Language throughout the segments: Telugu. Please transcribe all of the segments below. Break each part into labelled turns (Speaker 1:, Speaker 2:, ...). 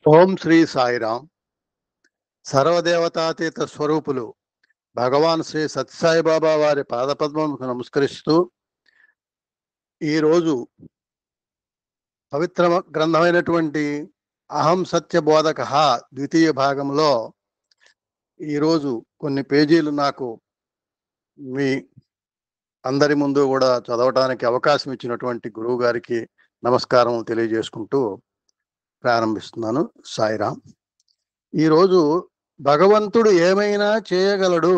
Speaker 1: ఓం శ్రీ సాయిరాం. సర్వదేవతాతీత స్వరూపులు భగవాన్ శ్రీ సత్యసాయిబాబా వారి పాదపద్మముకు నమస్కరిస్తూ ఈరోజు పవిత్ర గ్రంథమైనటువంటి అహం సత్య బోధక ద్వితీయ భాగంలో ఈరోజు కొన్ని పేజీలు నాకు మీ అందరి ముందు కూడా చదవటానికి అవకాశం ఇచ్చినటువంటి గురువు గారికి నమస్కారం తెలియజేసుకుంటూ ప్రారంభిస్తున్నాను. సాయిరాం. ఈరోజు భగవంతుడు ఏమైనా చేయగలడు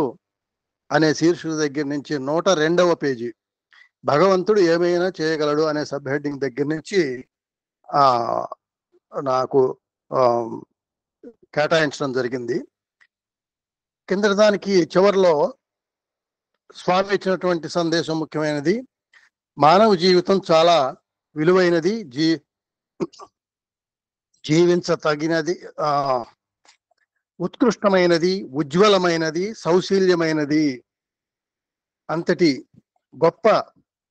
Speaker 1: అనే శీర్షిక దగ్గర నుంచి 102వ పేజీ భగవంతుడు ఏమైనా చేయగలడు అనే సబ్ హెడ్డింగ్ దగ్గర నుంచి నాకు కేటాయించడం జరిగింది. కింద దానికి చివరిలో స్వామి ఇచ్చినటువంటి సందేశం ముఖ్యమైనది. మానవ జీవితం చాలా విలువైనది, జీవించతగినది, ఉత్కృష్టమైనది, ఉజ్వలమైనది, సౌశీల్యమైనది. అంతటి గొప్ప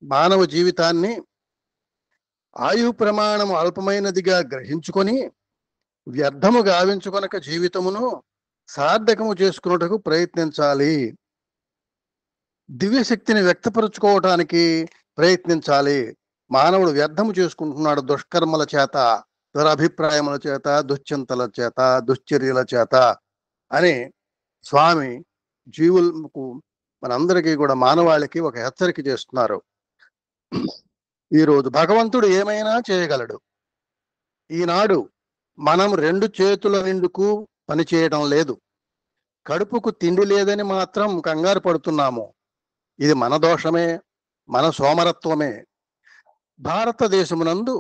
Speaker 1: మానవ జీవితాన్ని ఆయు ప్రమాణం అల్పమైనదిగా గ్రహించుకొని వ్యర్థము గావించుకొనక జీవితమును సార్థకము చేసుకున్నటకు ప్రయత్నించాలి. దివ్యశక్తిని వ్యక్తపరుచుకోవటానికి ప్రయత్నించాలి. మానవుడు వ్యర్థము చేసుకుంటున్నాడు దుష్కర్మల చేత, దురభిప్రాయముల చేత, దుశ్చింతల చేత, దుశ్చర్యల చేత అని స్వామి జీవులకు, మనందరికీ కూడా మానవాళికి ఒక హెచ్చరిక చేస్తున్నారు. ఈరోజు భగవంతుడు ఏమైనా చేయగలడు. ఈనాడు మనం 2 చేతుల నిండుకు పని చేయడం లేదు. కడుపుకు తిండి లేదని మాత్రం కంగారు పడుతున్నాము. ఇది మన దోషమే, మన సోమరత్వమే. భారతదేశమునందు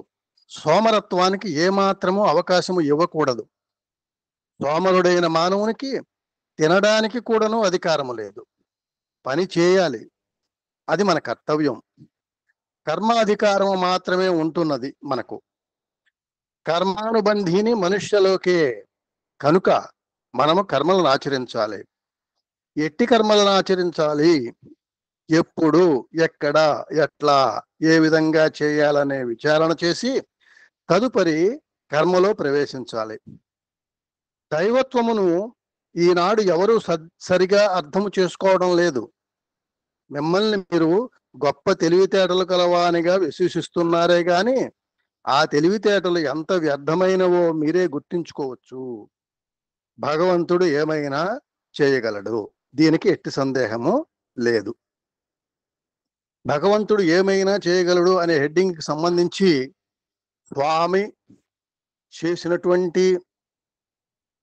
Speaker 1: సోమరత్వానికి ఏమాత్రము అవకాశము ఇవ్వకూడదు. సోమరుడైన మానవునికి తినడానికి కూడాను అధికారము లేదు. పని చేయాలి, అది మన కర్తవ్యం. కర్మాధికారము మాత్రమే ఉంటున్నది మనకు. కర్మానుబంధిని మనుష్యలోకే. కనుక మనము కర్మలను ఆచరించాలి. ఎట్టి కర్మలను ఆచరించాలి? ఎప్పుడు, ఎక్కడ, ఎట్లా, ఏ విధంగా చేయాలనే విచారణ చేసి తదుపరి కర్మలో ప్రవేశించాలి. దైవత్వమును ఈనాడు ఎవరు సరిగా అర్థము చేసుకోవడం లేదు. మిమ్మల్ని మీరు గొప్ప తెలివితేటలు కలవానిగా విశ్వసిస్తున్నారే గాని ఆ తెలివితేటలు ఎంత వ్యర్థమైనవో మీరే గుర్తించుకోవచ్చు. భగవంతుడు ఏమైనా చేయగలడు, దీనికి ఎట్టి సందేహము లేదు. భగవంతుడు ఏమైనా చేయగలడు అనే హెడ్డింగ్కి సంబంధించి స్వామి చేసినటువంటి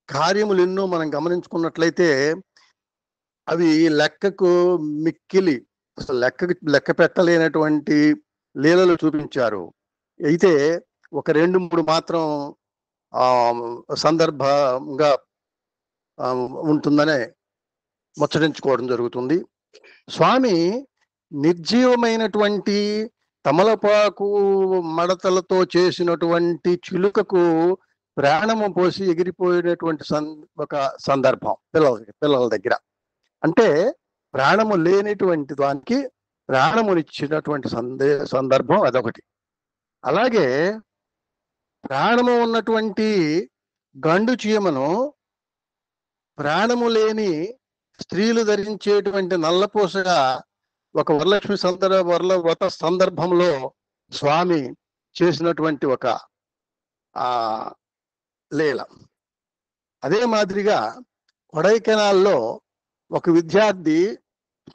Speaker 1: కార్యములు ఎన్నో మనం గమనించుకున్నట్లయితే అవి లెక్కకు మిక్కిలి, అసలు లెక్క పెట్టలేనటువంటి లీలలు చూపించారు. అయితే ఒక 2-3 మాత్రం సందర్భంగా ఉంటుందనే ముచ్చరించుకోవడం జరుగుతుంది. స్వామి నిర్జీవమైనటువంటి తమలపాకు మడతలతో చేసినటువంటి చిలుకకు ప్రాణము పోసి ఎగిరిపోయినటువంటి ఒక సందర్భం పిల్లల దగ్గర. అంటే ప్రాణము లేనిటువంటి దానికి ప్రాణమునిచ్చినటువంటి సందర్భం అదొకటి. అలాగే ప్రాణము ఉన్నటువంటి గండు చీమను ప్రాణము లేని స్త్రీలు ధరించేటువంటి నల్లపూసగా ఒక వరలక్ష్మి వ్రత సందర్భంలో స్వామి చేసినటువంటి ఒక లీల. అదే మాదిరిగా కొడైకెనాల్లో ఒక విద్యార్థి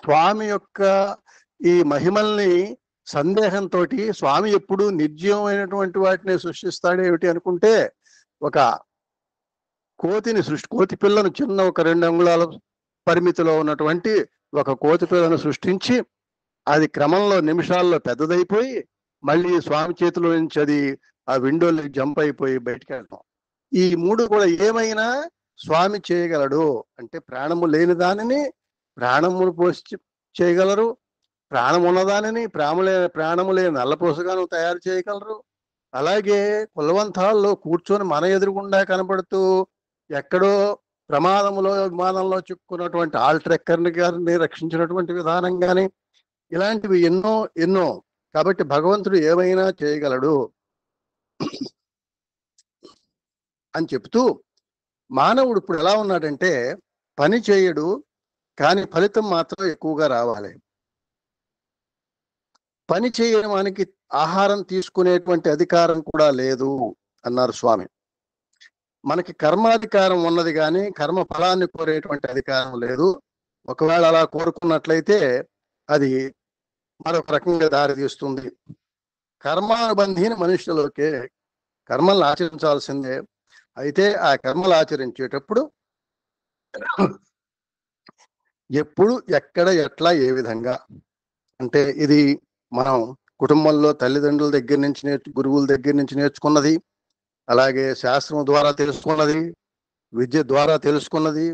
Speaker 1: స్వామి యొక్క ఈ మహిమల్ని సందేహంతో స్వామి ఎప్పుడు నిర్జీవమైనటువంటి వాటిని సృష్టిస్తాడేమిటి అనుకుంటే ఒక కోతి పిల్లను, చిన్న ఒక 2 అంగుళాల పరిమితిలో ఉన్నటువంటి ఒక కోతి పిల్లను సృష్టించి అది క్రమంలో నిమిషాల్లో పెద్దదైపోయి మళ్ళీ స్వామి చేతిలో నుంచి అది ఆ విండోలకి జంప్ అయిపోయి బయటికి వెళ్తాం. ఈ 3 కూడా ఏమైనా స్వామి చేయగలడు. అంటే ప్రాణము లేని దానిని ప్రాణమును పోసి చేయగలరు, ప్రాణం ఉన్నదానిని ప్రాణము లేని నల్లపూసగాను తయారు చేయగలరు. అలాగే కులవంతాల్లో కూర్చొని మన ఎదురుగుండా కనబడుతూ ఎక్కడో ప్రమాదంలో విమానంలో చిక్కున్నటువంటి ఆల్ట్రెక్కర్ని గారిని రక్షించినటువంటి విధానం కానీ ఇలాంటివి ఎన్నో ఎన్నో. కాబట్టి భగవంతుడు ఏమైనా చేయగలడు. అని చెప్తూ, మానవుడు ఇప్పుడు ఎలా ఉన్నాడంటే పని చేయడు, కానీ ఫలితం మాత్రం ఎక్కువగా రావాలి. పని చేయడానికి ఆహారం తీసుకునేటువంటి అధికారం కూడా లేదు అన్నారు స్వామి. మనకి కర్మాధికారం ఉన్నది కానీ కర్మ ఫలాన్ని కోరేటువంటి అధికారం లేదు. ఒకవేళ అలా కోరుకున్నట్లయితే అది మరొక రకంగా దారి తీస్తుంది. కర్మానుబంధీన మనుషులకే కర్మలను ఆచరించాల్సిందే. అయితే ఆ కర్మలు ఆచరించేటప్పుడు ఎప్పుడు, ఎక్కడ, ఎట్లా, ఏ విధంగా అంటే ఇది మనం కుటుంబంలో తల్లిదండ్రుల దగ్గర నుంచి గురువుల దగ్గర నుంచి నేర్చుకున్నది, అలాగే శాస్త్రం ద్వారా తెలుసుకున్నది, విద్య ద్వారా తెలుసుకున్నది,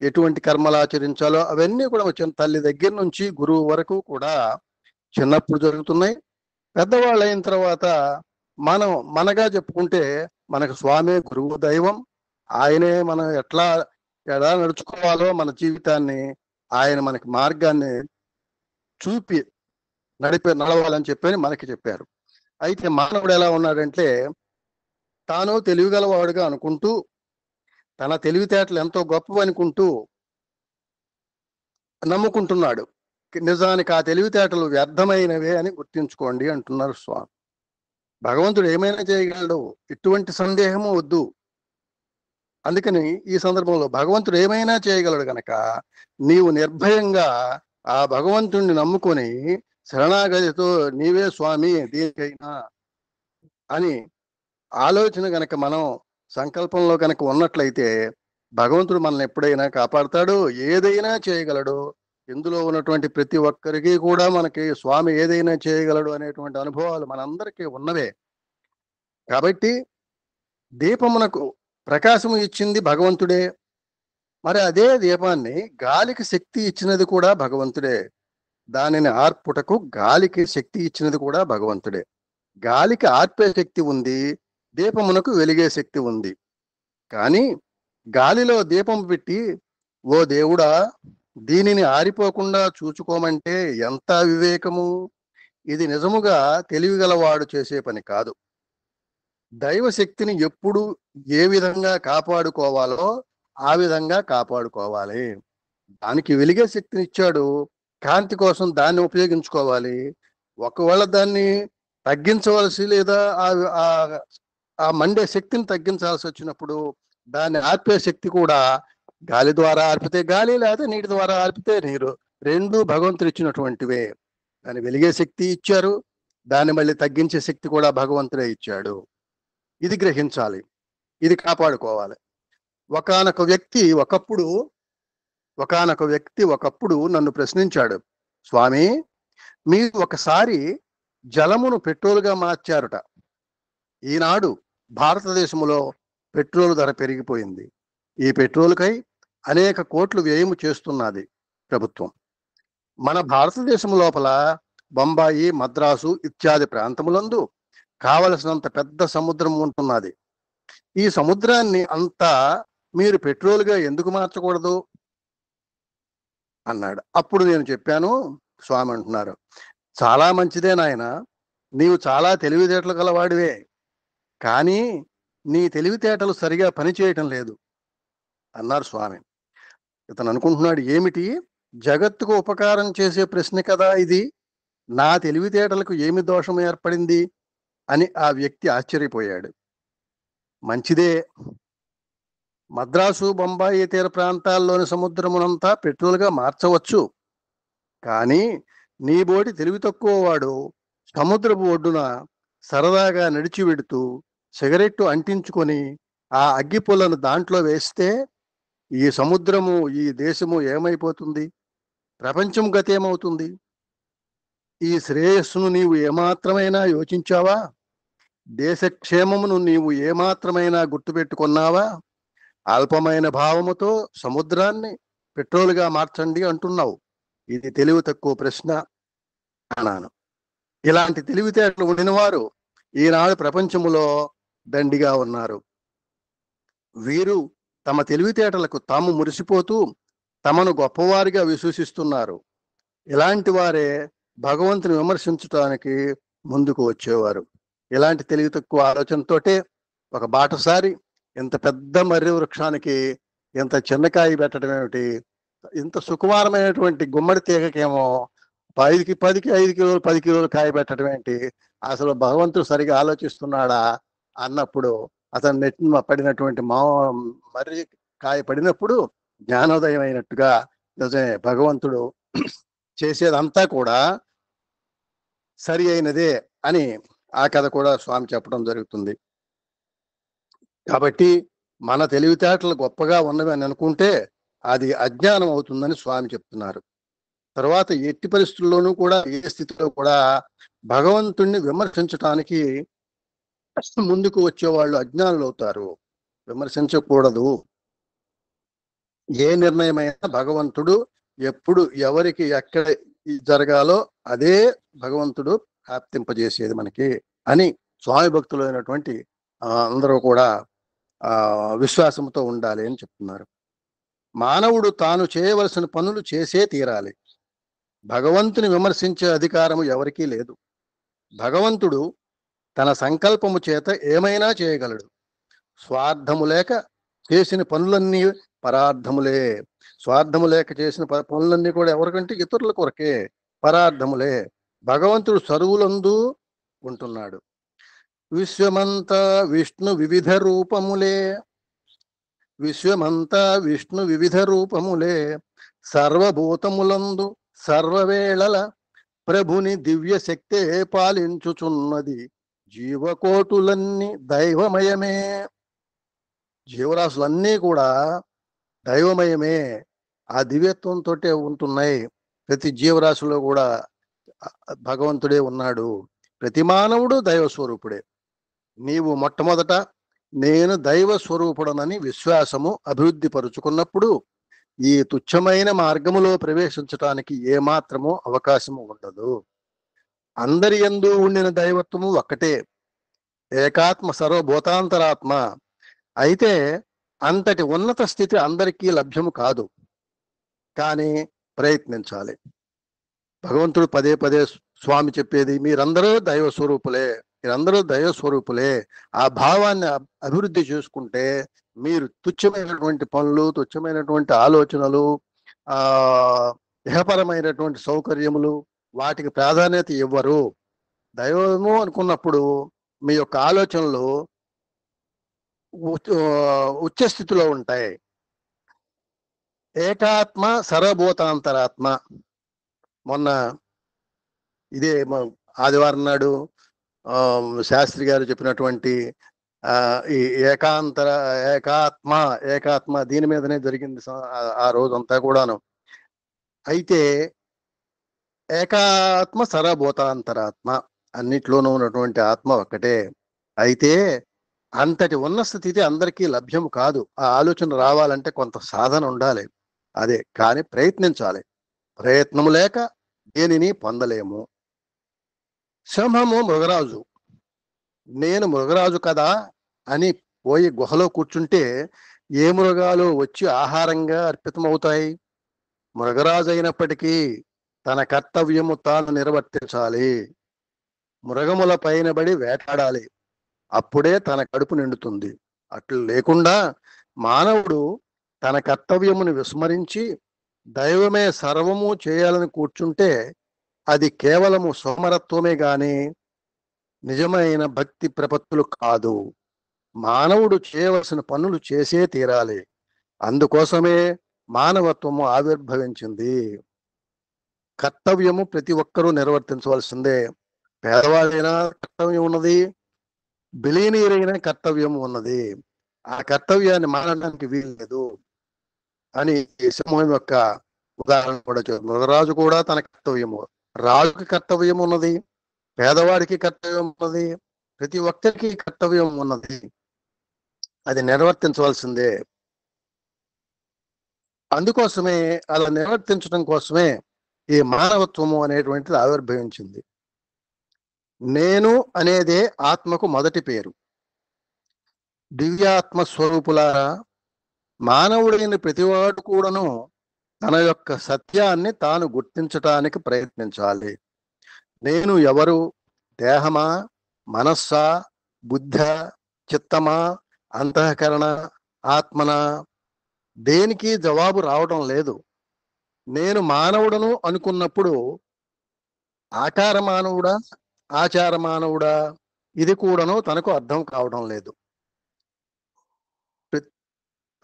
Speaker 1: ఎటువంటి కర్మలు ఆచరించాలో అవన్నీ కూడా వచ్చిన తల్లి దగ్గర నుంచి గురువు వరకు కూడా చిన్నప్పుడు జరుగుతున్నాయి. పెద్దవాళ్ళు అయిన తర్వాత మనం మనగా చెప్పుకుంటే మనకు స్వామి గురువు దైవం. ఆయనే మనం ఎలా నడుచుకోవాలో మన జీవితాన్ని ఆయన మనకి మార్గాన్ని చూపి నడవాలని చెప్పని మనకి చెప్పారు. అయితే మానవుడు ఎలా ఉన్నాడంటే తాను తెలివిగలవాడుగా అనుకుంటూ, తన తెలివితేటలు ఎంతో గొప్పవనుకుంటూ నమ్ముకుంటున్నాడు. నిజానికి ఆ తెలివితేటలు వ్యర్థమైనవే అని గుర్తించుకోండి అంటున్నారు స్వామి. భగవంతుడు ఏమైనా చేయగలడు, ఇటువంటి సందేహము వద్దు. అందుకని ఈ సందర్భంలో భగవంతుడు ఏమైనా చేయగలడు గనక నీవు నిర్భయంగా ఆ భగవంతుణ్ణి నమ్ముకొని శరణాగతితో నీవే స్వామి దేనికైనా అని ఆలోచన గనక మనం సంకల్పంలో గనక ఉన్నట్లయితే భగవంతుడు మనల్ని ఎప్పుడైనా కాపాడుతాడు, ఏదైనా చేయగలడు. ఇందులో ఉన్నటువంటి ప్రతి ఒక్కరికి కూడా మనకి స్వామి ఏదైనా చేయగలడు అనేటువంటి అనుభవాలు మనందరికీ ఉన్నవే. కాబట్టి దీపమునకు ప్రకాశము ఇచ్చింది భగవంతుడే. మరి అదే దీపాన్ని గాలికి శక్తి ఇచ్చినది కూడా భగవంతుడే. దానిని ఆర్పుటకు గాలికి శక్తి ఇచ్చినది కూడా భగవంతుడే. గాలికి ఆర్పే శక్తి ఉంది, దీపమునకు వెలిగే శక్తి ఉంది. కానీ గాలిలో దీపం పెట్టి ఓ దేవుడా దీనిని ఆరిపోకుండా చూచుకోమంటే ఎంత వివేకము! ఇది నిజముగా తెలివిగలవాడు చేసే పని కాదు. దైవ శక్తిని ఎప్పుడు ఏ విధంగా కాపాడుకోవాలో ఆ విధంగా కాపాడుకోవాలి. దానికి వెలిగే శక్తిని ఇచ్చాడు, కాంతి కోసం దాన్ని ఉపయోగించుకోవాలి. ఒకవేళ దాన్ని తగ్గించవలసి లేదా ఆ మండే శక్తిని తగ్గించాల్సి వచ్చినప్పుడు దాన్ని ఆర్పే శక్తి కూడా గాలి ద్వారా ఆర్పితే గాలి, లేదా నీటి ద్వారా ఆర్పితే నీరు, రెండు భగవంతుడు ఇచ్చినటువంటివే. దాన్ని వెలిగే శక్తి ఇచ్చారు, దాన్ని మళ్ళీ తగ్గించే శక్తి కూడా భగవంతుడే ఇచ్చాడు. ఇది గ్రహించాలి, ఇది కాపాడుకోవాలి. ఒకానొక వ్యక్తి ఒకప్పుడు నన్ను ప్రశ్నించాడు, స్వామి మీరు ఒకసారి జలమును పెట్రోల్గా మార్చారుట. ఈనాడు భారతదేశంలో పెట్రోల్ ధర పెరిగిపోయింది. ఈ పెట్రోల్కై అనేక కోట్లు వ్యయము చేస్తున్నది ప్రభుత్వం. మన భారతదేశం లోపల బొంబాయి, మద్రాసు ఇత్యాది ప్రాంతములందు కావలసినంత పెద్ద సముద్రం ఉంటున్నది. ఈ సముద్రాన్ని అంతా మీరు పెట్రోల్గా ఎందుకు మార్చకూడదు అన్నాడు. అప్పుడు నేను చెప్పాను, స్వామి అంటున్నారు, చాలా మంచిదే నాయన, నీవు చాలా తెలివితేటలు గలవాడివే, కానీ నీ తెలివితేటలు సరిగా పనిచేయటం లేదు అన్నారు స్వామి. ఇతను అనుకుంటున్నాడు, ఏమిటి జగత్తుకు ఉపకారం చేసే ప్రశ్న కదా ఇది, నా తెలివితేటలకు ఏమి దోషం ఏర్పడింది అని ఆ వ్యక్తి ఆశ్చర్యపోయాడు. మంచిదే, మద్రాసు, బొంబాయి తీర ప్రాంతాల్లోని సముద్రమునంతా పెట్రోల్గా మార్చవచ్చు. కానీ నీ బోటి తెలివి తక్కువ వాడు సముద్రపు ఒడ్డున సరదాగా నడిచి వెడుతూ సిగరెట్టు అంటించుకొని ఆ అగ్గిపుల్లను దాంట్లో వేస్తే ఈ సముద్రము, ఈ దేశము ఏమైపోతుంది? ప్రపంచం గతేమవుతుంది? ఈ శ్రేయస్సును నీవు ఏమాత్రమైనా యోచించావా? దేశక్షేమమును నీవు ఏమాత్రమైనా గుర్తుపెట్టుకున్నావా? అల్పమైన భావముతో సముద్రాన్ని పెట్రోల్గా మార్చండి అంటున్నావు. ఇది తెలివి తక్కువ ప్రశ్న అన్నాను. ఇలాంటి తెలివితేటలు ఉండిన వారు ఈనాడు ప్రపంచములో దండిగా ఉన్నారు. వీరు తమ తెలివితేటలకు తాము మురిసిపోతూ తమను గొప్పవారిగా విశ్వసిస్తున్నారు. ఇలాంటి వారే భగవంతుని విమర్శించడానికి ముందుకు వచ్చేవారు. ఇలాంటి తెలివి తక్కువ ఆలోచనతోటే ఒక బాటసారి ఇంత పెద్ద మర్రి వృక్షానికి ఇంత చిన్న కాయ పెట్టడం ఏమిటి, ఇంత సుకుమారమైనటువంటి గుమ్మడి తీగకేమో 10కి 5 కిలోలు 10 కిలోలు కాయ పెట్టడం ఏంటి, అసలు భగవంతుడు సరిగా ఆలోచిస్తున్నాడా అన్నప్పుడు అతను నెట్టిన పడినటువంటి మర్రి కాయ పడినప్పుడు జ్ఞానోదయం అయినట్టుగా నిజమే భగవంతుడు చేసేదంతా కూడా సరి అయినదే అని ఆ కథ కూడా స్వామి చెప్పడం జరుగుతుంది. కాబట్టి మన తెలివితేటలు గొప్పగా ఉన్నవి అని అనుకుంటే అది అజ్ఞానం అవుతుందని స్వామి చెప్తున్నారు. తర్వాత ఎట్టి పరిస్థితుల్లోనూ కూడా ఏ స్థితిలో కూడా భగవంతుణ్ణి విమర్శించటానికి ముందుకు వచ్చేవాళ్ళు అజ్ఞానులు అవుతారు. విమర్శించకూడదు. ఏ నిర్ణయమైనా భగవంతుడు ఎప్పుడు ఎవరికి ఎక్కడ జరగాలో అదే భగవంతుడు ప్రాప్తింపజేసేది మనకి అని స్వామి భక్తులు అయినటువంటి అందరూ కూడా విశ్వాసంతో ఉండాలి అని చెప్తున్నారు. మానవుడు తాను చేయవలసిన పనులు చేసే తీరాలి. భగవంతుని విమర్శించే అధికారము ఎవరికీ లేదు. భగవంతుడు తన సంకల్పము చేత ఏమైనా చేయగలడు. స్వార్థము లేక చేసిన పనులన్నీ పరార్థములే. స్వార్థము లేక చేసిన పనులన్నీ కూడా ఎవరికంటే ఇతరుల కొరకే, పరార్థములే. భగవంతుడు సర్వులందు ఉంటున్నాడు. విశ్వమంతా విష్ణు వివిధ రూపములే. విశ్వమంతా విష్ణు వివిధ రూపములే. సర్వభూతములందు సర్వవేళల ప్రభుని దివ్య శక్తే పాలించుచున్నది. జీవకోటులన్నీ దైవమయమే. జీవరాశులన్నీ కూడా దైవమయమే. ఆ దివ్యత్వంతో ఉంటున్నాయి. ప్రతి జీవరాశిలో కూడా భగవంతుడే ఉన్నాడు. ప్రతి మానవుడు దైవ స్వరూపుడే. నీవు మొట్టమొదట నేను దైవ స్వరూపుడనని విశ్వాసము అభివృద్ధి పరుచుకున్నప్పుడు ఈ తుచ్చమైన మార్గములో ప్రవేశించటానికి ఏమాత్రము అవకాశము ఉండదు. అందరి యందు ఉండిన దైవత్వము ఒక్కటే, ఏకాత్మ సర్వభూతాంతరాత్మ. అయితే అంతటి ఉన్నత స్థితి అందరికీ లభ్యము కాదు, కానీ ప్రయత్నించాలి. భగవంతుడు పదే పదే స్వామి చెప్పేది మీరందరూ దైవ స్వరూపులే, మీరందరూ దైవ స్వరూపులే. ఆ భావాన్ని అభివృద్ధి చేసుకుంటే మీరు తుచ్చమైనటువంటి పనులు, తుచ్చమైనటువంటి ఆలోచనలు, ఇహపరమైనటువంటి సౌకర్యములు వాటికి ప్రాధాన్యత ఇవ్వరు. దైవము అనుకున్నప్పుడు మీ యొక్క ఆలోచనలు ఉచ్చ స్థితిలో ఉంటాయి. ఏకాత్మ సర్వభూతాంతరాత్మ. మొన్న ఇదే ఆదివారం నాడు శాస్త్రి గారు చెప్పినటువంటి ఈ ఏకాత్మ దీని మీదనే జరిగింది ఆ రోజంతా కూడాను. అయితే ఏకాత్మ సర్వభూతాంతరాత్మ, అన్నిట్లోనూ ఉన్నటువంటి ఆత్మ ఒక్కటే. అయితే అంతటి ఉన్న స్థితి అందరికీ లభ్యం కాదు. ఆ ఆలోచన రావాలంటే కొంత సాధన ఉండాలి. అదే కానీ ప్రయత్నించాలి. ప్రయత్నము లేక దేనిని పొందలేము. సింహము మృగరాజు. నేను మృగరాజు కదా అని పోయి గుహలో కూర్చుంటే ఏ మృగాలు వచ్చి ఆహారంగా అర్పితమవుతాయి? మృగరాజు అయినప్పటికీ తన కర్తవ్యము తాను నిర్వర్తించాలి. మృగముల పైన బడి వేటాడాలి. అప్పుడే తన కడుపు నిండుతుంది. అట్లు లేకుండా మానవుడు తన కర్తవ్యమును విస్మరించి దైవమే సర్వము చేయాలని కూర్చుంటే అది కేవలము సోమరత్వమే గాని నిజమైన భక్తి ప్రపత్తులు కాదు. మానవుడు చేయవలసిన పనులు చేసే తీరాలి. అందుకోసమే మానవత్వము ఆవిర్భవించింది. కర్తవ్యము ప్రతి ఒక్కరూ నిర్వర్తించవలసిందే. పేదవాళ్ళైనా కర్తవ్యం ఉన్నది, బిలీనీరైన కర్తవ్యం ఉన్నది. ఆ కర్తవ్యాన్ని మానడానికి వీల్లేదు అని సింహం యొక్క ఉదాహరణ కూడా మృగరాజు కూడా తన కర్తవ్యము, రాజుకి కర్తవ్యం ఉన్నది, పేదవాడికి కర్తవ్యం ఉన్నది, ప్రతి ఒక్కరికి కర్తవ్యం ఉన్నది. అది నిర్వర్తించవలసిందే. అందుకోసమే అలా నిర్వర్తించడం కోసమే ఈ మానవత్వము అనేటువంటిది ఆవిర్భవించింది. నేను అనేదే ఆత్మకు మొదటి పేరు. దివ్యాత్మ స్వరూపులారా, మానవుడైన ప్రతివాడు కూడాను తన యొక్క సత్యాన్ని తాను గుర్తించటానికి ప్రయత్నించాలి. నేను ఎవరు? దేహమా, మనస్సా, బుద్ధ, చిత్తమా, అంతఃకరణ, ఆత్మన దేనికి జవాబు రావడం లేదు. నేను మానవుడను అనుకున్నప్పుడు ఆకార మానవుడా, ఆచార మానవుడా, ఇది కూడాను తనకు అర్థం కావడం లేదు.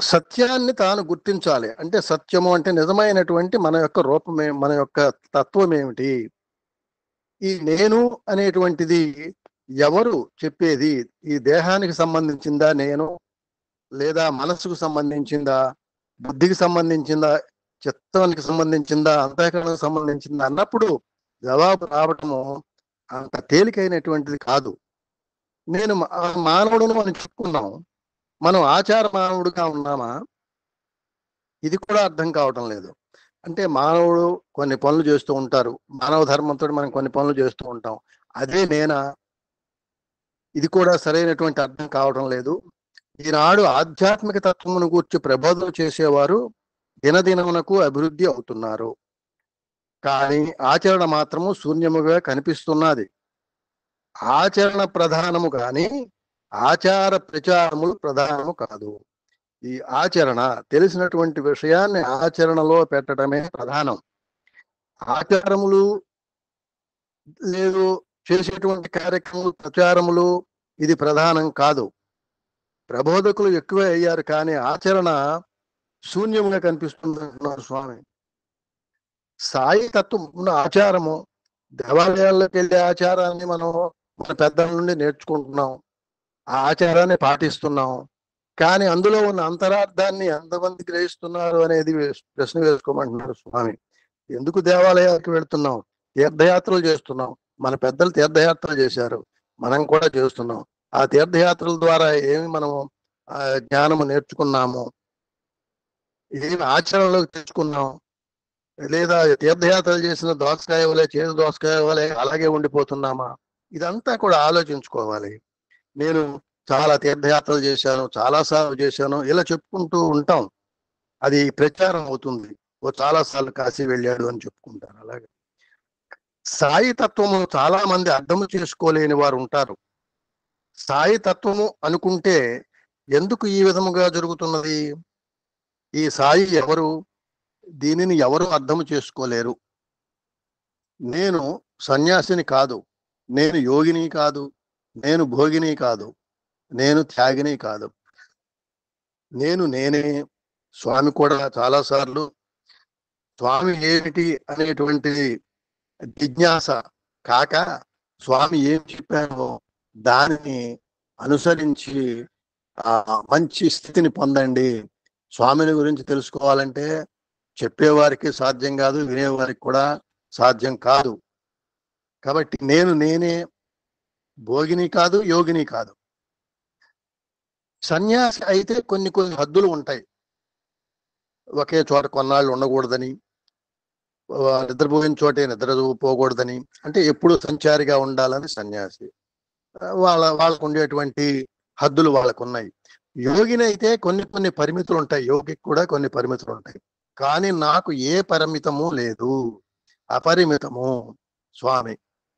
Speaker 1: సత్యాన్ని తాను గుర్తించాలి. అంటే సత్యము అంటే నిజమైనటువంటి మన యొక్క రూపమే, మన యొక్క తత్వం ఏమిటి? ఈ నేను అనేటువంటిది ఎవరు చెప్పేది? ఈ దేహానికి సంబంధించిందా నేను, లేదా మనసుకు సంబంధించిందా, బుద్ధికి సంబంధించిందా, చిత్తానికి సంబంధించిందా, అంతఃకరణకు సంబంధించిందా అన్నప్పుడు జవాబు రావటము అంత తేలికైనటువంటిది కాదు. నేను మానవుడును అని చెప్పుకున్నాం, మనం ఆచార మానవుడిగా ఉన్నామా? ఇది కూడా అర్థం కావటం లేదు. అంటే మానవుడు కొన్ని పనులు చేస్తూ ఉంటారు, మానవ ధర్మంతో మనం కొన్ని పనులు చేస్తూ ఉంటాం. అదే నేనా? ఇది కూడా సరైనటువంటి అర్థం కావడం లేదు. ఈనాడు ఆధ్యాత్మిక తత్వమును గూర్చి ప్రబోధన చేసేవారు దినదినమునకు అభివృద్ధి అవుతున్నారు, కానీ ఆచరణ మాత్రము శూన్యముగా కనిపిస్తున్నది. ఆచరణ ప్రధానము కానీ ఆచార ప్రచారములు ప్రధానము కాదు. ఈ ఆచరణ, తెలిసినటువంటి విషయాన్ని ఆచరణలో పెట్టడమే ప్రధానం. ఆచారములు లేదు, చేసేటువంటి కార్యక్రమాలు, ప్రచారములు ఇది ప్రధానం కాదు. ప్రబోధకులు ఎక్కువే అయ్యారు, కానీ ఆచరణ శూన్యంగా కనిపిస్తుంది అంటున్నారు స్వామి. సాయి తత్వం ఉన్న ఆచారము, దేవాలయాల్లోకి వెళ్ళే ఆచారాన్ని మనం మన పెద్దల నుండి నేర్చుకుంటున్నాం, ఆ ఆచారాన్ని పాటిస్తున్నాం. కానీ అందులో ఉన్న అంతరార్థాన్ని ఎంతమంది గ్రహిస్తున్నారు అనేది ప్రశ్న వేసుకోమంటున్నారు స్వామి. ఎందుకు దేవాలయాలకు వెళుతున్నాం? తీర్థయాత్రలు చేస్తున్నాం. మన పెద్దలు తీర్థయాత్రలు చేశారు, మనం కూడా చేస్తున్నాం. ఆ తీర్థయాత్రల ద్వారా ఏమి మనము జ్ఞానము నేర్చుకున్నాము, ఏమి ఆచరణలోకి తెచ్చుకున్నాం? లేదా తీర్థయాత్రలు చేసిన దోసకాయ వలె, చేదు దోసకాయ వలె అలాగే ఉండిపోతున్నామా? ఇదంతా కూడా ఆలోచించుకోవాలి. నేను చాలా తీర్థయాత్రలు చేశాను, చాలాసార్లు చేశాను, ఇలా చెప్పుకుంటూ ఉంటాం. అది ప్రచారం అవుతుంది. ఓ చాలాసార్లు కాశీ వెళ్ళాడు అని చెప్పుకుంటారు. అలాగే సాయి తత్వము చాలా మంది అర్థం చేసుకోలేని వారు ఉంటారు. సాయి తత్వము అనుకుంటే ఎందుకు ఈ విధముగా జరుగుతున్నది? ఈ సాయి ఎవరు? దీనిని ఎవరు అర్థం చేసుకోలేరు. నేను సన్యాసిని కాదు, నేను యోగిని కాదు, నేను భోగిని కాదు, నేను త్యాగిని కాదు, నేను నేనే. స్వామి కూడా చాలాసార్లు స్వామి ఏమిటి అనేటువంటిది జిజ్ఞాస కాక, స్వామి ఏం చెప్పారో దానిని అనుసరించి ఆ మంచి స్థితిని పొందండి. స్వామిని గురించి తెలుసుకోవాలంటే చెప్పేవారికి సాధ్యం కాదు, వినేవారికి కూడా సాధ్యం కాదు. కాబట్టి నేను నేనే, భోగిని కాదు, యోగిని కాదు. సన్యాసి అయితే కొన్ని కొన్ని హద్దులు ఉంటాయి. ఒకే చోట కొన్నాళ్ళు ఉండకూడదని, నిద్రపోయిన చోటే నిద్ర పోకూడదని, అంటే ఎప్పుడు సంచారిగా ఉండాలని సన్యాసి. వాళ్ళకు ఉండేటువంటి హద్దులు వాళ్ళకు ఉన్నాయి. యోగిని అయితే కొన్ని కొన్ని పరిమితులు ఉంటాయి, యోగికి కూడా కొన్ని పరిమితులు ఉంటాయి. కానీ నాకు ఏ పరిమితము లేదు, అపరిమితము స్వామి.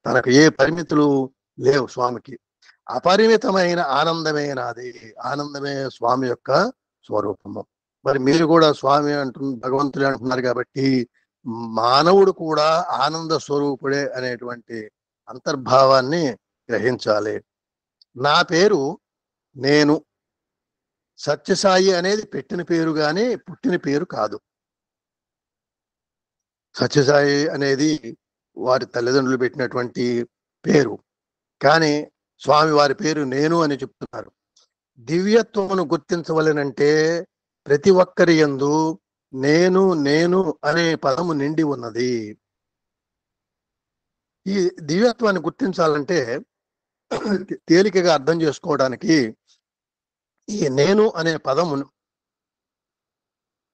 Speaker 1: తనకు ఏ పరిమితులు లేవు స్వామికి. అపరిమితమైన ఆనందమే నాది, ఆనందమే స్వామి యొక్క స్వరూపము. మరి మీరు కూడా స్వామి భగవంతుడే అంటున్నారు కాబట్టి మానవుడు కూడా ఆనంద స్వరూపుడే అనేటువంటి అంతర్భావాన్ని గ్రహించాలి. నా పేరు నేను. సత్యసాయి అనేది పెట్టిన పేరు గాని పుట్టిన పేరు కాదు. సత్యసాయి అనేది వారి తల్లిదండ్రులు పెట్టినటువంటి పేరు, కానీ స్వామి వారి పేరు నేను అని చెప్తున్నారు. దివ్యత్వమును గుర్తించవలెనంటే ప్రతి ఒక్కరి యందు నేను నేను అనే పదము నిండి ఉన్నది. ఈ దివ్యత్వాన్ని గుర్తించాలంటే తేలికగా అర్థం చేసుకోవడానికి ఈ నేను అనే పదము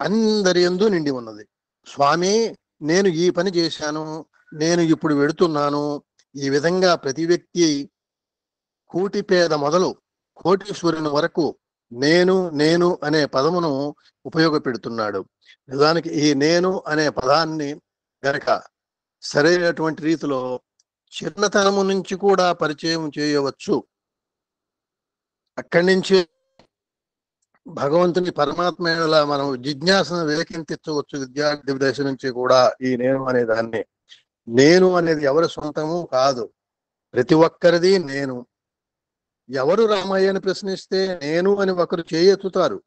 Speaker 1: అందరి యందు నిండి ఉన్నది. స్వామి, నేను ఈ పని చేశాను, నేను ఇప్పుడు వెడుతున్నాను, ఈ విధంగా ప్రతి వ్యక్తి కూటి పేద మొదలు కోటీశ్వరుని వరకు నేను నేను అనే పదమును ఉపయోగపెడుతున్నాడు. నిజానికి ఈ నేను అనే పదాన్ని గనక సరైనటువంటి రీతిలో చిన్నతనము నుంచి కూడా పరిచయం చేయవచ్చు. అక్కడి నుంచి భగవంతుని పరమాత్మ ఎలా మనం జిజ్ఞాసను రేకెత్తించవచ్చు విద్యార్థి దశ నుంచి కూడా. ఈ నేను అనే దాన్ని, నేను అనేది ఎవరి సొంతము కాదు, ప్రతి ఒక్కరిది నేను. ఎవరు రామయ్య అని ప్రశ్నిస్తే నేను అని ఒకరు చేయెత్తుతారు,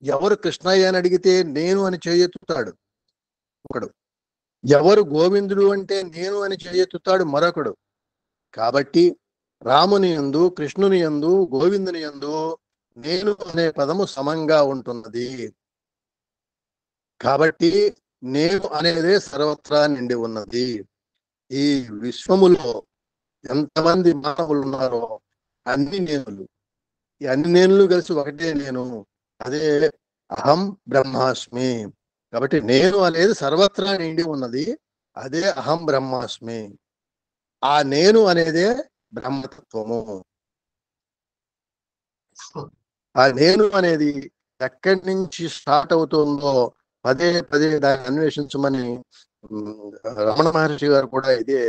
Speaker 1: ఎవరు కృష్ణయ్య అని అడిగితే నేను అని చేయెత్తుతాడు ఒకడు, ఎవరు గోవిందుడు అంటే నేను అని చేయెత్తుతాడు మరొకడు. కాబట్టి రాముని యందు, కృష్ణుని యందు, గోవిందుని యందు నేను అనే పదము సమంగా ఉంటున్నది. కాబట్టి నేను అనేదే సర్వత్రా నిండి ఉన్నది. ఈ విశ్వములో ఎంతమంది మానవులు ఉన్నారో అన్ని నేనులు, ఈ అన్ని నేనులు కలిసి ఒకటే నేను, అదే అహం బ్రహ్మాస్మి. కాబట్టి నేను అనేది సర్వత్రా నిండి ఉన్నది, అదే అహం బ్రహ్మాస్మి. ఆ నేను అనేదే బ్రహ్మతత్వము. ఆ నేను అనేది ఎక్కడి నుంచి స్టార్ట్ అవుతుందో పదే పదే దాన్ని అన్వేషించమని రమణ మహర్షి గారు కూడా ఇదే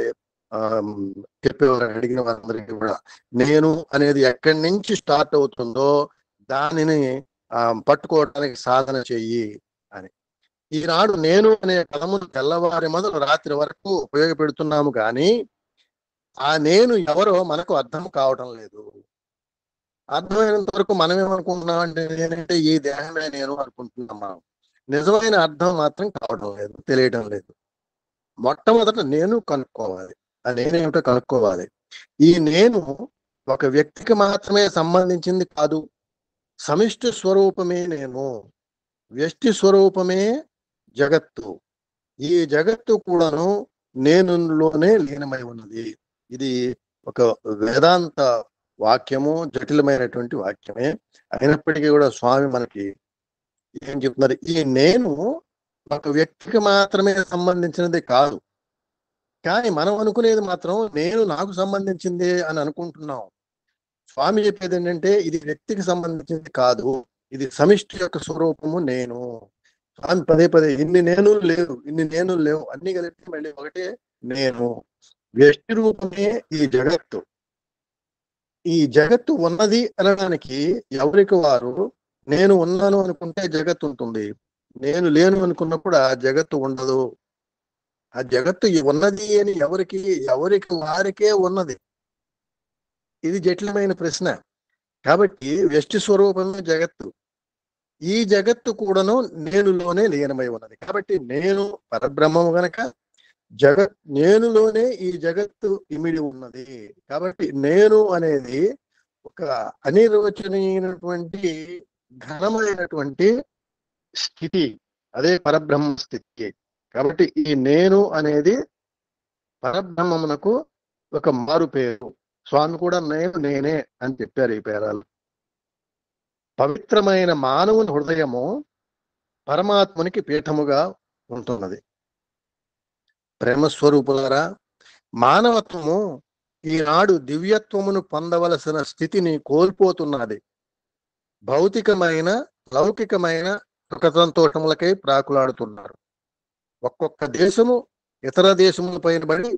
Speaker 1: చెప్పేవారు అడిగిన వారందరికీ కూడా. నేను అనేది ఎక్కడి నుంచి స్టార్ట్ అవుతుందో దానిని పట్టుకోవడానికి సాధన చెయ్యి అని. ఈనాడు నేను అనే పదమును తెల్లవారి మొదలు రాత్రి వరకు ఉపయోగపెడుతున్నాము, కానీ ఆ నేను ఎవరో మనకు అర్థం కావటం లేదు. అర్థమైనంత వరకు మనం ఏమనుకుంటున్నాం అంటే నేనంటే ఈ దేహమే నేను అనుకుంటున్నాం మనం. నిజమైన అర్థం మాత్రం కావడం లేదు, తెలియడం లేదు. మొట్టమొదట నేను కనుక్కోవాలి, ఆ నేనేమిటో కనుక్కోవాలి. ఈ నేను ఒక వ్యక్తికి మాత్రమే సంబంధించింది కాదు, సమిష్టి స్వరూపమే నేను, వ్యష్టి స్వరూపమే జగత్తు. ఈ జగత్తు కూడాను నేనులోనే లీనమై ఉన్నది. ఇది ఒక వేదాంత వాక్యము, జటిలమైనటువంటి వాక్యమే అయినప్పటికీ కూడా స్వామి మనకి ఏం చెప్తున్నారు, ఈ నేను ఒక వ్యక్తికి మాత్రమే సంబంధించినది కాదు. కానీ మనం అనుకునేది మాత్రం నేను నాకు సంబంధించింది అని అనుకుంటున్నాం. స్వామి చెప్పేది ఏంటంటే ఇది వ్యక్తికి సంబంధించింది కాదు, ఇది సమిష్టి యొక్క స్వరూపము నేను. స్వామి పదే పదే ఇన్ని నేను లేవు, ఇన్ని నేను లేవు, అన్ని కలిపి మళ్ళీ ఒకటే నేను. వ్యష్టి రూపమే ఈ జగత్తు. ఈ జగత్తు ఉన్నది అనడానికి ఎవరికి వారు నేను ఉన్నాను అనుకుంటే జగత్తు ఉంటుంది, నేను లేను అనుకున్నప్పుడు ఆ జగత్తు ఉండదు. ఆ జగత్తు ఉన్నది అని ఎవరికి వారికే ఉన్నది. ఇది జటిలమైన ప్రశ్న. కాబట్టి వ్యష్టి స్వరూపమే జగత్తు. ఈ జగత్తు కూడాను నేనులోనే లీనమై ఉన్నది. కాబట్టి నేను పరబ్రహ్మము గనక నేనులోనే ఈ జగత్తు ఇమిడి ఉన్నది. కాబట్టి నేను అనేది ఒక అనిర్వచనీయమైనటువంటి ఘనమైనటువంటి స్థితి, అదే పరబ్రహ్మ స్థితి. కాబట్టి ఈ నేను అనేది పరబ్రహ్మమునకు ఒక మారు పేరు. స్వామి కూడా నేను నేనే అని చెప్పారు ఈ పేరాలు. పవిత్రమైన మానవుని హృదయము పరమాత్మునికి పీఠముగా ఉంటున్నది. ప్రేమస్వరూపులారా, మానవత్వము ఈనాడు దివ్యత్వమును పొందవలసిన స్థితిని కోల్పోతున్నది. భౌతికమైన లౌకికమైన సుఖ సంతోషములకై ప్రాకులాడుతున్నారు. ఒక్కొక్క దేశము ఇతర దేశముల పైన పడి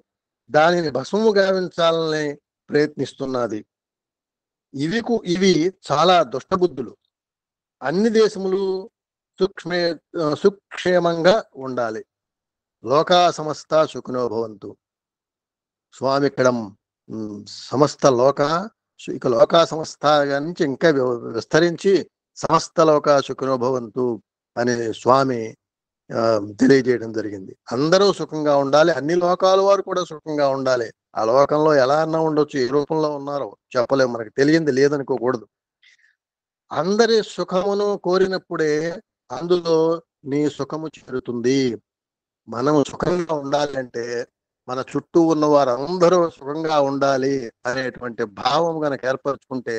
Speaker 1: దానిని భస్మము గావించాలని ప్రయత్నిస్తున్నది. ఇవి చాలా దుష్టబుద్ధులు. అన్ని దేశములు సుక్షేమంగా ఉండాలి. లోకా సమస్త సుఖినో భవంతు. స్వామి ఇక్కడ సమస్త లోకా సమస్త నుంచి ఇంకా విస్తరించి సమస్త లోకా సుఖినో భవంతు అని స్వామి తెలియజేయడం జరిగింది. అందరూ సుఖంగా ఉండాలి, అన్ని లోకాల వారు కూడా సుఖంగా ఉండాలి. ఆ లోకంలో ఎలా అన్నా ఉండొచ్చు, ఏ రూపంలో ఉన్నారో చెప్పలేము, మనకు తెలియంది లేదనుకోకూడదు. అందరి సుఖమును కోరినప్పుడే అందులో నీ సుఖము చేరుతుంది. మనం సుఖంగా ఉండాలంటే మన చుట్టూ ఉన్న వారందరూ సుఖంగా ఉండాలి అనేటువంటి భావం కనుక ఏర్పరచుకుంటే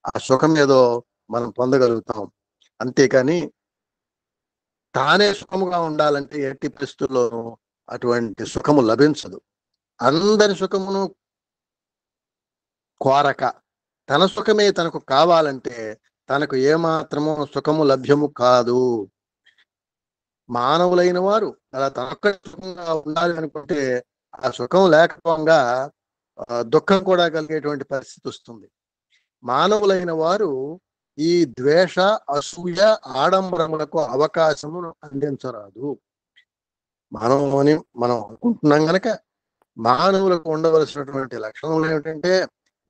Speaker 1: ఆ సుఖం ఏదో మనం పొందగలుగుతాం. అంతేకాని తానే సుఖముగా ఉండాలంటే ఎట్టి పరిస్థితుల్లోనూ అటువంటి సుఖము లభించదు. అందరి సుఖమును కోరక తన సుఖమే తనకు కావాలంటే తనకు ఏమాత్రము సుఖము లభ్యము కాదు. మానవులైన వారు అలా తనొక్క సుఖంగా ఉండాలి అనుకుంటే ఆ సుఖం లేకపోగా దుఃఖం కూడా కలిగేటువంటి పరిస్థితి వస్తుంది. మానవులైన వారు ఈ ద్వేష, అసూయ, ఆడంబరములకు అవకాశము అందించరాదు. మానవుని మనం అనుకుంటున్నాం గనక మానవులకు ఉండవలసినటువంటి లక్షణములు ఏమిటంటే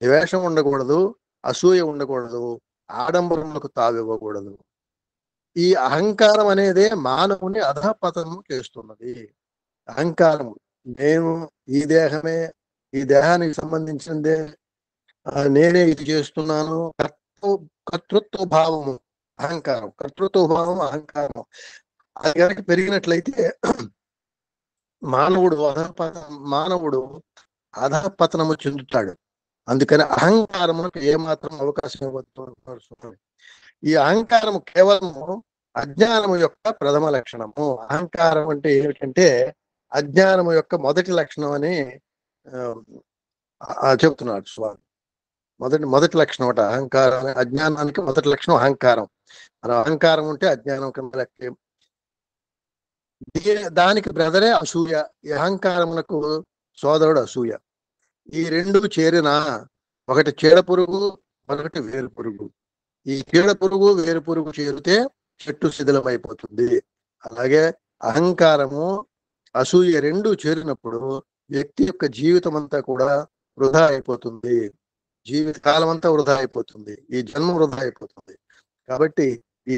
Speaker 1: ద్వేషం ఉండకూడదు, అసూయ ఉండకూడదు, ఆడంబరములకు తావివ్వకూడదు. ఈ అహంకారం అనేదే మానవుని అధపతనం చేస్తున్నది. అహంకారం, నేను ఈ దేహమే, ఈ దేహానికి సంబంధించిందే, నేనే ఇది చేస్తున్నాను, కర్తృత్వ భావము అహంకారం, కర్తృత్వ భావం అహంకారం అది కనుక పెరిగినట్లయితే మానవుడు అధపతనము చెందుతాడు. అందుకని అహంకారమునకు ఏమాత్రం అవకాశం ఇవ్వదు. ఈ అహంకారము కేవలము అజ్ఞానము యొక్క ప్రథమ లక్షణము. అహంకారం అంటే ఏమిటంటే అజ్ఞానము యొక్క మొదటి లక్షణం అని చెప్తున్నాడు స్వామి. మొదటి లక్షణం అట అహంకారం. అజ్ఞానానికి మొదటి లక్షణం అహంకారం. మన అహంకారం ఉంటే అజ్ఞానం కింద లెక్క. దానికి బ్రదరే అసూయ. ఈ అహంకారమునకు సోదరుడు అసూయ. ఈ రెండు చేరిన ఒకటి చీడ పురుగు, ఒకటి వేరు పురుగు. ఈ చీడ పురుగు వేరు పురుగు చేరితే చెట్టు శిథిలమైపోతుంది. అలాగే అహంకారము అసూయ రెండు చేరినప్పుడు వ్యక్తి యొక్క జీవితం అంతా కూడా వృధా అయిపోతుంది. జీవిత కాలం అంతా వృధా అయిపోతుంది. ఈ జన్మ వృధా అయిపోతుంది. కాబట్టి ఈ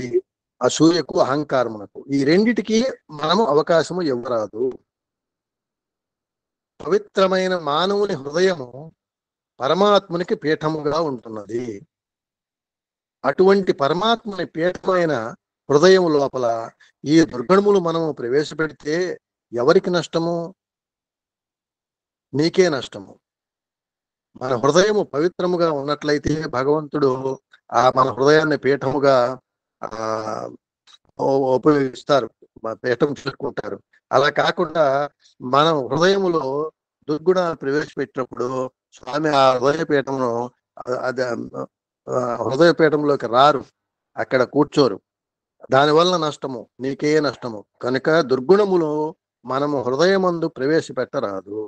Speaker 1: అసూయకు, అహంకారమునకు ఈ రెండిటికి మనము అవకాశము ఇవ్వరాదు. పవిత్రమైన మానవుని హృదయము పరమాత్మునికి పీఠముగా ఉంటున్నది. అటువంటి పరమాత్మని పీఠమైన హృదయం లోపల ఈ దుర్గుణములు మనము ప్రవేశపెడితే ఎవరికి నష్టము? నీకే నష్టము. మన హృదయము పవిత్రముగా ఉన్నట్లయితే భగవంతుడు మన హృదయాన్ని పీఠముగా ఉపయోగిస్తారు, పీఠం చేసుకుంటారు. అలా కాకుండా మనం హృదయములో దుర్గుణాలు ప్రవేశపెట్టినప్పుడు స్వామి ఆ హృదయపీఠమును హృదయపీఠంలోకి రారు, అక్కడ కూర్చోరు. దానివల్ల నష్టము, నీకే నష్టము. కనుక దుర్గుణములు మనము హృదయమందు ప్రవేశపెట్టరాదు.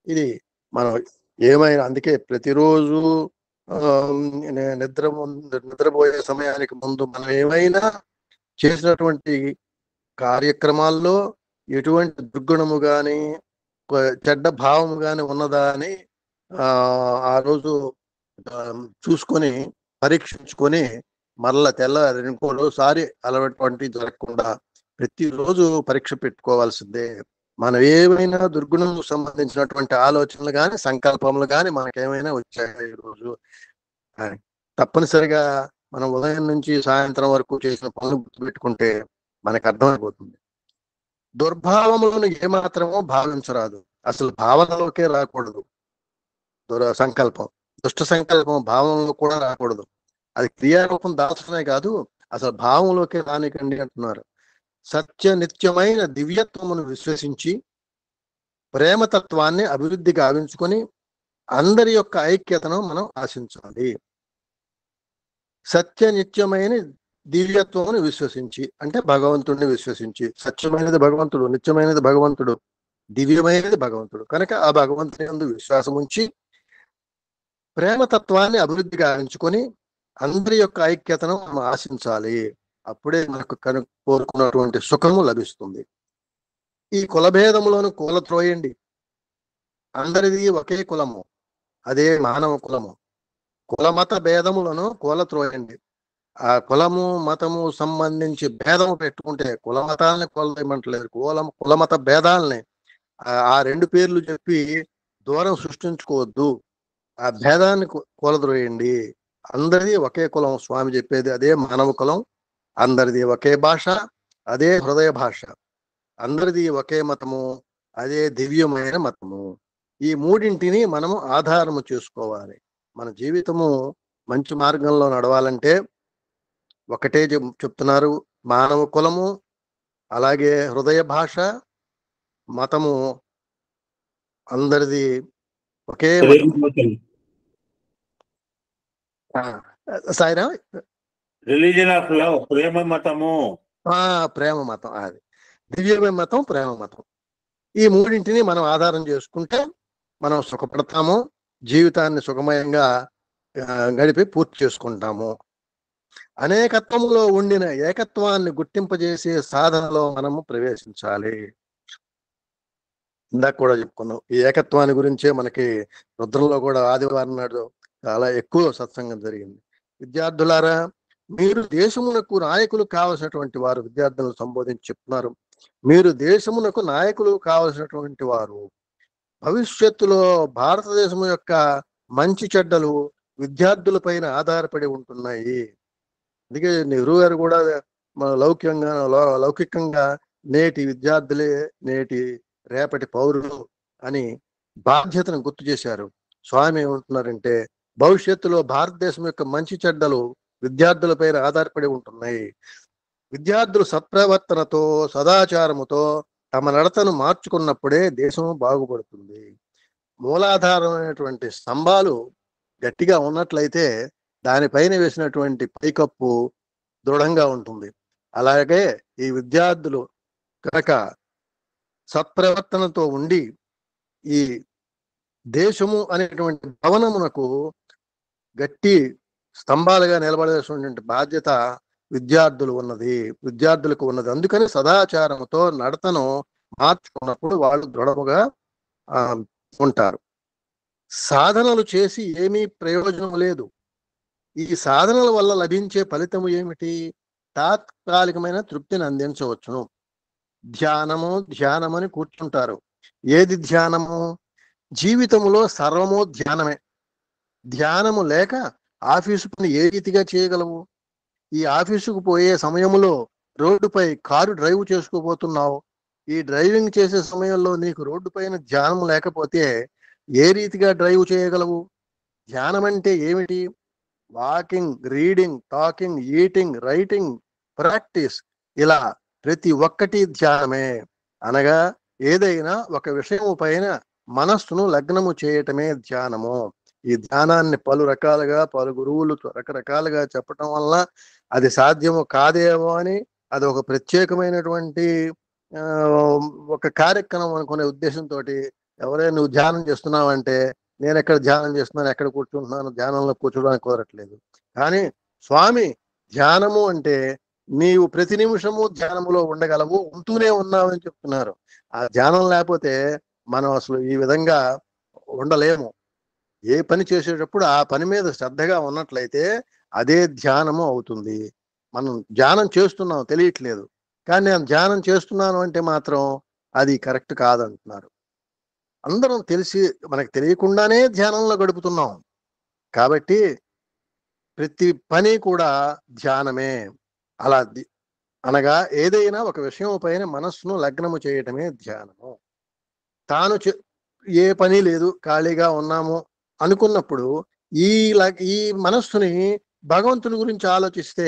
Speaker 1: ఇది మనం ఏమైనా, అందుకే ప్రతిరోజు నిద్రపోయే సమయానికి ముందు మనం ఏమైనా చేసినటువంటి కార్యక్రమాల్లో ఎటువంటి దుర్గుణము గాని చెడ్డ భావము గాని ఉన్నదా అని ఆ రోజు చూసుకొని పరీక్షించుకొని మరలా తెల్లారి ఇంకోసారి అలవాటు జరగకుండా ప్రతిరోజు పరీక్ష పెట్టుకోవాల్సిందే. మనం ఏమైనా దుర్గుణంకు సంబంధించినటువంటి ఆలోచనలు కానీ సంకల్పములు కానీ మనకేమైనా వచ్చాయి ఈరోజు, తప్పనిసరిగా మనం ఉదయం నుంచి సాయంత్రం వరకు చేసిన పనులు గుర్తుపెట్టుకుంటే మనకు అర్థమైపోతుంది. దుర్భావములను ఏమాత్రమో భావించరాదు. అసలు భావనలోకే రాకూడదు. సంకల్పం, దుష్ట సంకల్పం భావంలో కూడా రాకూడదు. అది క్రియారూపం దాల్చడమే కాదు, అసలు భావంలోకే రానికండి అంటున్నారు. సత్య నిత్యమైన దివ్యత్వమును విశ్వసించి ప్రేమతత్వాన్ని అభివృద్ధి గావించుకొని అందరి యొక్క ఐక్యతను మనం ఆశించాలి. సత్య నిత్యమైన దివ్యత్వమును విశ్వసించి అంటే భగవంతుడిని విశ్వసించి, సత్యమైనది భగవంతుడు, నిత్యమైనది భగవంతుడు, దివ్యమైనది భగవంతుడు. కనుక ఆ భగవంతుని యందు విశ్వాసం ఉంచి ప్రేమతత్వాన్ని అభివృద్ధి గావించుకొని అందరి యొక్క ఐక్యతను మనం ఆశించాలి. అప్పుడే మనకు కోరుకున్నటువంటి సుఖము లభిస్తుంది. ఈ కులభేదములను కూలత్రోయండి. అందరిది ఒకే కులము, అదే మానవ కులము. కులమత భేదములను కూలత్రోయండి. ఆ కులము మతము సంబంధించి భేదము పెట్టుకుంటే కులమతాలని కూలదేయమంటలేదు, కులమత భేదాలని ఆ రెండు పేర్లు చెప్పి దూరం సృష్టించుకోవద్దు. ఆ భేదాన్ని కూలద్రోయండి. అందరిది ఒకే కులం స్వామి చెప్పేది అదే మానవ కులం. అందరిది ఒకే భాష, అదే హృదయ భాష. అందరిది ఒకే మతము, అదే దివ్యమైన మతము. ఈ మూడింటిని మనము ఆధారము చేసుకోవాలి. మన జీవితము మంచి మార్గంలో నడవాలంటే ఒకటే చెప్తున్నారు, మానవ కులము, అలాగే హృదయ భాష, మతము అందరిది ఒకే మతం. సాయిరా
Speaker 2: రిలీజన్ ఆఫ్ లవ్, ప్రేమ మతము.
Speaker 1: ప్రేమ మతం, అది దివ్యమైన మతం, ప్రేమ మతం. ఈ మూడింటిని మనం ఆధారం చేసుకుంటే మనం సుఖపడతాము, జీవితాన్ని సుఖమయంగా గడిపి పూర్తి చేసుకుంటాము. అనేకత్వంలో ఉండిన ఏకత్వాన్ని గుర్తింపజేసే సాధనలో మనము ప్రవేశించాలి. ఇందాక కూడా చెప్పుకున్నాం, ఈ ఏకత్వాన్ని గురించే మనకి రుద్రంలో కూడా ఆదివారం నాడు చాలా ఎక్కువ సత్సంగం జరిగింది. విద్యార్థులారా, మీరు దేశమునకు నాయకులు కావలసినటువంటి వారు. విద్యార్థులను సంబోధించి చెప్తున్నారు, మీరు దేశమునకు నాయకులు కావలసినటువంటి వారు. భవిష్యత్తులో భారతదేశం యొక్క మంచి చెడ్డలు విద్యార్థులపైన ఆధారపడి ఉంటున్నాయి. అందుకే నెహ్రూ గారు కూడా మన లౌకికంగా నేటి విద్యార్థులే నేటి రేపటి పౌరులు అని బాధ్యతను గుర్తు చేశారు. స్వామి ఏమంటున్నారంటే, భవిష్యత్తులో భారతదేశం యొక్క మంచి చెడ్డలు విద్యార్థులపైన ఆధారపడి ఉంటున్నాయి. విద్యార్థులు సత్ప్రవర్తనతో సదాచారముతో తమ నడతను మార్చుకున్నప్పుడే దేశం బాగుపడుతుంది. మూలాధారమైనటువంటి స్తంభాలు గట్టిగా ఉన్నట్లయితే దానిపైన వేసినటువంటి పైకప్పు దృఢంగా ఉంటుంది. అలాగే ఈ విద్యార్థులు కనుక సత్ప్రవర్తనతో ఉండి ఈ దేశము అనేటువంటి భవనమునకు గట్టి స్తంభాలుగా నిలబడేటువంటి బాధ్యత విద్యార్థులకు ఉన్నది. అందుకని సదాచారముతో నడతను మార్చుకున్నప్పుడు వాళ్ళు దృఢముగా ఉంటారు. సాధనలు చేసి ఏమీ ప్రయోజనం లేదు. ఈ సాధనల వల్ల లభించే ఫలితము ఏమిటి? తాత్కాలికమైన తృప్తిని అందించవచ్చును. ధ్యానమని కూర్చుంటారు. ఏది ధ్యానము? జీవితంలో సర్వము ధ్యానమే. ధ్యానము లేక ఆఫీసు పని ఏ రీతిగా చేయగలవు? ఈ ఆఫీసుకు పోయే సమయంలో రోడ్డుపై కారు డ్రైవ్ చేసుకోబోతున్నావు. ఈ డ్రైవింగ్ చేసే సమయంలో నీకు రోడ్డు పైన ధ్యానం లేకపోతే ఏ రీతిగా డ్రైవ్ చేయగలవు? ధ్యానం అంటే ఏమిటి? Walking, reading, talking, eating, writing, practice, ఇలా ప్రతి ఒక్కటి ధ్యానమే. అనగా ఏదైనా ఒక విషయము పైన మనస్సును లగ్నము చేయటమే ధ్యానము. ఈ ధ్యానాన్ని పలు గురువులు రకరకాలుగా చెప్పటం వల్ల అది సాధ్యము కాదేమో అని అది ఒక ప్రత్యేకమైనటువంటి ఒక కార్యక్రమం అనుకునే ఉద్దేశంతో ఎవరైనా నువ్వు ధ్యానం చేస్తున్నావు అంటే, నేను ఎక్కడ ధ్యానం చేస్తున్నాను, ఎక్కడ కూర్చుంటున్నాను, ధ్యానంలో కూర్చోడానికి కుదరట్లేదు. కానీ స్వామి ధ్యానము అంటే నీవు ప్రతి నిమిషము ధ్యానములో ఉండగలవు, ఉంటూనే ఉన్నావు అని చెప్తున్నారు. ఆ ధ్యానం లేకపోతే మనం అసలు ఈ విధంగా ఉండలేము. ఏ పని చేసేటప్పుడు ఆ పని మీద శ్రద్ధగా ఉన్నట్లయితే అదే ధ్యానము అవుతుంది. మనం ధ్యానం చేస్తున్నాం తెలియట్లేదు, కానీ నేను ధ్యానం చేస్తున్నాను అంటే మాత్రం అది కరెక్ట్ కాదంటున్నారు. అందరం తెలిసి మనకు తెలియకుండానే ధ్యానంలో గడుపుతున్నాం. కాబట్టి ప్రతి పని కూడా ధ్యానమే. అలా అనగా ఏదైనా ఒక విషయం పైన మనస్సును లగ్నము చేయటమే ధ్యానము. తాను ఏ పని లేదు, ఖాళీగా ఉన్నాము అనుకున్నప్పుడు ఈ మనస్సుని భగవంతుని గురించి ఆలోచిస్తే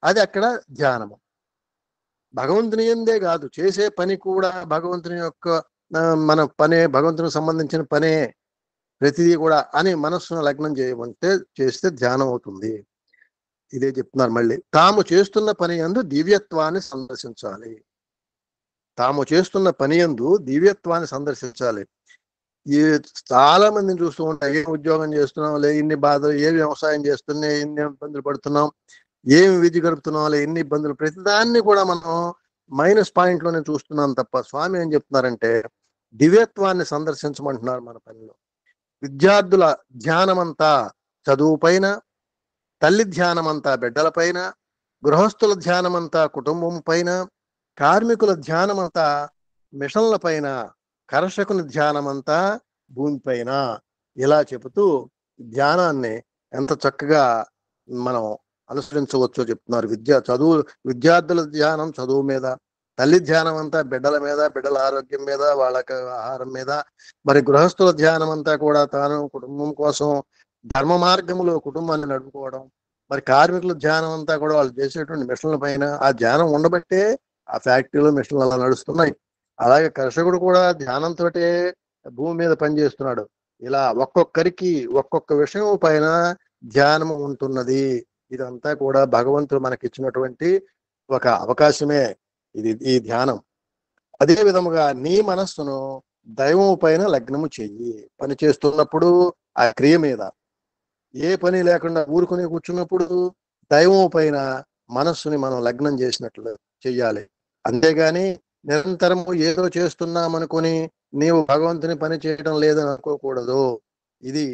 Speaker 1: అది అక్కడ ధ్యానము. భగవంతుని ఎందే కాదు, చేసే పని కూడా భగవంతుని యొక్క మన పనే, భగవంతునికి సంబంధించిన పనే ప్రతిదీ కూడా అని మనస్సును లగ్నం చేయమంటే చేస్తే ధ్యానం అవుతుంది. ఇదే చెప్తున్నారు మళ్ళీ. తాము చేస్తున్న పని యందు దివ్యత్వాన్ని సందర్శించాలి. తాము చేస్తున్న పని యందు దివ్యత్వాన్ని సందర్శించాలి. ఈ చాలా మందిని చూస్తూ ఉంటాం, ఏం ఉద్యోగం చేస్తున్నాం లే ఇన్ని బాధలు, ఏ వ్యవసాయం చేస్తున్నా ఎన్ని ఇబ్బందులు పడుతున్నాం, ఏమి విధి గడుపుతున్నాం లే ఎన్ని ఇబ్బందులు, ప్రతిదాన్ని కూడా మనం మైనస్ పాయింట్ లోనే చూస్తున్నాం తప్ప స్వామి ఏం చెప్తున్నారంటే దివ్యత్వాన్ని సందర్శించమంటున్నారు మన పనిలో. విద్యార్థుల ధ్యానమంతా చదువు పైన, తల్లి ధ్యానమంతా బిడ్డలపైన, గృహస్థుల ధ్యానమంతా కుటుంబం పైన, కార్మికుల ధ్యానమంతా మిషన్ల పైన, కర్షకుని ధ్యానమంతా భూమిపైన, ఇలా చెబుతూ ధ్యానాన్ని ఎంత చక్కగా మనం అనుసరించవచ్చో చెప్తున్నారు. విద్యార్థుల ధ్యానం చదువు మీద, తల్లి ధ్యానం అంతా బిడ్డల మీద, బిడ్డల ఆరోగ్యం మీద, వాళ్ళకి ఆహారం మీద, మరి గృహస్థుల ధ్యానం అంతా కూడా తాను కుటుంబం కోసం ధర్మ మార్గంలో కుటుంబాన్ని నడుపుకోవడం, మరి కార్మికుల ధ్యానం అంతా కూడా వాళ్ళు చేసేటువంటి మిషన్ల పైన. ఆ ధ్యానం ఉండబట్టే ఆ ఫ్యాక్టరీలో మిషన్లు అలా నడుస్తున్నాయి. అలాగే కర్షకుడు కూడా ధ్యానంతో భూమి మీద పనిచేస్తున్నాడు. ఇలా ఒక్కొక్కరికి ఒక్కొక్క విషయం పైన ధ్యానం ఉంటున్నది. ఇదంతా కూడా భగవంతుడు మనకిచ్చినటువంటి ఒక అవకాశమే ఈ ధ్యానం. అదే విధముగా నీ మనస్సును దైవం పైన లగ్నము చెయ్యి. పని చేస్తున్నప్పుడు ఆ క్రియ మీద, ఏ పని లేకుండా ఊరుకుని కూర్చున్నప్పుడు దైవం పైన మనస్సుని మనం లగ్నం చేసినట్లు చెయ్యాలి. అంతేగాని నిరంతరము ఏదో చేస్తున్నాం అనుకుని నీవు భగవంతుని పని చేయడం లేదని అనుకోకూడదు. ఇది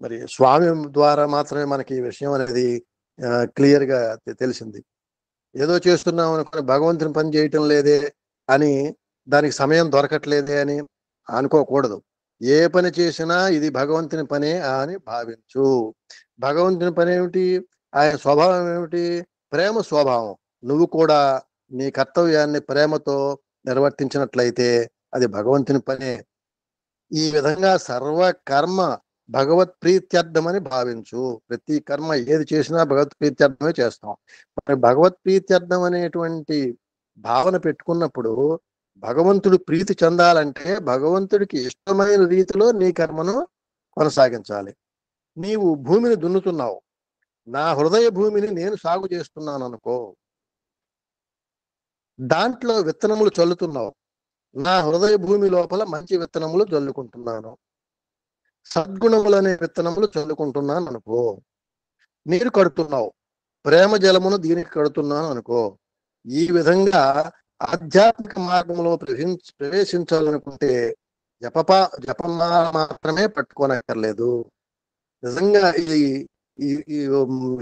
Speaker 1: మరి స్వామి ద్వారా మాత్రమే మనకి ఈ విషయం అనేది క్లియర్ గా తెలిసింది. ఏదో చేస్తున్నాం అనుకుని భగవంతుని పని చేయటం లేదే అని, దానికి సమయం దొరకట్లేదే అని అనుకోకూడదు. ఏ పని చేసినా ఇది భగవంతుని పనే అని భావించు. భగవంతుని పని ఏమిటి? ఆయన స్వభావం ఏమిటి? ప్రేమ స్వభావం. నువ్వు కూడా నీ కర్తవ్యాన్ని ప్రేమతో నిర్వర్తించినట్లయితే అది భగవంతుని పనే. ఈ విధంగా సర్వ కర్మ భగవత్ ప్రీత్యర్థమని భావించు. ప్రతి కర్మ ఏది చేసినా భగవత్ ప్రీత్యర్థమే చేస్తాం. మరి భగవత్ ప్రీత్యర్థం అనేటువంటి భావన పెట్టుకున్నప్పుడు భగవంతుడు ప్రీతి చెందాలంటే భగవంతుడికి ఇష్టమైన రీతిలో నీ కర్మను కొనసాగించాలి. నీవు భూమిని దున్నుతున్నావు, నా హృదయ భూమిని నేను సాగు చేస్తున్నాను అనుకో, దాంట్లో విత్తనములు చల్లుతున్నావు. నా హృదయ భూమి లోపల మంచి విత్తనములు చల్లుకుంటున్నాను, సద్గుణములు అనే విత్తనములు చల్లుకుంటున్నాను అనుకో. నీరు కడుతున్నావు, ప్రేమ జలమును దీనికి కడుతున్నాను అనుకో. ఈ విధంగా ఆధ్యాత్మిక మార్గంలో ప్రవేశించాలనుకుంటే జపమాల మాత్రమే పట్టుకోనక్కర్లేదు. నిజంగా ఇది ఈ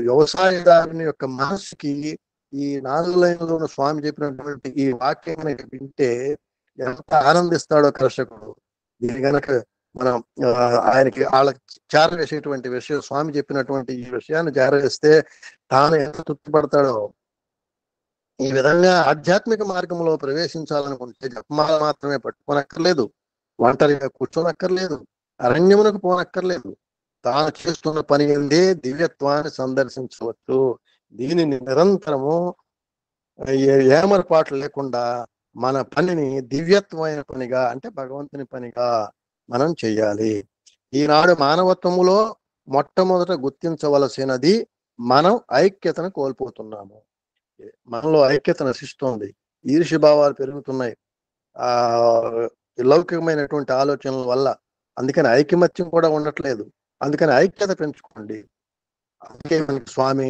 Speaker 1: వ్యవసాయదారుని యొక్క మనస్సుకి ఈ 4 లైన్లలో స్వామి చెప్పినటువంటి ఈ వాక్యం వింటే ఎంత ఆనందిస్తాడో కర్షకుడు. దీని గనక మనం ఆయనకి వాళ్ళకి చేరవేసేటువంటి విషయం, స్వామి చెప్పినటువంటి ఈ విషయాన్ని చేరవేస్తే తాను ఎంత తృప్తిపడతాడో. ఈ విధంగా ఆధ్యాత్మిక మార్గంలో ప్రవేశించాలనుకుంటే జపమాల మాత్రమే పట్టుకోనక్కర్లేదు, ఒంటరిగా కూర్చోనక్కర్లేదు, అరణ్యమునకు పోనక్కర్లేదు. తాను చేస్తున్న పని ఎందే దివ్యత్వాన్ని సందర్శించవచ్చు. దీనిని నిరంతరము ఏమరపాట్లు లేకుండా మన పనిని దివ్యత్వమైన పనిగా, అంటే భగవంతుని పనిగా మనం చెయ్యాలి. ఈనాడు మానవత్వములో మొట్టమొదట గుర్తించవలసినది మనం ఐక్యతను కోల్పోతున్నాము. మనలో ఐక్యత నశిస్తోంది, ఈర్ష్యభావాలు పెరుగుతున్నాయి ఆ లౌకికమైనటువంటి ఆలోచనల వల్ల. అందుకని ఐకమత్యం కూడా ఉండట్లేదు. అందుకని ఐక్యత పెంచుకోండి. అందుకే మనకి స్వామి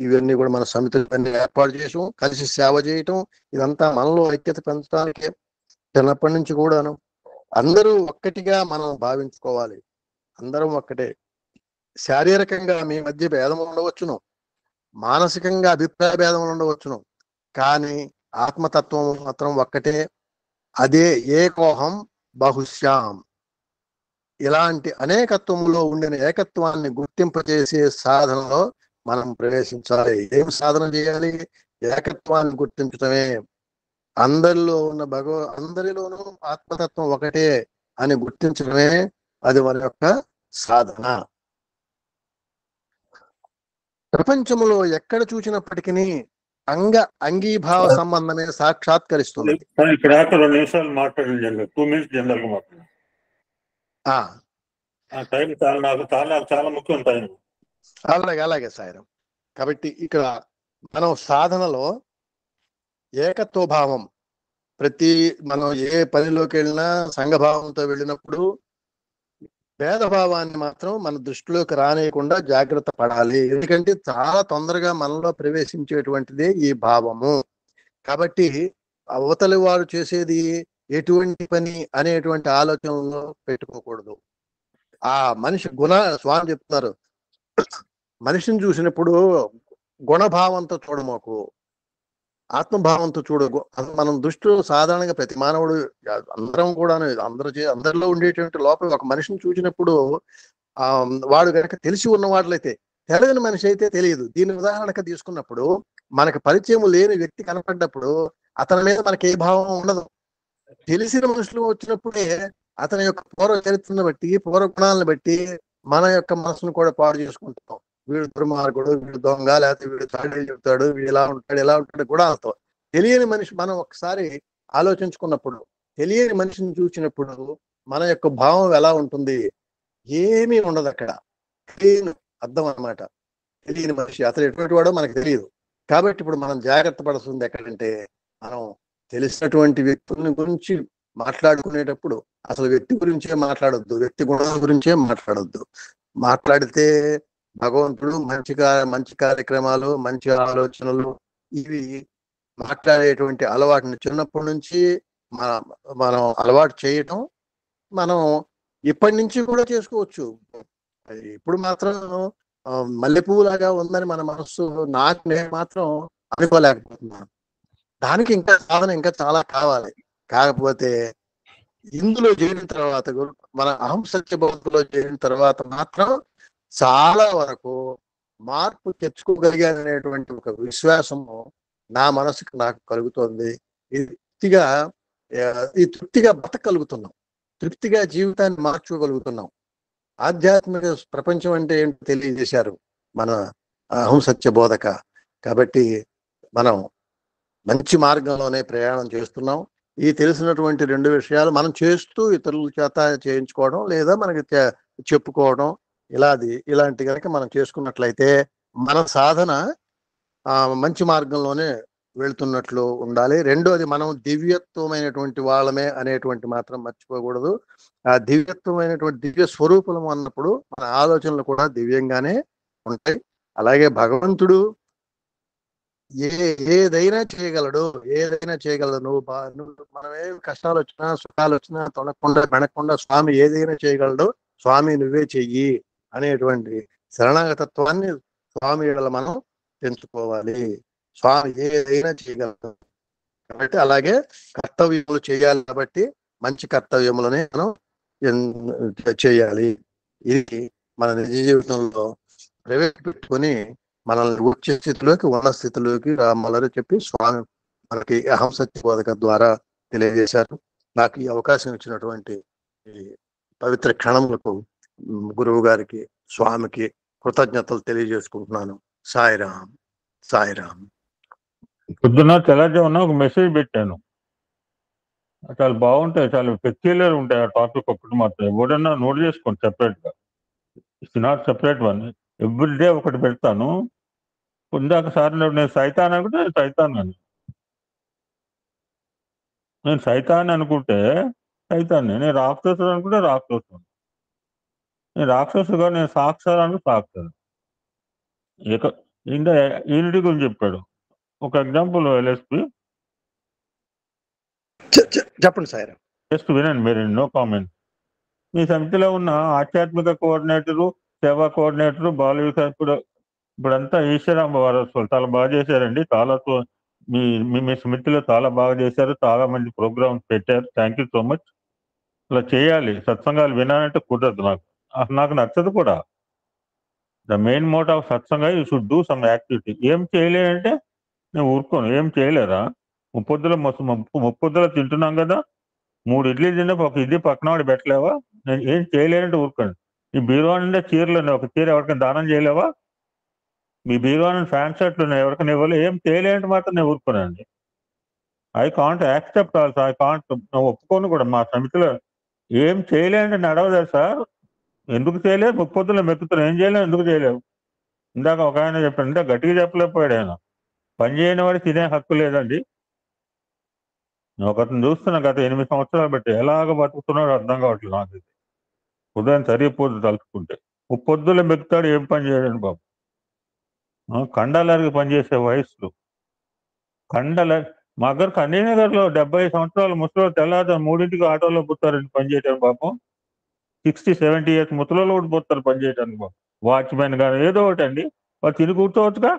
Speaker 1: ఇవన్నీ కూడా మన సమితులన్నీ ఏర్పాటు చేయటం, కలిసి సేవ చేయటం, ఇదంతా మనలో ఐక్యత పెంచడానికే. చిన్నప్పటి నుంచి కూడాను అందరూ ఒక్కటిగా మనం భావించుకోవాలి. అందరం ఒక్కటే. శారీరకంగా మీ మధ్య భేదములు ఉండవచ్చును, మానసికంగా అభిప్రాయ భేదములు ఉండవచ్చును, కానీ ఆత్మతత్వం మాత్రం ఒక్కటే. అదే ఏకోహం బహుశ్యాం. ఇలాంటి అనేకత్వంలో ఉండిన ఏకత్వాన్ని గుర్తింపజేసే సాధనలో మనం ప్రవేశించాలి. ఏం సాధన చేయాలి? ఏకత్వాన్ని గుర్తించటమే. అందరిలో ఉన్న అందరిలోనూ ఆత్మతత్వం ఒకటే అని గుర్తించడమే అది మన యొక్క సాధన. ప్రపంచంలో ఎక్కడ చూసినప్పటికీ అంగీభావ సంబంధమే సాక్షాత్కరిస్తుంది.
Speaker 2: ఇక్కడ 2 నిమిషాలు మాట్లాడండి, 2 minutes జనరల్ గా మాట్లాడండి. టైం చాలా ముఖ్యం టైం.
Speaker 1: అలాగే సాయిరాం. కాబట్టి ఇక్కడ మనం సాధనలో ఏకత్వ భావం, మనం ఏ పనిలోకి వెళ్ళినా సంఘభావంతో వెళ్ళినప్పుడు భేదభావాన్ని మాత్రం మన దృష్టిలోకి రానియకుండా జాగ్రత్త పడాలి. ఎందుకంటే చాలా తొందరగా మనలో ప్రవేశించేటువంటిదే ఈ భావము. కాబట్టి అవతలి వారు చేసేది ఎటువంటి పని అనేటువంటి ఆలోచనలో పెట్టుకోకూడదు. ఆ మనిషి స్వామి చెప్తున్నారు, మనిషిని చూసినప్పుడు గుణభావంతో చూడమోకు, ఆత్మభావంతో చూడు. మనం దృష్టిలో సాధారణంగా ప్రతి మానవుడు, అందరం కూడా అందరిలో ఉండేటువంటి లోపల ఒక మనిషిని చూసినప్పుడు వాడు కనుక తెలిసి ఉన్నవాళ్ళైతే, తెలియని మనిషి అయితే తెలియదు. దీని ఉదాహరణగా తీసుకున్నప్పుడు మనకు పరిచయం లేని వ్యక్తి కనపడ్డప్పుడు అతని మీద మనకి ఏ భావం ఉండదు. తెలిసిన మనుషులు వచ్చినప్పుడే అతని యొక్క పూర్వ చరిత్రను బట్టి, పూర్వ గుణాలను బట్టి మన యొక్క మనసును కూడా పాడు చేసుకుంటాం. వీడు దుర్మార్గుడు, వీడు దొంగ, లేకపోతే వీడు తాడేలు చెప్తాడు, వీడు ఇలా ఉంటాడు కూడా అంటాం. తెలియని మనిషి మనం ఒకసారి ఆలోచించుకున్నప్పుడు, తెలియని మనిషిని చూసినప్పుడు మన యొక్క భావం ఎలా ఉంటుంది? ఏమీ ఉండదు అక్కడ. తెలియని అర్థం అన్నమాట. తెలియని మనిషి అతను ఎటువంటి వాడో మనకు తెలియదు. కాబట్టి ఇప్పుడు మనం జాగ్రత్త పడుతుంది ఎక్కడంటే, మనం తెలిసినటువంటి వ్యక్తుల గురించి మాట్లాడుకునేటప్పుడు అసలు వ్యక్తి గురించే మాట్లాడొద్దు, వ్యక్తి గుణాల గురించే మాట్లాడొద్దు. మాట్లాడితే భగవంతుడు మంచి కార్యక్రమాలు, మంచి ఆలోచనలు ఇవి మాట్లాడేటువంటి అలవాటుని చిన్నప్పటి నుంచి మనం అలవాటు చేయటం మనం ఇప్పటి నుంచి కూడా చేసుకోవచ్చు. ఇప్పుడు మాత్రం మల్లెపువ్వులాగా ఉందని మన మనస్సు నేను మాత్రం అనుకోలేకపోతున్నాను. దానికి ఇంకా సాధన ఇంకా చాలా కావాలి. కాకపోతే ఇందులో చేరిన తర్వాత మన అహం సత్యబోధలో చేరిన తర్వాత మాత్రం చాలా వరకు మార్పు తెచ్చుకోగలిగాననేటువంటి ఒక విశ్వాసము నా మనసుకు నాకు కలుగుతోంది. ఈ తృప్తిగా బతకగలుగుతున్నాం, తృప్తిగా జీవితాన్ని మార్చుకోగలుగుతున్నాం. ఆధ్యాత్మిక ప్రపంచం అంటే ఏంటో తెలియజేశారు మన అహం సత్య బోధక. కాబట్టి మనం మంచి మార్గంలోనే ప్రయాణం చేస్తున్నాం. ఈ తెలిసినటువంటి 2 విషయాలు మనం చేస్తూ ఇతరుల చేత చేయించుకోవడం లేదా మనకి చెప్పుకోవడం ఇలాంటి కనుక మనం చేసుకున్నట్లయితే మన సాధన మంచి మార్గంలోనే వెళ్తున్నట్లు ఉండాలి. రెండోది, మనం దివ్యత్వమైనటువంటి వాళ్ళమే అనేటువంటి మాత్రం మర్చిపోకూడదు. ఆ దివ్యత్వమైనటువంటి దివ్య స్వరూపం అన్నప్పుడు మన ఆలోచనలు కూడా దివ్యంగానే ఉంటాయి. అలాగే భగవంతుడు ఏదైనా చేయగలడు. నువ్వు మనమే కష్టాలు వచ్చినా సుఖాలు వచ్చినా తొనకుండా బెనకుండా స్వామి ఏదైనా చేయగలడు, స్వామి నువ్వే చెయ్యి అనేటువంటి శరణాగతత్వాన్ని స్వామి మనం పెంచుకోవాలి. స్వామి ఏదైనా చేయగలడు కాబట్టి అలాగే కర్తవ్యములు చేయాలి. కాబట్టి మంచి కర్తవ్యములనే మనం చేయాలి. ఇది మన నిజ జీవితంలో ప్రవేశపెట్టుకొని మనల్ని వచ్చే స్థితిలోకి ఉన్న స్థితిలోకి రామాలని చెప్పి స్వామి మనకి అహం సత్య బోధక ద్వారా తెలియజేశారు. నాకు ఈ అవకాశం ఇచ్చినటువంటి ఈ పవిత్ర క్షణములకు గురువు గారికి, స్వామికి కృతజ్ఞతలు తెలియజేసుకుంటున్నాను. సాయిరాం, సాయిరాం.
Speaker 2: పొద్దున్న తెల్లజామున ఒక మెసేజ్ పెట్టాను, చాలా బాగుంటాయి, చాలా పెక్యులర్ ఉంటాయి ఆ టాపిక్. ఒకటి మాత్రం ఎవడన్నా నోట్ చేసుకోండి సెపరేట్ గా, it's not separate one. Everyday ఒకటి పెడతాను. ఇందాక సార్ నేను సైతాన్ అనుకుంటే సైతాన్ అని, నేను సైతాన్ అనుకుంటే సైతాన్ని, నేను రాక్షసుడు అనుకుంటే రాక్షసుడు, నేను రాక్షసుగా నేను సాక్షాలు అనుకుంటే సాక్షాలు. ఇంకా యూనిటీ గురించి చెప్పాడు. ఒక ఎగ్జాంపుల్ ఎల్ఎస్పి
Speaker 1: చెప్పండి సార్.
Speaker 2: జస్ట్ వినండి మీరు, నో కామెంట్. మీ సమితిలో ఉన్న ఆధ్యాత్మిక కోఆర్డినేటరు, సేవా కోఆర్డినేటరు, బాల వికాస్ ఇప్పుడంతా ఈశ్వరాంబ వారసులు చాలా బాగా చేశారండి. చాలా మీ మీ సమితిలో చాలా బాగా చేశారు, చాలా మంది ప్రోగ్రామ్స్ పెట్టారు. Thank you so much. ఇలా చేయాలి, సత్సంగాలు వినాలంటే కుదరదు, నాకు నచ్చదు కూడా. The main motto of satsanga you should do some activity. ఏం చేయలేదంటే నేను ఊరుకోను. ఏం చేయలేరా? ముప్పొద్దుల తింటున్నాం కదా, 3 ఇడ్లీ తిన్నా ఒక ఇడ్లీ పక్కన వాడు పెట్టలేవా? నేను ఏం చేయలేనంటే ఊరుకోండి. ఈ బీరువా నుండే చీరలు ఉన్నాయి, ఒక చీర ఎవరికైనా దానం చేయలేవా? మీ బీరువా నుండి ఫ్యాన్ షర్ట్లు ఉన్నాయి, ఎవరికైనా ఇవ్వాలి? ఏం చేయలేనంటే మాత్రం నేను ఊరుకోనండి. I can't accept also, I can't, ఒప్పుకోను కూడా. మా సమితిలో ఏం చేయలేనంటే నడవదా సార్? ఎందుకు చేయలేదు? ముప్పొద్దులో మెక్కుతున్నాం, ఏం చేయలేవు, ఎందుకు చేయలేవు? ఇందాక ఒక ఆయన చెప్పాడు, ఇందాక గట్టిగా చెప్పలేకపోయాడు ఆయన. పని చేయని వాడు తినే హక్కు లేదండి. నేను ఒకరిని చూస్తున్నా గత 8 సంవత్సరాలు బట్టి, ఎలాగ బతుకుతున్నాడో అర్థం కావట్లేదు నాకు. ఉదయం సరిపోదు తలుచుకుంటే, ముప్పొద్దులో మెక్కుతాడు, ఏం పని చేయడండి బాబు. కండలరికి పనిచేసే వయస్సు, మా దగ్గర కన్నీనగర్లో 70 సంవత్సరాలు ముసలో తెల్లారు 3ంటికి ఆటోలో పుట్టారండి పని చేయడానికి పాపం. 60-70 ఇయర్స్ ముసలో కూడా పోతారు పని చేయడానికి బాబు. వాచ్మెన్ కానీ ఏదో ఒకటి అండి, వాళ్ళు తిని కూర్చోవచ్చుగా.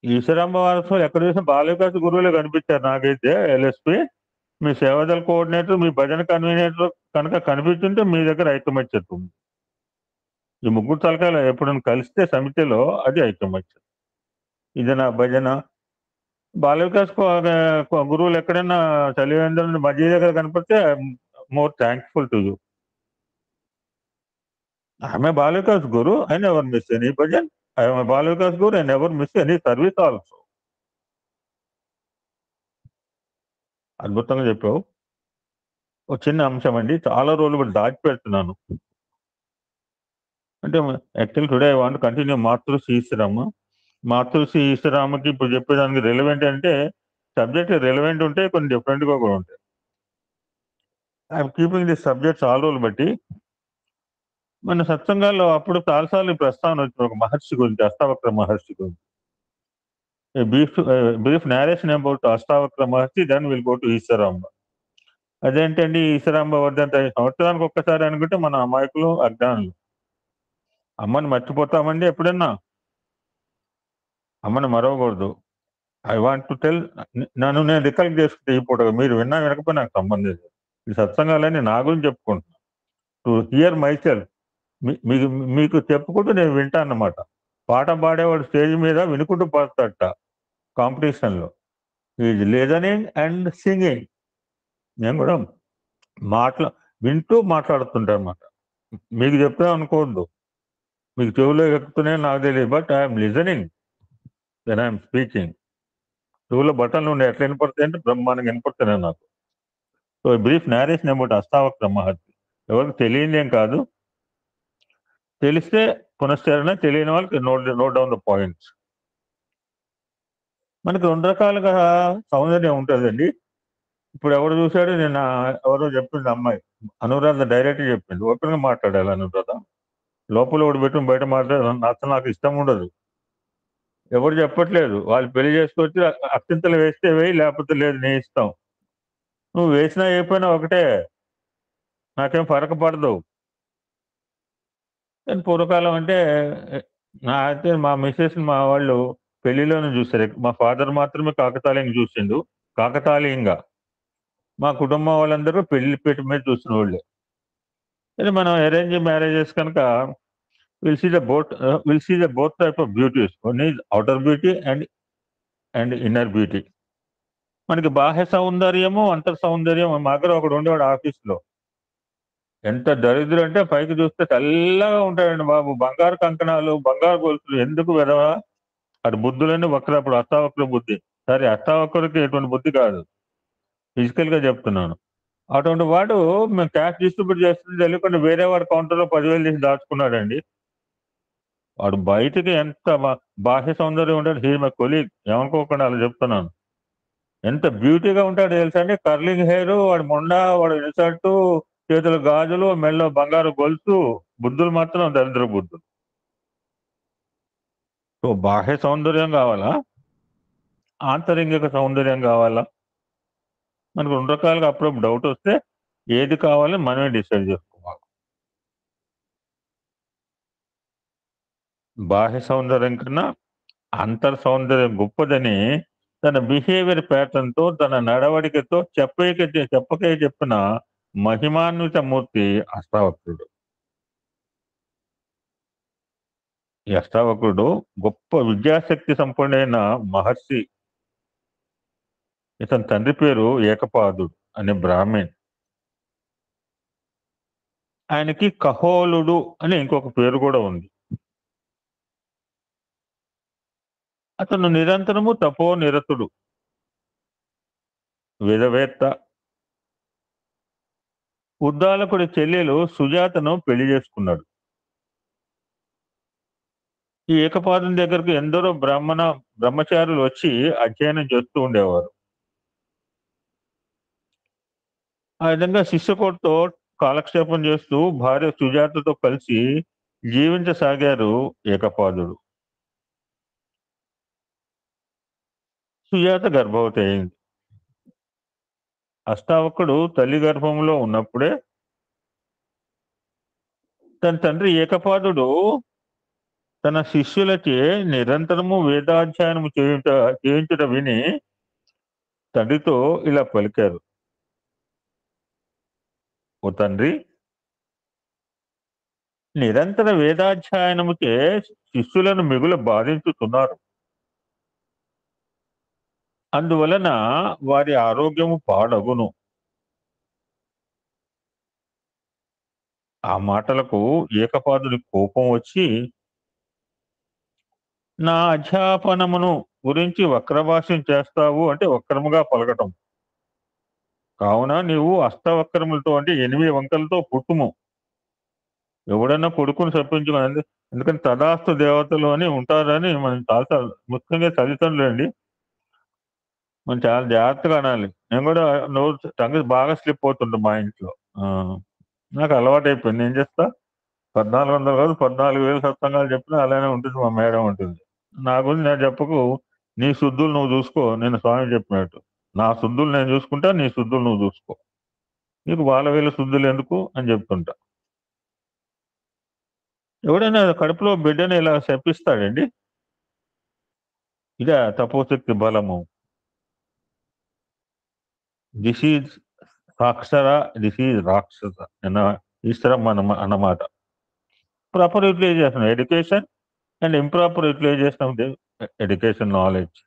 Speaker 2: ఈశ్వరాంబ వారసులు ఎక్కడ చూసినా బాలవికాస్ గురువులే కనిపించారు నాకైతే. ఎల్ఎస్పి, మీ సేవాదళ కోఆర్డినేటర్, మీ భజన కన్వీనేటర్ కనుక కనిపించుంటే మీ దగ్గర ఐకమత్యం ఉంది. ఈ ముగ్గురు తలకాయలు ఎప్పుడైనా కలిస్తే సమితిలో అది ఐకమత్యం. ఇది నా భజన. బాలవికాస్ గురువులు ఎక్కడైనా చలివేంద్ర మధ్య దగ్గర కనిపిస్తే more thankful to you. I'm a Bal Vikas Guru, I never miss any bhajan. I'm a Bal Vikas Guru, I never miss any service also. అద్భుతంగా చెప్పావు. ఒక చిన్న అంశం అండి, చాలా రోజులు కూడా దాచిపెడుతున్నాను. అంటే actual today I want continue Matrusri Eswaramma. Matrusri ఈశ్వరమ్మకి ఇప్పుడు చెప్పేదానికి రెలవెంట్ అంటే, సబ్జెక్ట్ రెలవెంట్ ఉంటే కొన్ని డిఫరెంట్గా కూడా ఉంటాయి. I'm keeping this subjects all రోజులు బట్టి. మన సత్సంగాల్లో అప్పుడు చాలాసార్లు ప్రస్తావన వచ్చింది ఒక మహర్షి గురించి, అష్టావక్ర మహర్షి గురించి. Brief narration about Ashtavakra Maharshi, then will go to Eshwaramba. అదేంటండి ఈశ్వరాంబ వర్ధంతి సంవత్సరానికి ఒక్కసారి అనుకుంటే మన అమాయకులు, అజ్ఞానులు. అమ్మని మర్చిపోతామండి ఎప్పుడన్నా? అమ్మని మరవకూడదు. ఐ వాంట్ టు టెల్, నన్ను నేను రికలెక్ట్ చేసుకుంటే ఈ పూట మీరు విన్నా వినకపోయినా నాకు సంబంధం లేదు. ఈ సత్సంగాలని నా గురించి చెప్పుకుంటున్నాను, టు హియర్ మై సెల్ఫ్. మీకు మీకు చెప్పుకుంటూ నేను వింటాను అన్నమాట. పాట పాడేవాడు స్టేజ్ మీద వినుకుంటూ పాడతాడట కాంపిటీషన్లో. Is listening and singing. నేను కూడా వింటూ మాట్లాడుతుంటా అనమాట. మీకు చెప్తా అనుకోవద్దు, మీకు చెవులో ఎక్కుతున్నాయో నాకు తెలియదు, but I'm listening then I'm speaking. చెవులో బట్టలు ఉండే ఎట్లా వినపడతాయి అంటే బ్రహ్మాండంగా వినపడుతున్నాయి నాకు. So brief narration about Ashtavakra Maharshi. ఎవరికి తెలియదు ఏం కాదు, తెలిస్తే పునశ్చరణ, తెలియని వాళ్ళకి నోట్ డౌన్ ద పాయింట్స్. మనకి 2 రకాలుగా సౌందర్యం ఉంటుందండి. ఇప్పుడు ఎవరు చూశాడు, నేను ఎవరో చెప్పింది అమ్మాయి అనురాధ డైరెక్ట్ చెప్పింది, ఓపెన్గా మాట్లాడాలి అనురాధ. లోపల ఒకటి పెట్టుకుని బయట మాట్లాడాలి అసలు నాకు ఇష్టం ఉండదు. ఎవరు చెప్పట్లేదు, వాళ్ళు పెళ్లి చేసుకొచ్చి అత్యంతలు వేస్తే వేయి, లేకపోతే లేదు నీ ఇష్టం. నువ్వు వేసినా అయిపోయినా ఒకటే, నాకేం ఫరక పడదు. కానీ పూర్వకాలం అంటే అయితే మా మిస్సెస్ మా వాళ్ళు పెళ్లిలోనే చూస్తారు. మా ఫాదర్ మాత్రమే కాకతాళీయంగా చూసిండు, కాకతాళీయంగా. మా కుటుంబం వాళ్ళందరూ పెళ్లి పీట మీద చూసిన వాళ్ళే. కానీ మనం అరేంజ్ మ్యారేజెస్ కనుక will see the both type of beauties. One is outer beauty and inner beauty. మనకి బాహ్య సౌందర్యము, అంతర్ సౌందర్యం. మా దగ్గర ఒకడు ఉండేవాడు ఆఫీస్లో, ఎంత దరిద్రం అంటే పైకి చూస్తే తెల్లగా ఉంటాడండి బాబు, బంగారు కంకణాలు, బంగారు గొలుసులు. ఎందుకు వెదవా? అది బుద్ధులన్నీ వక్రప్పుడు అష్టావక్ర బుద్ధి. సరే, అష్టావక్రకి ఎటువంటి బుద్ధి కాదు, ఫిజికల్ గా చెప్తున్నాను. అటువంటి వాడు మేము క్యాష్ డిస్ట్రిబ్యూట్ చేస్తుంది తెలియకుండా వేరే వాడు కౌంటర్లో 10,000 తీసి దాచుకున్నాడండి. వాడు బయటికి ఎంత బాహ్య సౌందర్యం ఉంటాడు, హీ మై కొలీగ్, ఏమనుకోకుండా అలా చెప్తున్నాను. ఎంత బ్యూటీగా ఉంటాడు తెలుసా అండి, కర్లింగ్ హెయిర్, వాడి మొండ, వాడు ఇన్సర్ట్, చేతుల గాజులు, మెళ్ళో బంగారు గొలుసు. బుద్ధులు మాత్రం దరిద్ర బుద్ధులు. సో బాహ్య సౌందర్యం కావాలా, ఆంతరింగిక సౌందర్యం కావాలా? మనకు 2 రకాలుగా అప్పుడప్పుడు డౌట్ వస్తే ఏది కావాలని మనమే డిసైడ్ చేసుకోవాలి. బాహ్య సౌందర్యం కన్నా అంతర్ సౌందర్యం గొప్పదని తన బిహేవియర్ ప్యాటర్న్తో, తన నడవడికతో చెప్పకే చెప్పిన మహిమాన్విత మూర్తి అష్టావక్రుడు. ఈ అష్టావక్రుడు గొప్ప విద్యాశక్తి సంపన్నుడైన మహర్షి. ఇతని తండ్రి పేరు ఏకపాదుడు అనే బ్రాహ్మణ్. ఆయనకి కహోలుడు అని ఇంకొక పేరు కూడా ఉంది. అతను నిరంతరము తపో నిరతుడు, వేదవేత్త. ఉద్దాలకుడి చెల్లెలు సుజాతను పెళ్లి చేసుకున్నాడు. ఈ ఏకపాదుని దగ్గరకు ఎందరో బ్రహ్మచారులు వచ్చి అధ్యయనం చేస్తూ ఉండేవారు. ఆ విధంగా శిష్యకోటితో కాలక్షేపం చేస్తూ భార్య సుజాతతో కలిసి జీవించసాగారు ఏకపాదుడు. సుజాత గర్భవతి అయింది. అష్టావకుడు తల్లి గర్భంలో ఉన్నప్పుడే తన తండ్రి ఏకపాదుడు తన శిష్యులచే నిరంతరము వేదాధ్యయనము చేయించుట విని తండ్రితో ఇలా పలికారు, ఓ తండ్రి, నిరంతర వేదాధ్యయనముచే శిష్యులను మిగులు బాధించుతున్నారు. అందువలన వారి ఆరోగ్యము పాడగును. ఆ మాటలకు ఏకపాదుడి కోపం వచ్చి, నా అధ్యాపనమును గురించి వక్రభాష్యం చేస్తావు అంటే వక్రముగా పలకటం. కావున నీవు అష్టవక్రములతో అంటే 8 వంకలతో పుట్టుము. ఎవడన్నా కొడుకుని చెప్పించుకుని, ఎందుకంటే తదాస్తు దేవతలు అని ఉంటారని మనం చాలా ముఖ్యంగా తల్లిదండ్రులండి, మనం చాలా జాగ్రత్తగా అనాలి. నేను కూడా టంగ్ బాగా స్లిప్ అవుతుంటా మా ఇంట్లో. నాకు అలవాటు అయిపోయింది, ఏం చేస్తా. 1400 కాదు 14,000 సత్సంగాలు చెప్పినా అలానే ఉంటుంది మా మేడం ఉంటుంది. నా గురించి నేను చెప్పకు, నీ శుద్ధులు నువ్వు చూసుకో. నేను స్వామి చెప్పినట్టు నా శుద్ధులు నేను చూసుకుంటా, నీ శుద్ధులు నువ్వు చూసుకో. నీకు వాళ్ళ వీళ్ళ శుద్ధులు ఎందుకు అని చెప్తుంటా. ఎవడైనా కడుపులో బిడ్డని ఇలా శపిస్తాడండి? ఇదే తపోశక్తి బలము. దిస్ ఈజ్ సాక్షర, దిస్ ఈజ్ రాక్షస అన్న ఈశ్వరం అన్నమాట. Proper utilization education and improper utilization of the education knowledge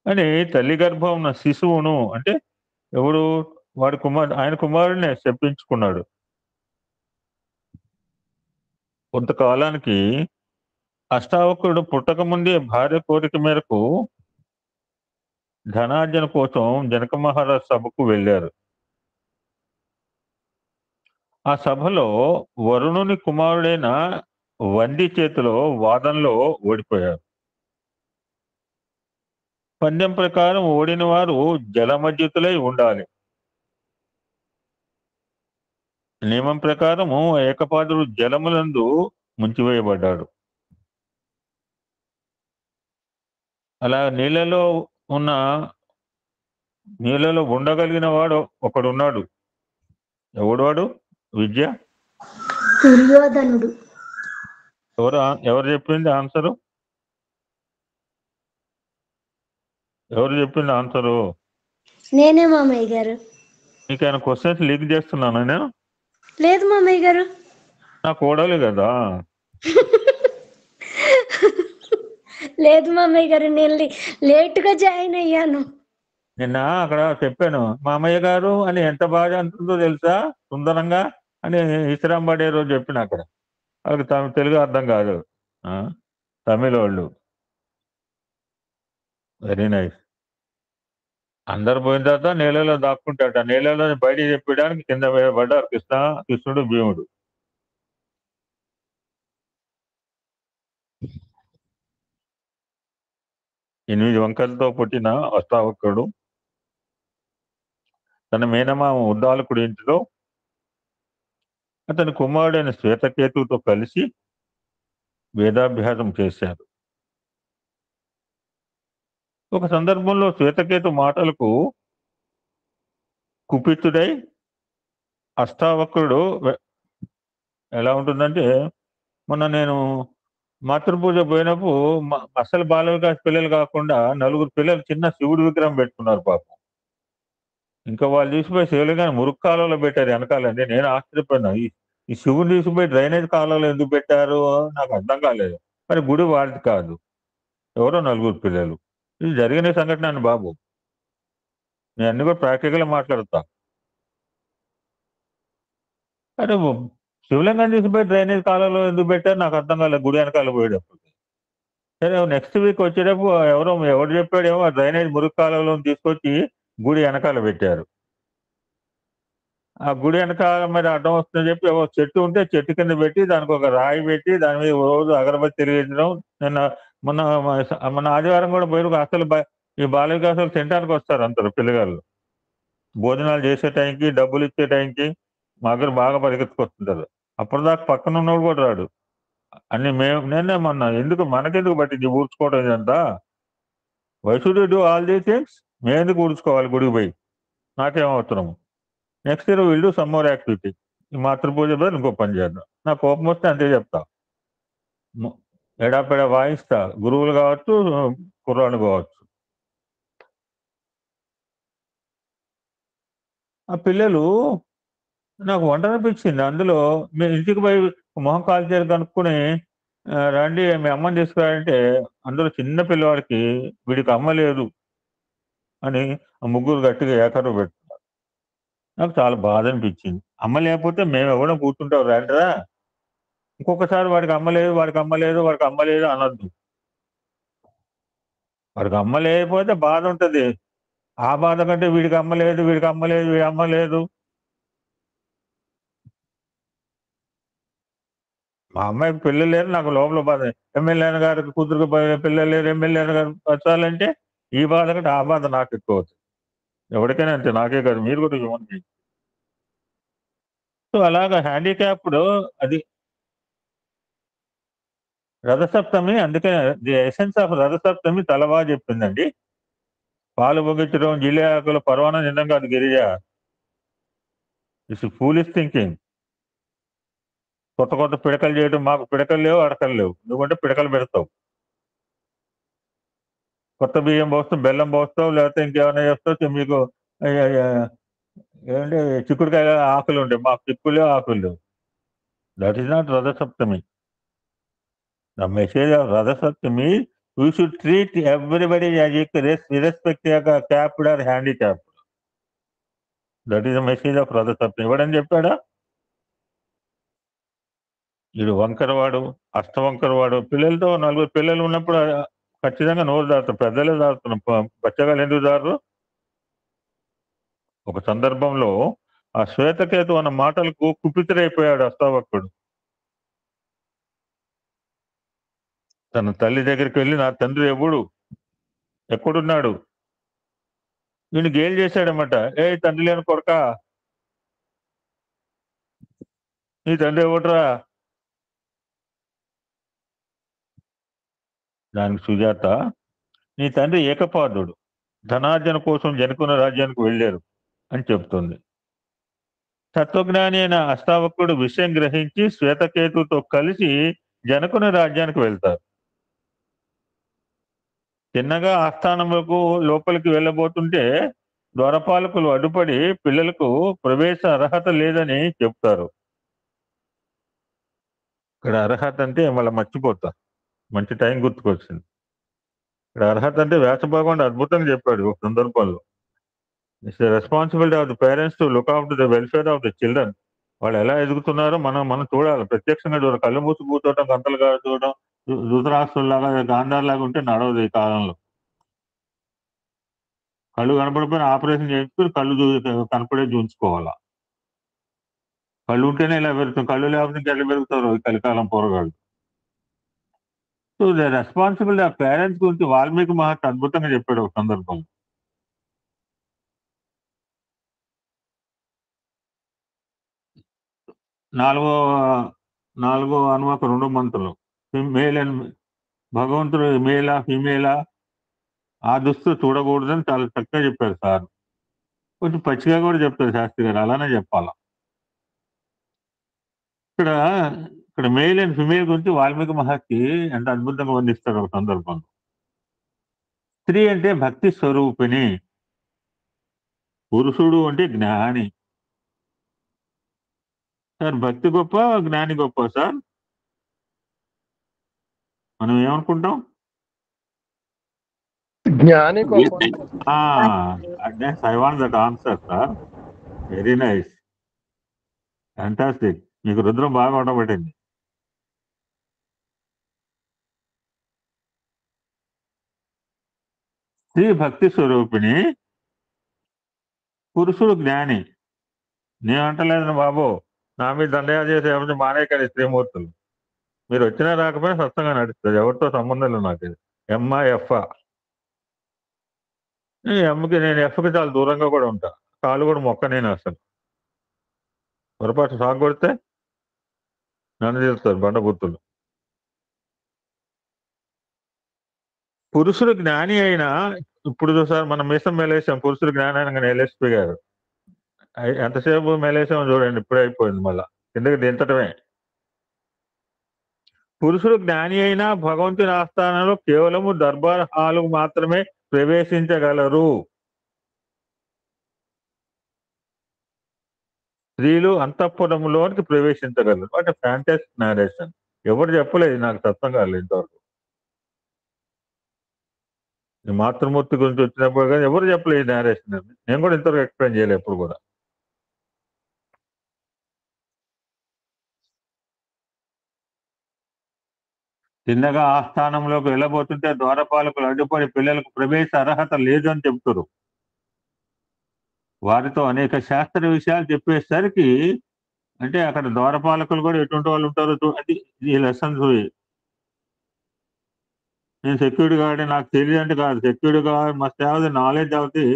Speaker 2: అని తల్లి గర్భం ఉన్న శిశువును అంటే ఎవడు వాడి ఆయన కుమారుడిని శపించుకున్నాడు. కొంతకాలానికి అష్టావక్రుడు పుట్టక ముందే భార్య కోరిక మేరకు ధనార్జన కోసం జనక మహారాజ్ సభకు వెళ్ళారు. ఆ సభలో వరుణుని కుమారుడైన వంది చేతిలో వాదనలో ఓడిపోయారు. పందెం ప్రకారం ఓడిన వారు జలమజ్జితులై ఉండాలి. నియమం ప్రకారము ఏకపాదుడు జలములందు ముంచివేయబడ్డాడు. అలా నీళ్ళలో ఉండగలిగిన వాడు ఒకడున్నాడు. ఎవడు వాడు? విద్య
Speaker 3: దుర్యోధనుడు.
Speaker 2: ఎవరు చెప్పింది ఆన్సరు? ఎవరు చెప్పింది ఆన్సరు?
Speaker 3: నేనే మామయ్య గారు.
Speaker 2: నీకైనా క్వశ్చన్స్ లీక్ చేస్తున్నాను నేను?
Speaker 3: లేదు మామయ్య గారు.
Speaker 2: నా కోడలు కదా.
Speaker 3: లేదు మామయ్య గారు, నేను లేటుగా జాయిన్ అయ్యాను.
Speaker 2: నిన్న అక్కడ చెప్పాను మామయ్య గారు అని ఎంత బాగా అంటుందో తెలుసా, సుందరంగా అని ఇస్రాం పడే రోజు చెప్పిన. అక్కడ వాళ్ళకి తెలుగు అర్థం కాదు, తమిళ వాళ్ళు. Very nice. అందరు పోయిన తర్వాత నేలలో దాక్కుంటాట. నేలలో బయట చెప్పడానికి కింద పడ్డారు కృష్ణుడు భీముడు. ఎనిమిది వంకలతో పుట్టిన అష్టావక్రుడు తన మేనమామ ఉద్దాలకుడి ఇంటిలో అతని కుమారుడైన శ్వేతకేతువుతో కలిసి వేదాభ్యాసం చేశారు. ఒక సందర్భంలో శ్వేతకేతు మాటలకు కుపితుడై అష్టావక్రుడు ఎలా ఉంటుందంటే, మొన్న నేను మాతృపూజ పోయినప్పుడు అసలు బాల వికాస్ పిల్లలు కాకుండా 4 పిల్లలు చిన్న శివుడి విగ్రహం పెట్టుకున్నారు పాపం. ఇంకా వాళ్ళు తీసిపోయి శివలింగాన్ని మురుగు కాలంలో పెట్టారు వెనకాలండి. నేను ఆశ్చర్యపోయినా, ఈ శివుని తీసిపోయి డ్రైనేజ్ కాలంలో ఎందుకు పెట్టారు నాకు అర్థం కాలేదు. మరి గుడి వాళ్ళది కాదు, ఎవరో 4 పిల్లలు. ఇది జరిగిన సంఘటన అని బాబు. నేను అన్ని కూడా ప్రాక్టికల్గా మాట్లాడతా. అరే శివలింగాన్ని తీసిపోయి డ్రైనేజ్ కాలంలో ఎందుకు పెట్టారు నాకు అర్థం కాలేదు, గుడి వెనకాల పోయేటప్పుడు. సరే నెక్స్ట్ వీక్ వచ్చేటప్పుడు ఎవరు చెప్పాడేమో డ్రైనేజ్ మురుగు కాలంలో తీసుకొచ్చి గుడి వెనకాల పెట్టారు. ఆ గుడి వెనకాల మరి అడ్డం వస్తుందని చెప్పి చెట్టు ఉంటే చెట్టు కింద పెట్టి దానికి ఒక రాయి పెట్టి దాని మీద రోజు అగరబత్తి తిరిగించడం. మొన్న ఆదివారం కూడా పోయి అసలు ఈ బాల వికాసాలు తినడానికి వస్తారు అందరు పిల్లగాళ్ళు. భోజనాలు చేసే టైంకి, డబ్బులు ఇచ్చే టైంకి మా దగ్గర బాగా పరిగెత్తుకొస్తుంటారు. అప్పటిదాకా పక్కన ఉన్నోడు కూడా రాడు. అన్ని నేనే మొన్న మనకెందుకు పట్టింది ఊడ్చుకోవడం ఇదంతా? Why should you do all these things? మేము ఎందుకు ఊడ్చుకోవాలి గుడికి పోయి? నాకేమవుతున్నాము? Next year will do some more activity. ఈ మాతృపూజ మీద ఇంకో పని చేద్దాం. నా కోపం వస్తే అంతే చెప్తా, ఎడాపెడా వాయిస్తా. గురువులు కావచ్చు, కుర్రాళ్ళు కావచ్చు. ఆ పిల్లలు నాకు వంట అనిపించింది. అందులో మేము ఇంటికి పోయి మొహం కాల్చేరు కనుక్కుని రండి మీ అమ్మని తీసుకురాలంటే అందులో చిన్న పిల్లవాడికి వీడికి అమ్మ లేదు అని ఆ ముగ్గురు గట్టిగా ఏకరు పెడుతున్నారు. నాకు చాలా బాధ అనిపించింది. అమ్మ లేకపోతే మేము ఎవడో కూర్చుంటాం రండిరా. ఇంకొకసారి వాడికి అమ్మ లేదు, వాడికి అమ్మ లేదు, వాడికి అమ్మ లేదు అనొద్దు. వాడికి అమ్మ లేకపోతే బాధ ఉంటుంది. ఆ బాధ కంటే వీడికి అమ్మ లేదు, వీడికి అమ్మ లేదు, వీడి అమ్మ లేదు. మా అమ్మాయికి పిల్లలు లేరు, నాకు లోపల బాధ. ఎమ్మెల్యే గారికి కూతురుకు పిల్లలు లేరు, ఎమ్మెల్యే గారు వచ్చాలంటే ఈ బాధ కంటే ఆ బాధ నాకు ఎక్కువ అవుతుంది. ఎవరికైనా అంతే, నాకే కాదు, మీరు కూడా ఇవ్వండి. సో అలాగా హ్యాండిక్యాప్డ్ అది రథసప్తమి. అందుకే ది ఎసెన్స్ ఆఫ్ రథసప్తమి తలవా చెప్పిందండి. పాలు పొగించడం, జిల్లే ఆకులు పర్వాణం తినడం కాదు గిరిజ. It's foolish thinking. కొత్త కొత్త పిడకలు చేయడం. మాకు పిడకలు లేవు, అడకలు లేవు. నువ్వంటే పిడకలు పెడతావు. కొత్త బియ్యం పోస్తావు, బెల్లం పోస్తావు, లేకపోతే ఇంకేమైనా చేస్తావు. మీకు ఏంటంటే చిక్కుడుకాయ ఆకులు ఉంటాయి, మాకు చిక్కులే ఆకులు లేవు. That is not Rathasaptami. The message of Rathasaptami, we should treat everybody as equal irrespective of capped or handicapped. That is the message of Rathasaptami. ఇవ్వడని చెప్పాడా? వీడు వంకరవాడు, అష్టవంకరవాడు. పిల్లలతో 4 పిల్లలు ఉన్నప్పుడు ఖచ్చితంగా నోరు దారుతారు. పెద్దలే దారుతున్నాం, బచ్చగాళ్ళు ఎందుకు దారు? ఒక సందర్భంలో ఆ శ్వేతకేతు అన్న మాటలకు కుపితురైపోయాడు అష్టావక్రుడు. తన తల్లి దగ్గరికి వెళ్ళి, నా తండ్రి ఎక్కడున్నాడు? వీడిని గేలు చేశాడనమాట. ఏ తండ్రి లేని కొడక, నీ తండ్రి ఎవడురా? దానికి సుజాత, నీ తండ్రి ఏకపాదుడు, ధనార్జన కోసం జనకుని రాజ్యానికి వెళ్ళారు అని చెప్తుంది. తత్వజ్ఞాని అయిన అష్టావక్రుడు విషయం గ్రహించి శ్వేతకేతుతో కలిసి జనకుని రాజ్యానికి వెళ్తారు. చిన్నగా ఆస్థానములకు లోపలికి వెళ్ళబోతుంటే ద్వారపాలకులు అడ్డుపడి పిల్లలకు ప్రవేశ అర్హత లేదని చెప్తారు. ఇక్కడ అర్హత అంటే మళ్ళీ మర్చిపోతా, మంచి టైం గుర్తుకొచ్చింది. ఇక్కడ అర్హత అంటే వ్యాసభగవానుడు అద్భుతంగా చెప్పాడు ఒక సందర్భంలో. It's the responsibility of the parents to look after the welfare of the children. వాళ్ళు ఎలా ఎదుగుతున్నారో మనం చూడాలి, ప్రత్యక్షంగా చూడాలి. కళ్ళు మూసి కూర్చోవటం, గంటలుగా చూడటం, ధృతరాష్ట్రులాగా గాంధార్లాగా ఉంటే నడవదు ఈ కాలంలో. కళ్ళు కనపడిపోయిన ఆపరేషన్ చేయించుకుని కళ్ళు కనపడే చూపించుకోవాలా. కళ్ళు ఉంటేనే ఇలా పెరుగుతాం, కళ్ళు లేకపోతే ఇంకెట్లా పెరుగుతారు ఈ కలికాలం పోరగాళ్ళు. So the responsibility of parents గురించి వాల్మీకి మహర్షి అద్భుతంగా చెప్పాడు ఒక సందర్భంలో. నాలుగో అనువాక 2 మంత్రులు మేల్ అండ్ భగవంతుడు మేలా ఫిమేలా ఆ దుస్తు చూడకూడదని చాలా చక్కగా చెప్పారు సార్. కొంచెం పచ్చిగా కూడా చెప్తారు శాస్త్రి గారు, అలానే చెప్పాలా. ఇక్కడ మేల్ అండ్ ఫిమేల్ గురించి వాల్మీకి మహర్షి ఎంత అద్భుతంగా వర్ణిస్తారు ఒక సందర్భంలో. స్త్రీ అంటే భక్తి స్వరూపిణి, పురుషుడు అంటే జ్ఞాని. సార్ భక్తి గొప్ప, జ్ఞాని గొప్ప సార్? మనం ఏమనుకుంటాం?
Speaker 1: జ్ఞాని గొప్ప.
Speaker 2: I want that answer sir. Very nice, fantastic. మీకు రుద్రం బాగా ఉండబట్టింది. స్త్రీ భక్తి స్వరూపిణి, పురుషుడు జ్ఞాని. నేనంటలేదు బాబు, నా మీద దండయా చేసే మానేకాలి స్త్రీమూర్తులు. మీరు వచ్చినా రాకపోయినా స్వచ్ఛంగా నడుస్తుంది, ఎవరితో సంబంధం లేదు నాకు. ఎమ్మా ఎఫ్ఆ, ఎమ్మకి నేను ఎఫ్కి చాలా దూరంగా కూడా ఉంటా. కాలు కూడా మొక్క నేను అసలు. పొరపాటు సాగు కొడితే నన్ను తీరుతారు బండబుత్తులు. పురుషుడు జ్ఞాని అయినా, ఇప్పుడు సార్ మనం మీసం మేలేసాం, పురుషుడు జ్ఞాని అయినా ఎల్ఎస్పీ గారు ఎంతసేపు మేలేసామో చూడండి, ఇప్పుడే అయిపోయింది. మళ్ళా కిందకి దించటమే. పురుషుడు జ్ఞాని అయినా భగవంతుని ఆస్థానంలో కేవలము దర్బార్ హాలు మాత్రమే ప్రవేశించగలరు. స్త్రీలు అంతఃపురంలోనికి ప్రవేశించగలరు. అంటే ఫ్యాంటాస్టిక్ నారేషన్. ఎవరు చెప్పలేదు నాకు, సత్సం కాలేదు ఇంతవరకు. మాతృమూర్తి గురించి వచ్చినప్పుడు కానీ ఎవరు చెప్పలేదు నారేషన్. నేను కూడా ఇంతవరకు ఎక్స్ప్లెయిన్ చేయలేదు ఎప్పుడు కూడా. చిన్నగా ఆస్థానంలోకి వెళ్ళబోతుంటే ద్వారపాలకులు అడ్డుపడి పిల్లలకు ప్రవేశ అర్హత లేదు అని చెప్తారు. వారితో అనేక శాస్త్ర విషయాలు చెప్పేసరికి, అంటే అక్కడ ద్వారపాలకులు కూడా ఎటువంటి వాళ్ళు ఉంటారో అది ఈ లెసన్స్. నేను సెక్యూరిటీ గార్డ్, నాకు తెలియదు అంటే కాదు. Security guard must have the knowledge of the,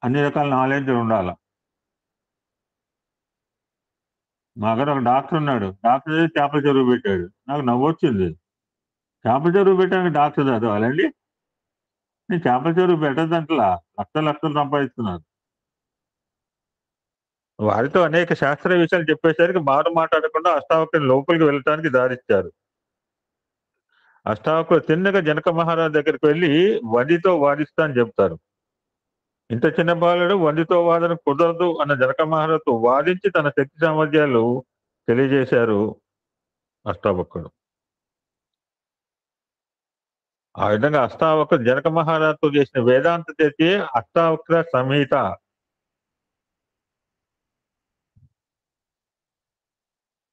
Speaker 2: అన్ని రకాల నాలెడ్జ్ ఉండాలి. మా దగ్గర ఒక డాక్టర్ ఉన్నాడు. డాక్టర్ చేపల చెరువు పెట్టాడు. నాకు నవ్వు వచ్చింది. చేపల చెరువు పెట్టాక డాక్టర్ చదవాలండి? నేను చేపల చెరువు పెట్టదంటలా, లక్షలు లక్షలు సంపాదిస్తున్నారు. వారితో అనేక శాస్త్రీయ విషయాలు చెప్పేసరికి మాట్లాడకుండా అష్టావక్రుని లోపలికి వెళ్ళటానికి దారిచ్చారు. అష్టావక్రులు తిన్నగా జనక మహారాజు దగ్గరికి వెళ్ళి వందితో వాదిస్తా అని చెప్తారు. ఇంత చిన్న బాలుడు వందితో వాదన కుదరదు అన్న జనక మహారాజుతో వాదించి తన శక్తి సామర్థ్యాలు తెలియజేశారు అష్టావక్రుడు. ఆ విధంగా అష్టావక్ర జనక మహారాజుతో చేసిన వేదాంత చర్చే అష్టావక్ర సంహిత.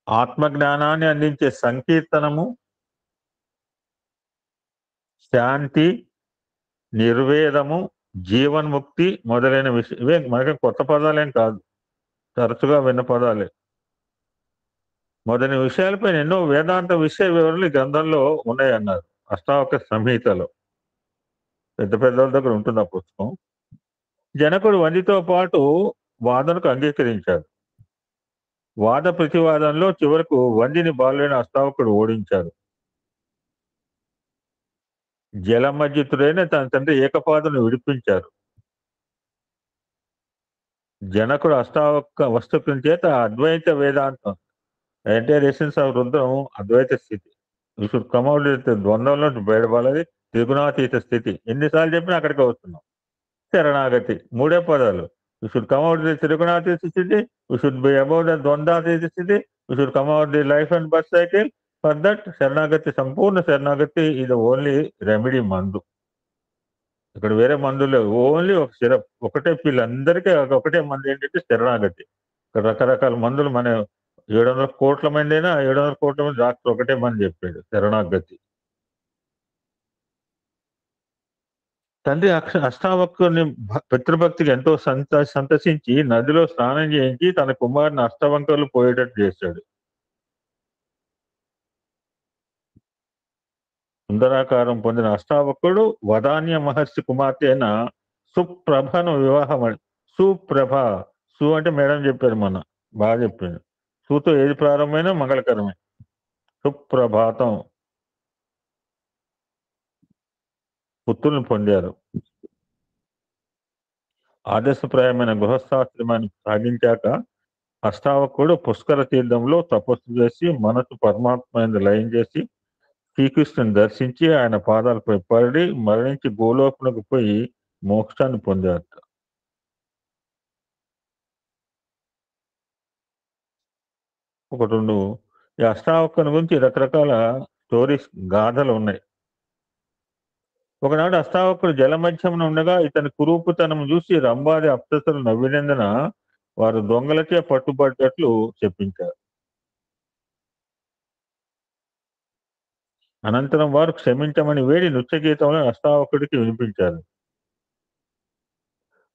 Speaker 2: ఆత్మజ్ఞానాన్ని అందించే సంకీర్తనము, శాంతి, నిర్వేదము, జీవన్ముక్తి మొదలైన విషయం. ఇవే మనకి కొత్త పదాలేం కాదు, తరచుగా విన్న పదాలే. మొదలైన విషయాలపై ఎన్నో వేదాంత విషయ వివరణలు ఈ గ్రంథంలో ఉన్నాయన్నారు అష్టావక్ర సంహితలో. పెద్ద పెద్దల దగ్గర ఉంటుంది ఆ పుస్తకం. జనకుడు వందితో పాటు వాదనకు అంగీకరించాడు. వాద ప్రతివాదంలో చివరకు వందిని బాలుడైన అష్టావకుడు ఓడించాడు. జలమజ్జితుడైన తన తండ్రి ఏకపాదును విడిపించారు. జనకుడు అష్టావక వస్తుకుని చేత అద్వైత వేదాంతం, ఎంటైర్ ఎసెన్స్ ఆఫ్ రుద్రం అద్వైత స్థితి. ఇప్పుడు కమౌడ్ ద్వంద్వంలో బయటపడాలి, త్రిగుణాతీత స్థితి. ఎన్నిసార్లు చెప్పినా అక్కడికి వస్తున్నాం. శరణాగతి, మూడే పదాలు. We should come out the త్రిగుణాతీత స్థితి, we should be above the ద్వంద్వాతీత స్థితి, we should come out the life and birth cycle. For that, శరణాగతి, సంపూర్ణ శరణాగతి ఇది ఓన్లీ రెమెడీ, మందు. ఇక్కడ వేరే మందులు లేవు, ఓన్లీ ఒక సిరప్, ఒకటే పిల్. అందరికీ ఒకటే మందు ఏంటంటే శరణాగతి. ఇక్కడ రకరకాల మందులు, మన 700 కోట్ల మంది అయినా 700 కోట్ల మంది డాక్టర్ ఒకటే మంది చెప్పాడు, శరణాగతి. తండ్రి అష్టావక్రుని పితృభక్తికి ఎంతో సంతసించి నదిలో స్నానం చేయించి తన కుమారుని అష్టవంకర్లు పోయేటట్టు చేశాడు. సుందరాకారం పొందిన అష్టావక్రుడు వదాన్య మహర్షి కుమార్తె అయిన సుప్రభను వివాహం. సుప్రభ, సు అంటే మేడం చెప్పారు, మొన్న బాగా చెప్పారు. సుతో ఏది ప్రారంభమైనా మంగళకరమే. సుప్రభాతం పుత్రులను పొందారు. ఆదర్శప్రాయమైన గృహస్థాశ్రమాన్ని సాగించాక అష్టావకుడు పుష్కర తీర్థంలో తపస్సు చేసి మనసు పరమాత్మ లయం చేసి శ్రీకృష్ణుని దర్శించి ఆయన పాదాలపై పడి మరణించి గోలోకనకు పోయి మోక్షాన్ని పొందారు. ఒక రెండు ఈ అష్టావకుని గురించి రకరకాల స్టోరీస్, గాథలు ఉన్నాయి. ఒకనాడు అష్టావకుడు జలమధ్యమున ఉండగా ఇతని కురూపుతనం చూసి రంభాది అప్సరసలు నవ్వినందున వారు దొంగలకే పట్టుబడ్డట్లు చెప్పించారు. అనంతరం వారు క్షమించమని వేడి నృత్య గీతంలో అష్టావకుడికి వినిపించారు.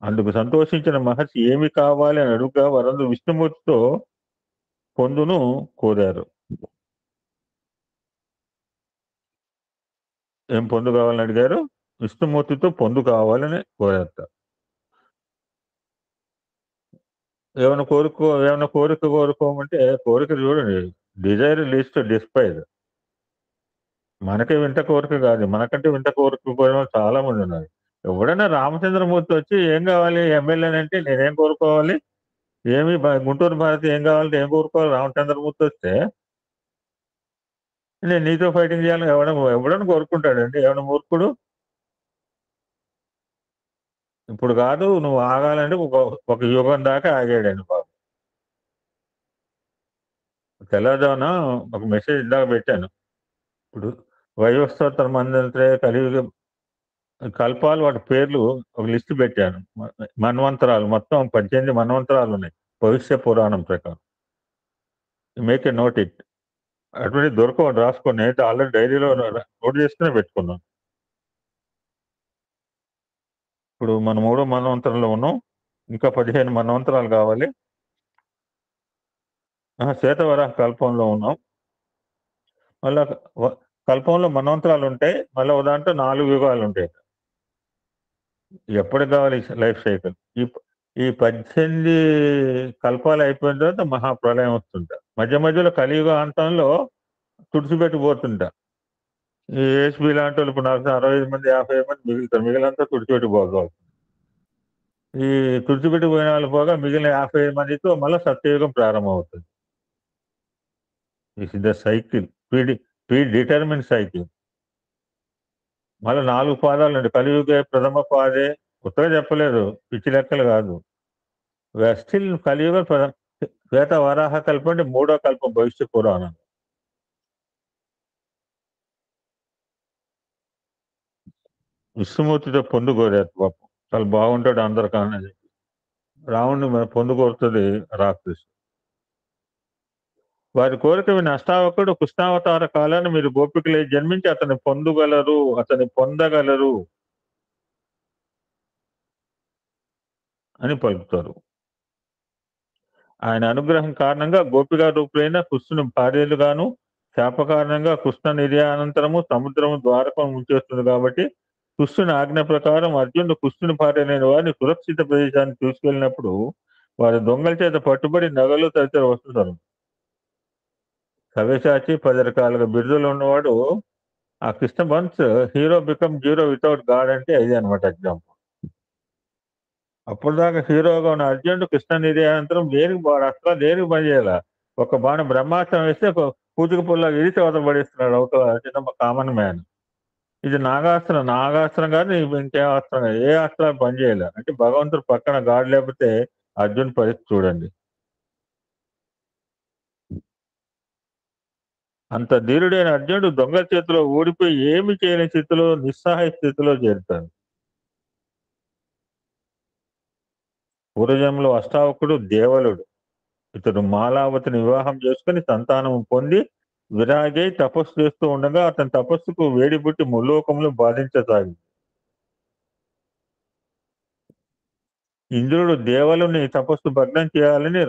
Speaker 2: అందుకు సంతోషించిన మహర్షి ఏమి కావాలి అని అడుగుగా వారందరూ విష్ణుమూర్తితో పొందును కోరారు. ఏం పొందు కావాలని అడిగారు? విష్ణుమూర్తితో పొందు కావాలని కోరారట. ఏమైనా కోరిక కోరుకోమంటే కోరిక చూడండి, డిజైర్ లీస్ట్ డిస్పైర్. మనకే వింత కోరిక కాదు, మనకంటే వింత కోరిక కోరిన చాలా మంది ఉన్నారు. ఎవడైనా రామచంద్రమూర్తి వచ్చి ఏం కావాలి ఎమ్మెల్యే అంటే నేనేం కోరుకోవాలి, ఏమి గుంటూరు భారతి ఏం కావాలంటే ఏం కోరుకోవాలి, రామచంద్రమూర్తి వస్తే నేను నీతో ఫైటింగ్ చేయాలని ఎవడని కోరుకుంటాడండి? ఎవడ మూర్ఖుడు? ఇప్పుడు కాదు, నువ్వు ఆగాలంటే ఒక యుగం దాకా ఆగాడండి బాబు. తెల్లదాన ఒక మెసేజ్ ఇందాక పెట్టాను. ఇప్పుడు వైవస్వతర మంత్రే కలియుగ కల్పాలు, వాటి పేర్లు ఒక లిస్ట్ పెట్టాను. మన్వంతరాలు మొత్తం 18 మన్వంతరాలు ఉన్నాయి భవిష్య పురాణం ప్రకారం. Make a note it. అటువంటి దొరకవు, రాసుకొని అయితే ఆల్రెడీ డైరీలో నోట్ చేసుకునే పెట్టుకున్నాను. ఇప్పుడు మనం 3వ మన్వంతరంలో ఉన్నాం, ఇంకా 15 మన్వంతరాలు కావాలి. శ్వేతవరాహ కల్పంలో ఉన్నాం. మళ్ళా కల్పంలో మన్వంతరాలు ఉంటాయి, మళ్ళీ దాంట్లో 4 యుగాలు ఉంటాయి. ఎప్పటికి కావాలి లైఫ్ సైకిల్? ఈ 18 కల్పాలు అయిపోయిన తర్వాత మహాప్రళయం వస్తుంటా. మధ్య మధ్యలో కలియుగ అంతంలో తుడిచిపెట్టిపోతుంటా. ఈ ఏఎస్బి లాంటి వాళ్ళు ఇప్పుడు 65 మంది 55 మంది మిగులుతారు. మిగిలినంతా తుడిచిపెట్టి పోగలుగుతారు. ఈ తుడిచిపెట్టి పోయిన వాళ్ళు పోగా మిగిలిన 55 మందితో మళ్ళీ సత్యయుగం ప్రారంభం అవుతుంది. This is the cycle, pre determine cycle. మళ్ళీ 4 పాదాలు అండి. కలియుగే ప్రథమ పాదే, కొత్తగా చెప్పలేదు, పిచ్చి లెక్కలు కాదు. స్టిల్ కలియుగ శ్వేత వరాహ కల్పం అంటే 3వ కల్పం భవిష్య పురాణం. విష్ణుమూర్తితో పొందుకోలేదు పాపం, చాలా బాగుంటాడు అందరికన్నా. రావణ్ణి పొందుకోరుతుంది రాక్షసు. వారి కోరిక విని అష్టావకుడు కృష్ణావతార కాలాన్ని మీరు గోపికలే జన్మించి అతన్ని పొందగలరు అని పలుకుతారు. ఆయన అనుగ్రహం కారణంగా గోపిగా రూపులైన కృష్ణుని భార్యలుగాను, శాప కారణంగా కృష్ణ నిర్యానంతరము సముద్రము ద్వారకం ఉంచేస్తుంది. కాబట్టి కృష్ణుని ఆజ్ఞ ప్రకారం అర్జునుడు కృష్ణుని భార్యలైన వారిని సురక్షిత ప్రదేశాన్ని తీసుకెళ్ళినప్పుడు వారి దొంగల చేత పట్టుబడి నగలు తదితర వస్తున్నారు. సవ్యసాచి 10 రకాలుగా బిరుదులు ఉన్నవాడు ఆ Krishna once hero become zero without God అంటే ఇది అనమాట ఎగ్జాంపుల్. అప్పుడు దాకా హీరోగా ఉన్న అర్జునుడు కృష్ణ నిర్యానంతరం అసలు దేనికి పని చేయాల. ఒక బాణం బ్రహ్మాస్త్రం వేస్తే ఒక పూతిక పుల్ల ఇడిచి అవతబడిస్తున్నాడు అవుతా చిన్న కామన్ మ్యాన్. ఇది నాగాస్త్రం కాదు, ఇంకే అస్త్రం కాదు, ఏ అస్త్రాలు పనిచేయాలి. అంటే భగవంతుడు పక్కన గాడ్ లేకపోతే అర్జున్ పరిస్థితి చూడండి. అంత ధీరుడైన అర్జునుడు దొంగల చేతిలో ఓడిపోయి ఏమి చేయని స్థితిలో నిస్సహాయ స్థితిలో చేరుతాడు. పూర్వజంలో అష్టావకుడు దేవలుడు. ఇతడు మాలావతిని వివాహం చేసుకుని సంతానం పొంది విరాగై తపస్సు చేస్తూ ఉండగా అతని తపస్సుకు వేడి పుట్టి ముల్లోకములు బాధించసాగింది. ఇంద్రుడు దేవలుని తపస్సు భగ్నం చేయాలని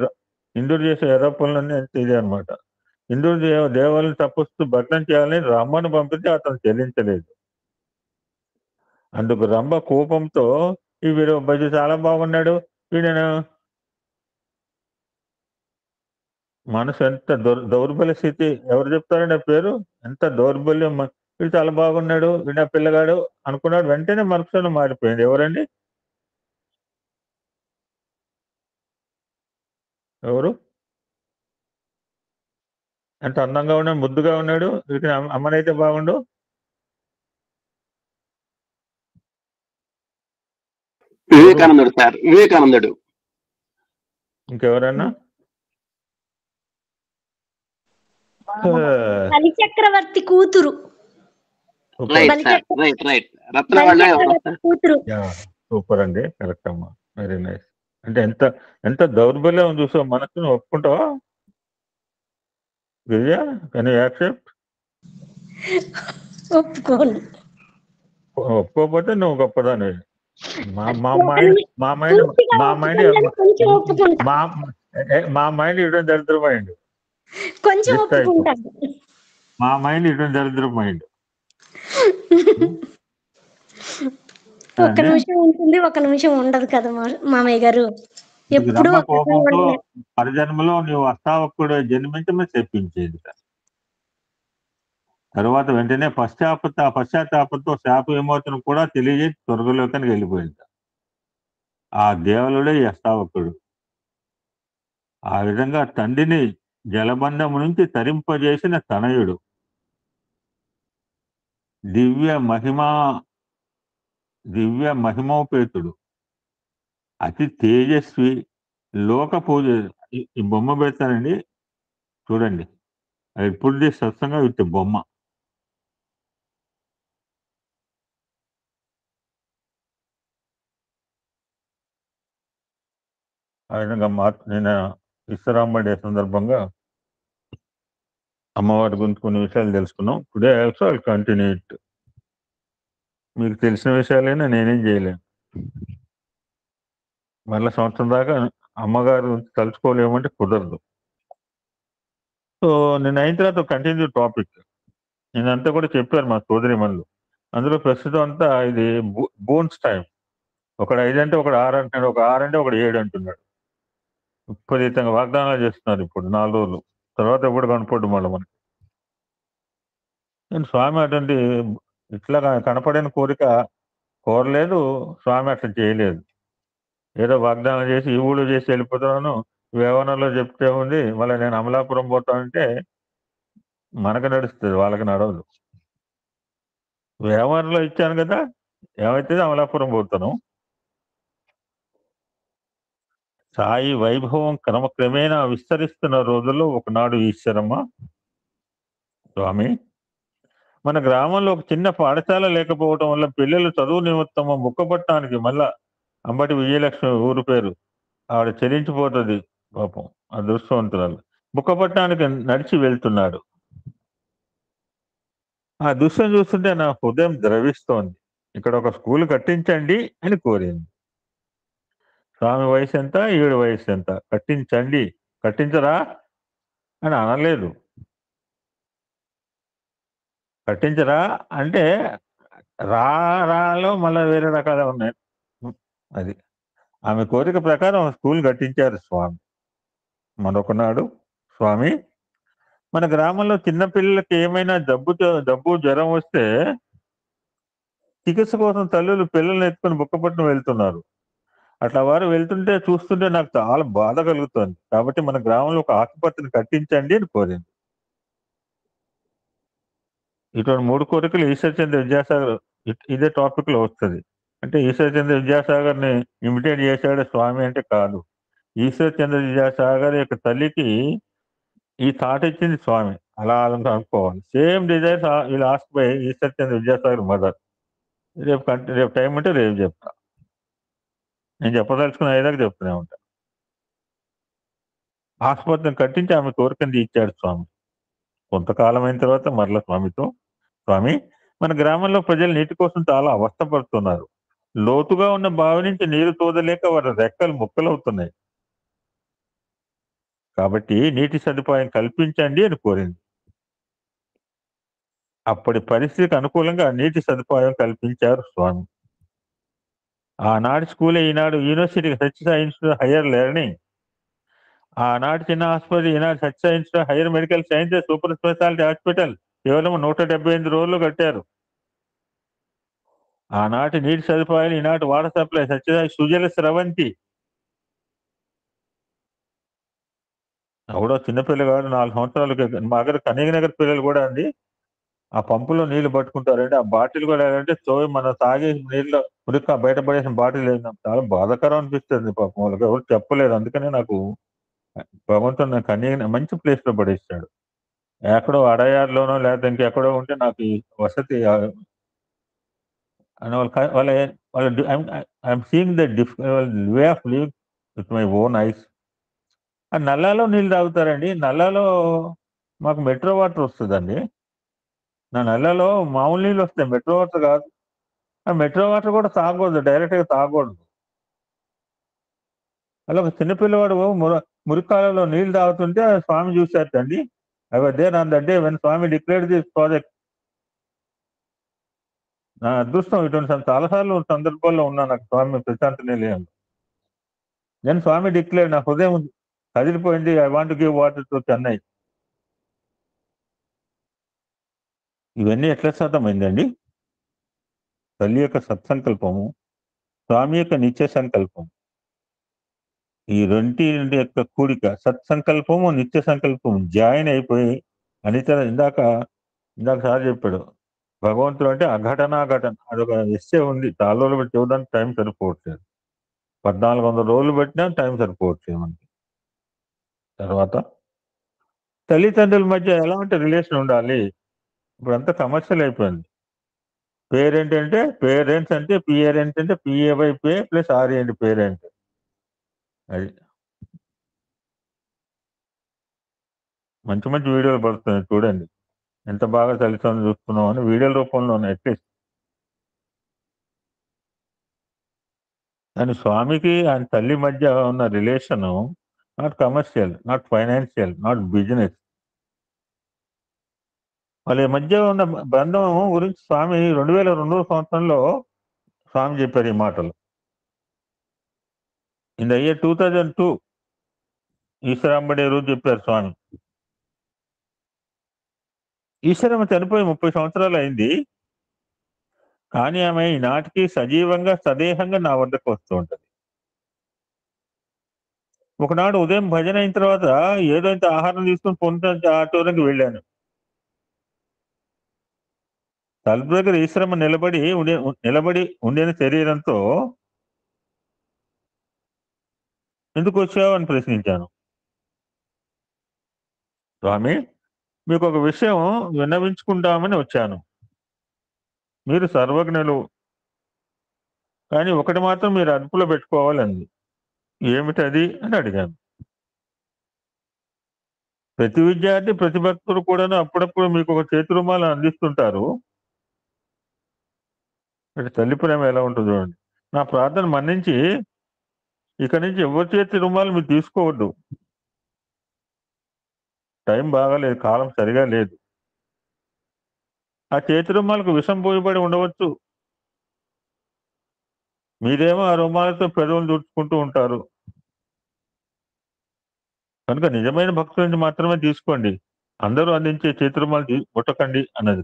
Speaker 2: ఇంద్రుడు చేసే ఎర్రపనులన్నీ ఇది అనమాట. ఇంద్రుడు దేవలని తపస్సు భగ్నం చేయాలని రమ్మను పంపితే అతను చెల్లించలేదు. అందుకు రంభ కోపంతో వీడు బజ్జి చాలా బాగున్నాడు, వీడను మనసు ఎంత దౌర్బల్య స్థితి, ఎవరు చెప్తారండి ఆ పేరు, ఎంత దౌర్బల్యం. వీడు చాలా బాగున్నాడు, వీడు పిల్లగాడు అనుకున్నాడు, వెంటనే మనసులో మారిపోయింది. ఎవరండి? ఎవరు? ఎంత అందంగా ఉన్నాడు, ముద్దుగా ఉన్నాడు, వీటికి అమ్మనైతే బాగుండు.
Speaker 4: వివేకానందుడు సార్, వివేకానందుడు.
Speaker 2: ఇంకెవరన్నా?
Speaker 3: బలి చక్రవర్తి కూతురు. కూతురు.
Speaker 2: సూపర్ అండి, కరెక్ట్ అమ్మా, వెరీ నైస్. అంటే ఎంత దౌర్బల్యం చూసావు, మనసును ఒప్పుకుంటావా గిరిజా? Can you accept?
Speaker 3: ఒప్పుకోను.
Speaker 2: ఒప్పుకోకపోతే నువ్వు గొప్పదాని. మా మైండ్ ఇవ్వడం దరిద్ర మైండ్.
Speaker 3: కొంచెం ఒప్పుకుంటాను.
Speaker 2: మా మైండ్ ఇవ్వడం దరిద్ర మైండ్.
Speaker 3: ఒక నిమిషం ఉంటుంది, ఒక నిమిషం ఉండదు కదా మామయ్య గారు. ఎప్పుడు
Speaker 2: కోపంతో పరజన్మలో నువ్వు అష్టావకుడు జన్మించమని చెప్పించేది. తరువాత వెంటనే పశ్చాత్తాపంతో శాప విమోచన కూడా తెలియజేసి స్వర్గలోకానికి వెళ్ళిపోయింది. ఆ దేవులుడే అష్టావకుడు. ఆ విధంగా తండ్రిని జలబంధం నుంచి తరింపజేసిన తనయుడు, దివ్య మహిమోపేతుడు, అతి తేజస్వి, లోక పూజ. ఈ బొమ్మ పెడతానండి చూడండి, ఇప్పుడు సత్సంగా విత్ బొమ్మ. ఆ విధంగా నేను విశ్వరాంబడి సందర్భంగా అమ్మవారి గురించి కొన్ని విషయాలు తెలుసుకున్నాం. Today also I continue it. మీకు తెలిసిన విషయాలైనా నేనేం చేయలేను. మళ్ళీ సంవత్సరం దాకా అమ్మగారు తలుచుకోలేమంటే కుదరదు. సో నేను అయిన తర్వాత కంటిన్యూ టాపిక్ నేనంతా కూడా చెప్పారు మా సోదరి మనులు. అందులో ప్రస్తుతం అంతా ఇది బోన్స్ టైం. ఒకడు 5 అంటే ఒకడు 6 అంటున్నాడు, ఒక 6 అంటే ఒకడు 7 అంటున్నాడు. విపరీతంగా వాగ్దానాలు చేస్తున్నారు ఇప్పుడు 4 రోజులు. తర్వాత ఎప్పుడు కనపడ్డు మళ్ళీ మనకి. నేను స్వామి అటువంటి ఇట్లా కనపడిన కోరిక కోరలేదు, స్వామి అట్లా చేయలేదు. ఏదో వాగ్దానం చేసి ఈ ఊళ్ళో చేసి వెళ్ళిపోతున్నాను, వేవనలో చెప్తే ఉంది, మళ్ళీ నేను అమలాపురం పోతానంటే మనకు నడుస్తుంది, వాళ్ళకి నడవదు. వేవనలో ఇచ్చాను కదా, ఏమైతే అమలాపురం పోతాను. సాయి వైభవం క్రమక్రమేణా విస్తరిస్తున్న రోజుల్లో ఒకనాడు ఈశ్వరమ్మ స్వామి, మన గ్రామంలో ఒక చిన్న పాఠశాల లేకపోవడం వల్ల పిల్లలు చదువు నిమిత్తం ముక్కపట్టడానికి మళ్ళా అంబటి విజయలక్ష్మి ఊరు పేరు ఆవిడ చెల్లించిపోతుంది పాపం, అదృష్టవంతురాలు. ముక్కపట్టడానికి నడిచి వెళ్తున్నాడు. ఆ దృశ్యం చూస్తుంటే నా హృదయం ద్రవిస్తోంది. ఇక్కడ ఒక స్కూల్ కట్టించండి అని కోరింది. స్వామి వయసు ఎంత, ఈవిడ వయసు ఎంత? కట్టించండి, కట్టించరా అని అనలేదు. కట్టించరా అంటే రాలో మళ్ళీ వేరే రకాలు ఉన్నాయి. అది ఆమె కోరిక ప్రకారం స్కూల్ కట్టించారు స్వామి. మరొకనాడు స్వామి, మన గ్రామంలో చిన్నపిల్లలకి ఏమైనా జబ్బు జ్వరం వస్తే చికిత్స కోసం తల్లులు పిల్లల్ని ఎత్తుకొని బుక్కపట్నం వెళ్తున్నారు. అట్లా వారు వెళ్తుంటే చూస్తుంటే నాకు చాలా బాధ కలుగుతుంది. కాబట్టి మన గ్రామంలో ఒక ఆసుపత్రిని కట్టించండి అని కోరింది. ఇటువంటి 3 కోరికలు ఈశ్వర్ చంద్ర విద్యాసాగర్ ఇదే టాపిక్ లో వస్తుంది. అంటే ఈశ్వర్ చంద్ర విద్యాసాగర్ ని ఇమిటేట్ చేశాడు స్వామి అంటే కాదు. ఈశ్వర్ చంద్ర విద్యాసాగర్ యొక్క తల్లికి ఈ థాట్ ఇచ్చింది స్వామి. అలా అనుకోవాలి. Same desires will ask by Ishwar Chandra Vidyasagar mother. రేపు టైం ఉంటే రేపు చెప్తా. నేను చెప్పదలుచుకున్న ఏదాకా చెప్తూనే ఉంటా. ఆసుపత్రిని కట్టించి ఆమె కోరికను తీర్చాడు స్వామి. కొంతకాలం అయిన తర్వాత మరల స్వామితో, స్వామి, మన గ్రామంలో ప్రజలు నీటి కోసం చాలా అవస్థపడుతున్నారు. లోతుగా ఉన్న బావి నుంచి నీరు తోదలేక వారి రెక్కలు ముక్కలవుతున్నాయి. కాబట్టి నీటి సదుపాయం కల్పించండి అని కోరింది. అప్పటి పరిస్థితికి అనుకూలంగా నీటి సదుపాయం కల్పించారు స్వామి. ఆనాటి స్కూలే ఈనాడు university Sathya Sai institute higher learning. ఆనాటి చిన్న ఆసుపత్రి ఈనాడు Sathya Sai institute higher medical sciences super speciality hospital కేవలం 178 రోజుల్లో కట్టారు. ఆనాటి నీటి సదుపాయాలు ఈనాటి వాటర్ సప్లై సత్యసాయి సుజల స్రవంతి. కూడా చిన్నపిల్లగాడు 4 సంవత్సరాలకి మా దగ్గర కనీగనగర్ పిల్లలు కూడా అండి ఆ పంపులో నీళ్లు పట్టుకుంటారండి. ఆ బాటిల్ కూడా ఏంటంటే మనం తాగే నీళ్ళు ఉరిక బయటపడేసిన బాటిల్ చాలా బాధాకరం అనిపిస్తుంది. పాపం వాళ్ళకి ఎవరు చెప్పలేరు. అందుకనే నాకు భగవంతుడు నాకు మంచి ప్లేస్ లో పడేస్తాడు. ఎక్కడో అడయార్లోనో లేకపోతే ఇంకెక్కడో ఉంటే నాకు ఈ వసతి I'm seeing the way of live with my own eyes. ఆ నల్లాలో నీళ్ళు తాగుతారండి. నల్లాలో మాకు మెట్రో వాటర్ వస్తుందండి. నా నల్లలో మామూలు నీళ్ళు వస్తాయి, మెట్రో వాటర్ కాదు. ఆ మెట్రో వాటర్ కూడా తాగకూడదు, డైరెక్ట్ గా తాగకూడదు. అలా ఒక చిన్నపిల్లవాడు మురికాలలో నీళ్లు తాగుతుంటే స్వామి చూశారండి. అదే నా దడ్డే when Swami declared this project. నా అదృష్టం ఇటువంటి చాలాసార్లు సందర్భాల్లో ఉన్నా నాకు స్వామి ప్రశాంత నిలయంలో. నేను స్వామి డిక్లేర్, నా హృదయం కదిలిపోయింది. I want give water to Chennai. ఇవన్నీ ఎట్లా సాధ్యమైందండి? తల్లి యొక్క సత్సంకల్పము, స్వామి యొక్క నిత్య సంకల్పం, ఈ రెంటి యొక్క కూడిక, సత్సంకల్పము నిత్య సంకల్పము జాయిన్ అయిపోయి ఇందాక సార్ చెప్పాడు, భగవంతుడు అంటే అఘటనాఘటన. అదొక ఎస్సే ఉంది. చాలా రోజులు పెట్టి చూడడానికి టైం సరిపోవట్లేదు. 1400 రోజులు పెట్టినా టైం సరిపోవట్లేదు మనకి. తర్వాత తల్లిదండ్రుల మధ్య ఎలాంటి రిలేషన్ ఉండాలి? ఇప్పుడు అంతా కమర్షియల్ అయిపోయింది. పేరెంట్స్ అంటే పిఏరెంట్స్ అంటే పిఏ పే ప్లస్ ఆర్ఏంటి పేరెంట్. అది మంచి మంచి వీడియోలు పడుతున్నాయి చూడండి. ఎంత బాగా తల్లిదండ్రులు చూస్తున్నాం అని వీడియోల రూపంలో ఉన్నాయి. అట్లీస్ట్ కానీ స్వామికి ఆయన తల్లి మధ్య ఉన్న relation not commercial, not financial, not business. వాళ్ళ మధ్య ఉన్న బంధం గురించి స్వామి 2002 సంవత్సరంలో స్వామి చెప్పారు ఈ మాటలు. ఇన్ ద ఇయర్ 2002 ఈశ్వరాంబడే రోజు చెప్పారు స్వామి. ఈశ్వరమ్మ చనిపోయి 30 సంవత్సరాలు అయింది, కానీ ఆమె ఈనాటికి సజీవంగా సదేహంగా నా వద్దకు వస్తూ ఉంటుంది. ఒకనాడు ఉదయం భజన అయిన తర్వాత ఏదో ఇంత ఆహారం తీసుకుని పొందుతా ఆటోలోకి వెళ్ళాను. తలుపు దగ్గర ఈశ్వరమ్మ నిలబడి ఉండిన శరీరంతో ఎందుకు వచ్చావు అని ప్రశ్నించాను. స్వామి, మీకు ఒక విషయం విన్నవించుకుంటామని వచ్చాను. మీరు సర్వజ్ఞులు, కానీ ఒకటి మాత్రం మీరు అదుపులో పెట్టుకోవాలంది. ఏమిటది అని అడిగాను. ప్రతి విద్యార్థి, ప్రతి భక్తులు కూడాను అప్పుడప్పుడు మీకు ఒక చేతి రుమాలు అందిస్తుంటారు. తల్లి ప్రేమ ఎలా ఉంటుందో చూడండి. నా ప్రార్థన మన్నించి ఇక నుంచి ఎవరి చేతి రుమాలు మీరు తీసుకోవద్దు. టైం బాగాలేదు, కాలం సరిగా లేదు. ఆ చేతి రుమాలకు విషం పోయబడి ఉండవచ్చు. మీరేమో ఆ రుమాలతో పెదవులు తుడుచుకుంటూ ఉంటారు. కనుక నిజమైన భక్తుల నుంచి మాత్రమే తీసుకోండి, అందరూ అందించే చేతి రుమాలు ముట్టకండి అన్నది.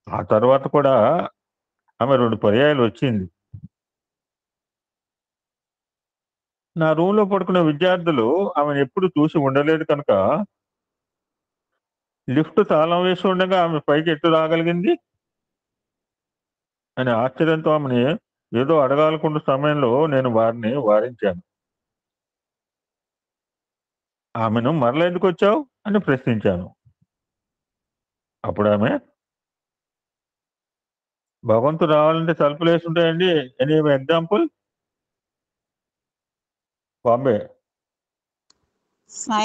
Speaker 2: ఆ తర్వాత కూడా ఆమె 2 పర్యాయాలు వచ్చింది. నా రూమ్లో పడుకున్న విద్యార్థులు ఆమెను ఎప్పుడు చూసి ఉండలేదు కనుక లిఫ్ట్ తాళం వేసి ఉండగా ఆమె పైకి ఎట్టు రాగలిగింది అని ఆశ్చర్యంతో ఆమెని ఏదో అడగాలనుకున్న సమయంలో నేను వారిని వారించాను. ఆమెను మరలా ఎందుకు వచ్చావు అని ప్రశ్నించాను. అప్పుడు ఆమె, భగవంతుడు రావాలంటే తలుపులు వేసి ఉంటాయండి. Any example? Bombay.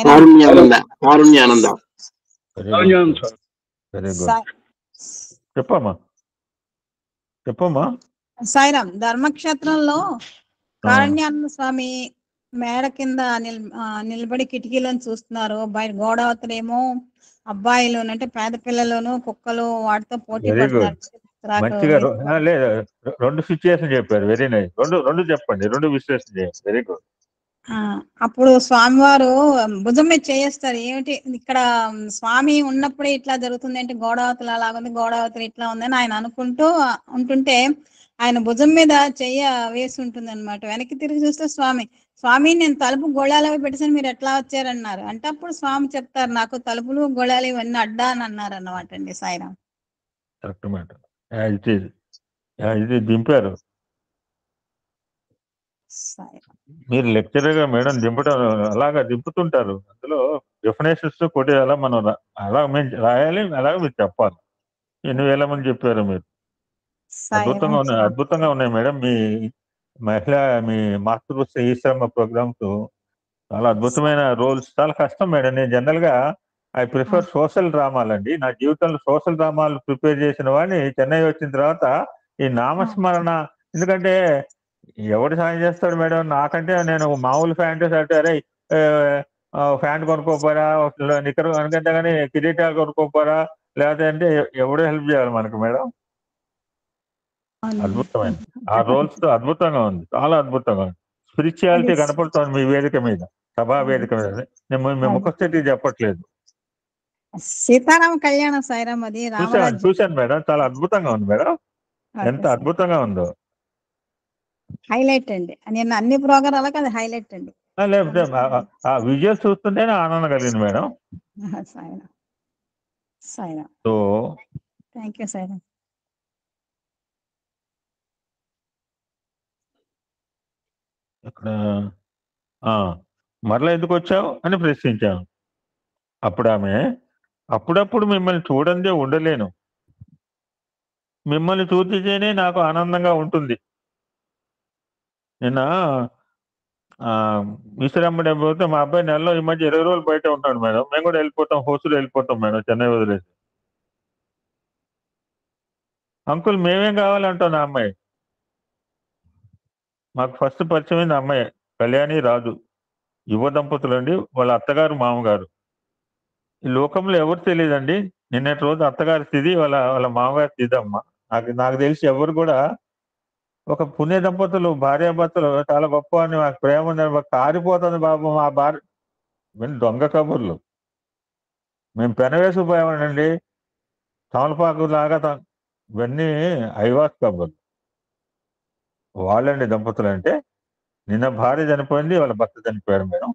Speaker 4: Karunyananda.
Speaker 2: Very good. చెప్పమ్మా.
Speaker 5: సాయిరామ్, ధర్మక్షేత్రంలో కారుణ్యానంద స్వామి మేడ కింద నిలబడి కిటికీలను చూస్తున్నారు. బయట గోడావతలేమో అబ్బాయిలు అంటే పేద పిల్లలను కుక్కలు వాటితో పోటీ పడతారు.
Speaker 2: మంచిగా 2 సిచ్యుయేషన్ చెప్పారు. Very nice. రెండు చెప్పండి, 2 విశ్లేషణ చేయండి. Very good.
Speaker 5: అప్పుడు స్వామివారు భుజం మీద చేస్తారు. ఏమిటి ఇక్కడ స్వామి ఉన్నప్పుడే ఇట్లా జరుగుతుంది అంటే గోడావతలు అలాగుంది, గోడావతలు ఇట్లా ఉందని ఆయన అనుకుంటూ ఉంటుంటే ఆయన భుజం మీద చెయ్య వేసి ఉంటుంది అనమాట. వెనక్కి తిరిగి చూస్తే స్వామి నేను తలుపు గొళాలు పెట్టేసాను, మీరు ఎట్లా వచ్చారన్నారు. అంటే అప్పుడు స్వామి చెప్తారు, నాకు తలుపులు గొళాలు ఇవన్నీ అడ్డా అని అన్నారు అన్నమాట అండి. సాయిరామ్.
Speaker 2: కరెక్ట్ మాట. ఇది దింపారు. మీరు లెక్చరర్గా మేడం దింపడం అలాగా దింపుతుంటారు. అందులో డెఫినేషన్స్ కొట్టేయాలా మనం అలా మేము రాయాలి, అలాగే మీరు చెప్పాలి. 8,000 మంది చెప్పారు మీరు. అద్భుతంగా ఉన్నాయి మేడం. మీ మాతృశ్రీ ఈశ్వరమ్మ ప్రోగ్రామ్స్ చాలా అద్భుతమైన రోల్స్. చాలా కష్టం మేడం. నేను జనరల్ గా ఐ ప్రిఫర్ సోషల్ డ్రామాలండి. నా జీవితంలో సోషల్ డ్రామాలు ప్రిపేర్ చేసిన వాడిని చెన్నై వచ్చిన తర్వాత ఈ నామస్మరణ, ఎందుకంటే ఎవడు సాయం చేస్తాడు మేడం నాకంటే. నేను మామూలు ఫ్యాంటస్ అంటే అరే ఫ్యాంట్ కొనుక్కోపోరా, నిక్కరు అనుకంటే కానీ కిరీటాలు కొనుక్కోపోరా, లేకపోతే అంటే ఎవడో హెల్ప్ చేయాలి మనకు మేడం. అద్భుతమైన ఆ రోల్స్ తో అద్భుతంగా ఉంది, చాలా అద్భుతంగా ఉంది. స్పిరిచువాలిటీ కనపడుతుంది మీ వేదిక మీద, సభా వేదిక మీద. మేము ముఖస్థితి చెప్పట్లేదు.
Speaker 5: సీతారామ కళ్యాణ సాయిరామ్ అది
Speaker 2: చూశాను మేడం, చాలా అద్భుతంగా ఉంది మేడం. ఎంత అద్భుతంగా ఉందో,
Speaker 5: హైలైట్ అండి. నేను అన్ని ప్రోగ్రామ్ అది హైలైట్ అండి.
Speaker 2: ఆ విజువల్ చూస్తుంటేనే ఆనందం కలిగింది madam. So
Speaker 5: thank you Sairam.
Speaker 2: ఇక్కడ మరలా ఎందుకు వచ్చావు అని ప్రశ్నించాను. అప్పుడు ఆమె, అప్పుడప్పుడు మిమ్మల్ని చూడందే ఉండలేను, మిమ్మల్ని చూస్తేనే నాకు ఆనందంగా ఉంటుంది. నిన్న ఈశ్వరమ్మడి పోతే మా అబ్బాయి నెలలో ఈ మధ్య 20 రోజులు బయట ఉంటాడు మేడం. మేము కూడా వెళ్ళిపోతాం, హోస్టల్ వెళ్ళిపోతాం మేడం, చెన్నై వదిలేసి. అంకుల్ మేమేం కావాలంటాం. ఆ అమ్మాయి మాకు ఫస్ట్ పరిచయమైంది అమ్మాయి కళ్యాణి రాజు, యువ దంపతులు అండి. వాళ్ళ అత్తగారు మామగారు. ఈ లోకంలో ఎవరు తెలియదండి. నిన్నటి రోజు అత్తగారి స్థితి, వాళ్ళ మామగారి స్థితి అమ్మ. నాకు తెలిసి ఎవరు కూడా ఒక పుణ్య దంపతులు భార్యాభర్తలు చాలా గొప్ప అని మాకు ప్రేమ ఉందని మాకు కారిపోతుంది బాబు మా భార్య. ఇవన్నీ దొంగ కబుర్లు. మేము పెనవేసుకుపోయామనండి తమలపాకు లాగా ఇవన్నీ ఐవాస్ కబుర్లు. వాళ్ళండి దంపతులు అంటే. నిన్న భార్య చనిపోయింది, వాళ్ళ భర్త చనిపోయాడు. మేడం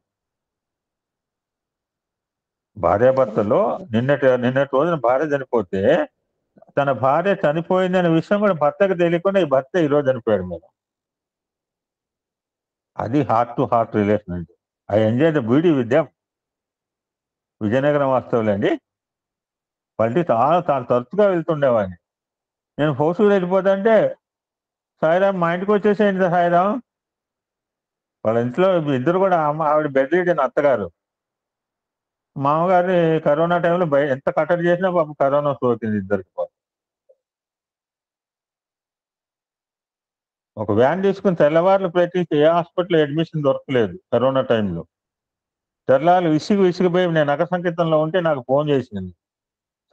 Speaker 2: భార్యాభర్తలో నిన్నటి రోజున భార్య చనిపోతే తన భార్య చనిపోయింది అనే విషయం కూడా భర్తకు తెలియకుండా ఈ భర్త ఈరోజు చనిపోయాడు మేడం. అది హార్ట్ టు హార్ట్ రిలేషన్ అండి. I enjoy the beauty with them. Vizianagaram వాస్తవులు అండి. వాళ్ళకి చాలా చాలా తరచుగా వెళ్తుండేవాడిని. నేను హౌస్కి వెళ్ళిపోతా అంటే సాయిరామ్ మా ఇంటికి వచ్చేసేయండి సాయిరామ్. వాళ్ళ ఇంట్లో ఇద్దరు కూడా ఆవిడ బెడ్ రీడన్ అత్తగారు. మామగారిని కరోనా టైంలో ఎంత కట్టడి చేసినా పాపం కరోనా సోకింది ఇద్దరికి. ఒక వ్యాన్ తీసుకుని తెల్లవారులు ప్రయత్నించి ఏ హాస్పిటల్ అడ్మిషన్ దొరకలేదు కరోనా టైంలో. తెల్లారు విసిగిపోయి నేను నగర సంకీర్తనలో ఉంటే నాకు ఫోన్ చేసింది,